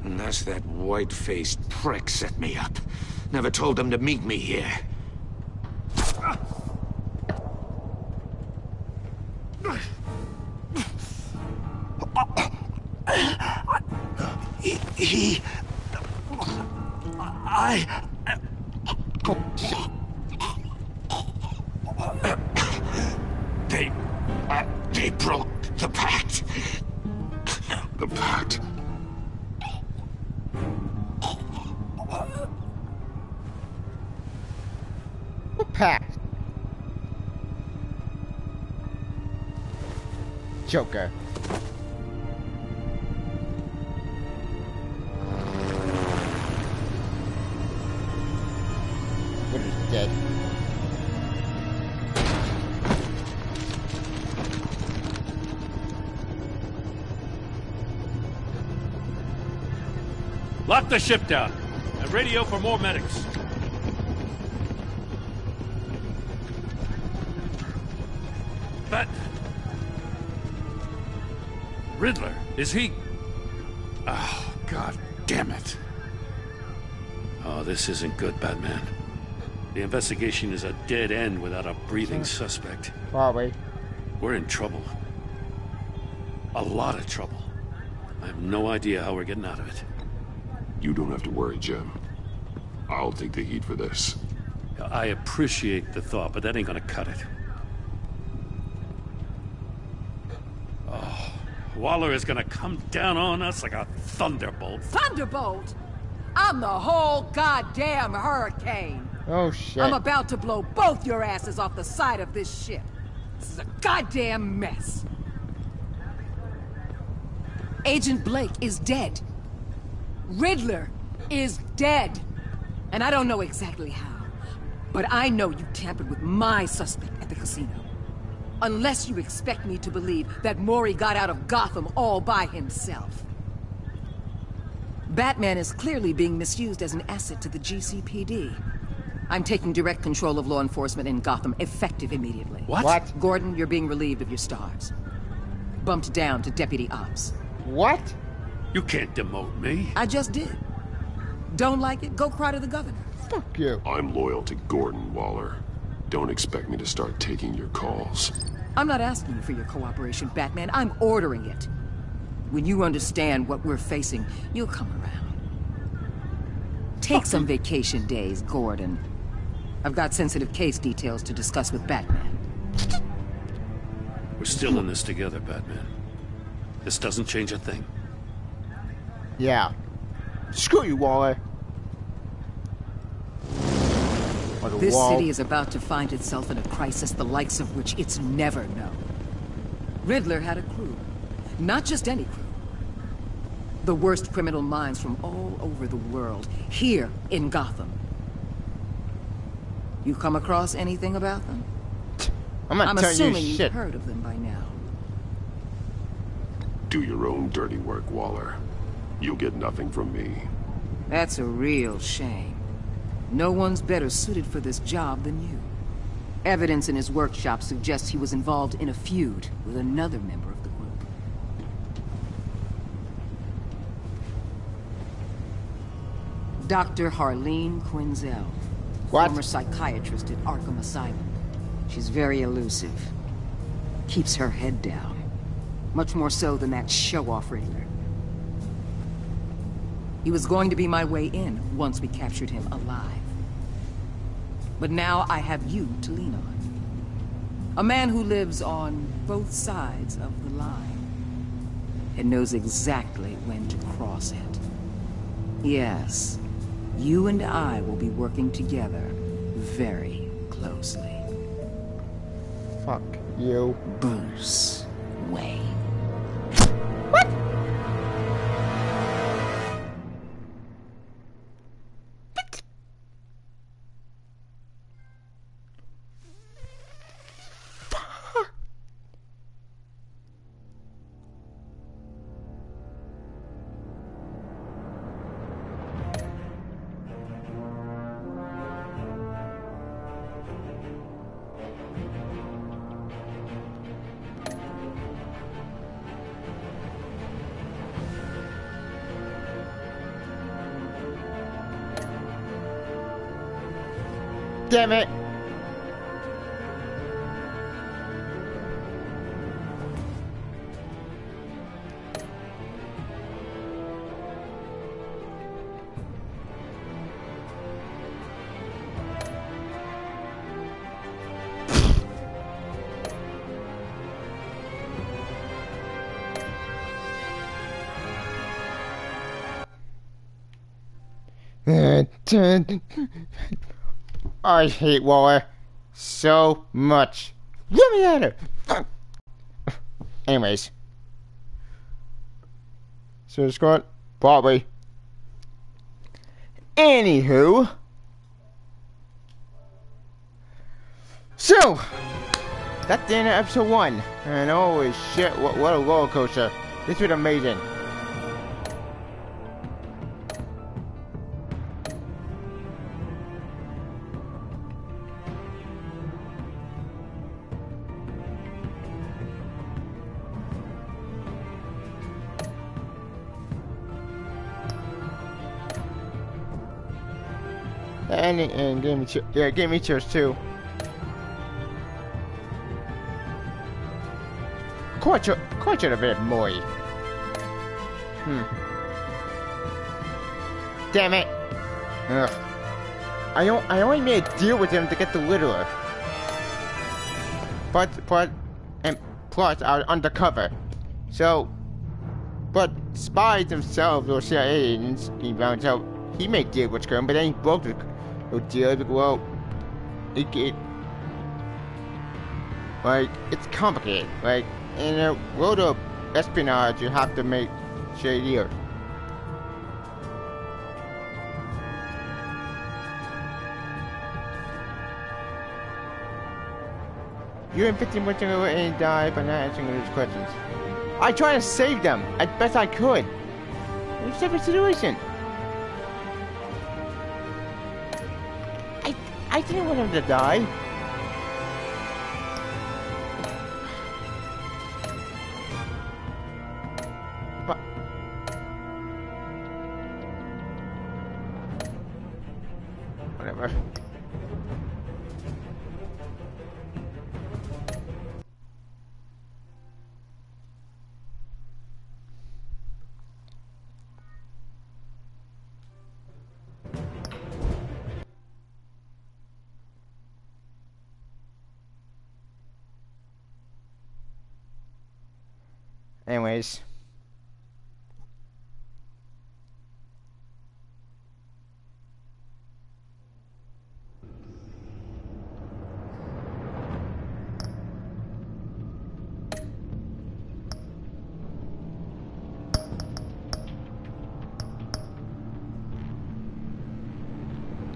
Unless that white-faced prick set me up. Never told them to meet me here. They broke the pact. The pact? What pact? Joker. Riddler's dead. Lock the ship down and radio for more medics. But Riddler, is he? Oh, God damn it. Oh, this isn't good, Batman. The investigation is a dead end without a breathing suspect. Probably. We're in trouble. A lot of trouble. I have no idea how we're getting out of it. You don't have to worry, Jim. I'll take the heat for this. I appreciate the thought, but that ain't gonna cut it. Oh, Waller is gonna come down on us like a thunderbolt. Thunderbolt? I'm the whole goddamn hurricane. Oh, shit. I'm about to blow both your asses off the side of this ship. This is a goddamn mess. Agent Blake is dead. Riddler is dead. And I don't know exactly how, but I know you tampered with my suspect at the casino. Unless you expect me to believe that Mori got out of Gotham all by himself. Batman is clearly being misused as an asset to the GCPD. I'm taking direct control of law enforcement in Gotham, effective immediately. What? Gordon, you're being relieved of your stars. Bumped down to Deputy Ops. What? You can't demote me. I just did. Don't like it? Go cry to the governor. Fuck you. I'm loyal to Gordon Waller. Don't expect me to start taking your calls. I'm not asking for your cooperation, Batman. I'm ordering it. When you understand what we're facing, you'll come around. Take some vacation days, Gordon. I've got sensitive case details to discuss with Batman. We're still in this together, Batman. This doesn't change a thing. Yeah. Screw you, Waller. This city is about to find itself in a crisis the likes of which it's never known. Riddler had a crew. Not just any crew. The worst criminal minds from all over the world, here in Gotham. You come across anything about them? I'm assuming you've heard of them by now. Do your own dirty work, Waller. You'll get nothing from me. That's a real shame. No one's better suited for this job than you. Evidence in his workshop suggests he was involved in a feud with another member of the group. Dr. Harleen Quinzel, former psychiatrist at Arkham Asylum. She's very elusive. Keeps her head down. Much more so than that show-off Riddler. He was going to be my way in once we captured him alive. But now I have you to lean on. A man who lives on both sides of the line and knows exactly when to cross it. Yes, you and I will be working together very closely. Fuck you. Bruce Wayne. What? Damn it! I hate Waller so much. Get me out of here. Anyways. So Scott, probably. Anywho. So, that's the end of episode 1. And holy shit, what a roller coaster. This was amazing. And gave me chills too. Quite a bit more. Damn it! Ugh. I only made a deal with him to get the Riddler. But plus I was undercover. So, but spies themselves or CIA agents, he found out he made deal with Skirm, but then he broke the deal. Well, it's complicated. Like in a world of espionage, you have to make shady. You and 15 minutes ago and died by not answering those questions. I tried to save them as best I could. It's a different situation. I didn't want him to die. But whatever. Anyways.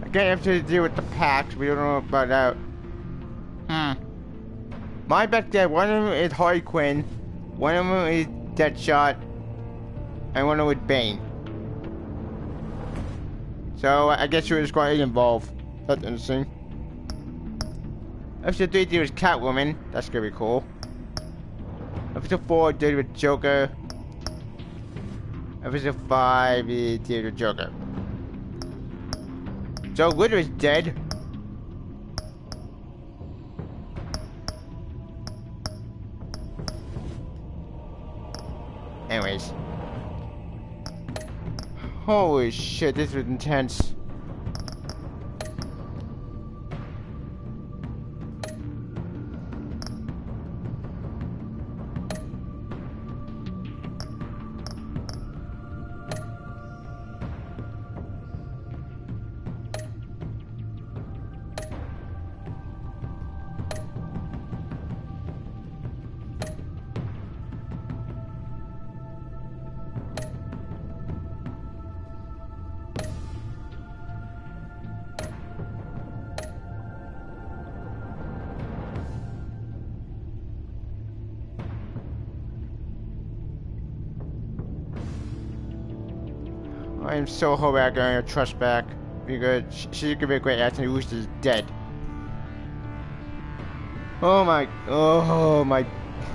Again, I have to deal with the packs. We don't know about that. My back there, one of them is Harley Quinn. One of them is Deadshot, and one of them is Bane. So I guess you're just going to get involved. That's interesting. Episode 3 deals with Catwoman. That's gonna be cool. Episode 4 deals with Joker. Episode 5 is deals with Joker. So Riddler is dead. Anyways. Holy shit, this was intense. I am so hoping I get her trust back because she's gonna be a great actor. Who's is dead. Oh my,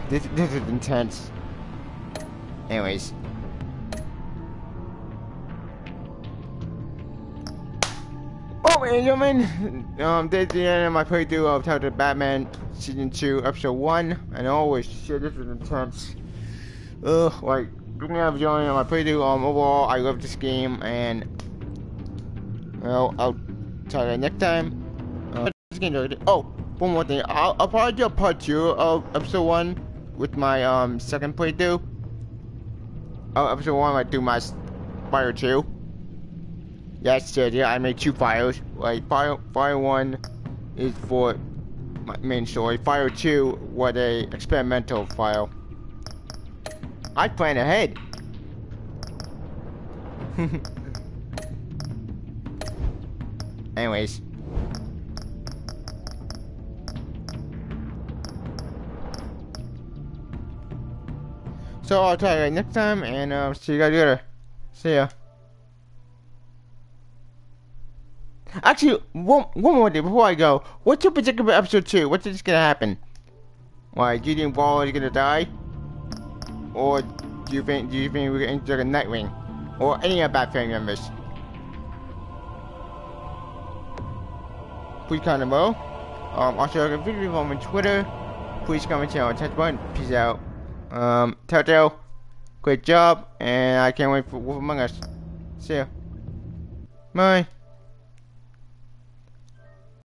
this is intense. Anyways. Oh, ladies and gentlemen, this is the end of my playthrough of Telltale Batman Season 2, Episode 1. And holy shit, this was intense. Like, looking at enjoying my playthrough, overall, I love this game, and, well, I'll try that next time. Oh, one more thing, I'll probably do a part 2 of Episode 1 with my, second playthrough. Episode 1, I do my Fire 2. That's the idea, I made 2 files. Like, Fire 1 is for my main story, Fire 2 was a experimental file. I plan ahead. Anyways. So I'll try you guys next time, and see you guys later. See ya. Actually, one more thing before I go. What's your prediction for episode 2? What's just gonna happen? Why, do you think Waller is gonna die? Or do you think we're gonna enter a Nightwing? Or any of our family members? Please comment below. Also, if you video on Twitter, please comment on the touch button. Peace out. Telltale, great job, and I can't wait for Wolf Among Us. See ya. Bye.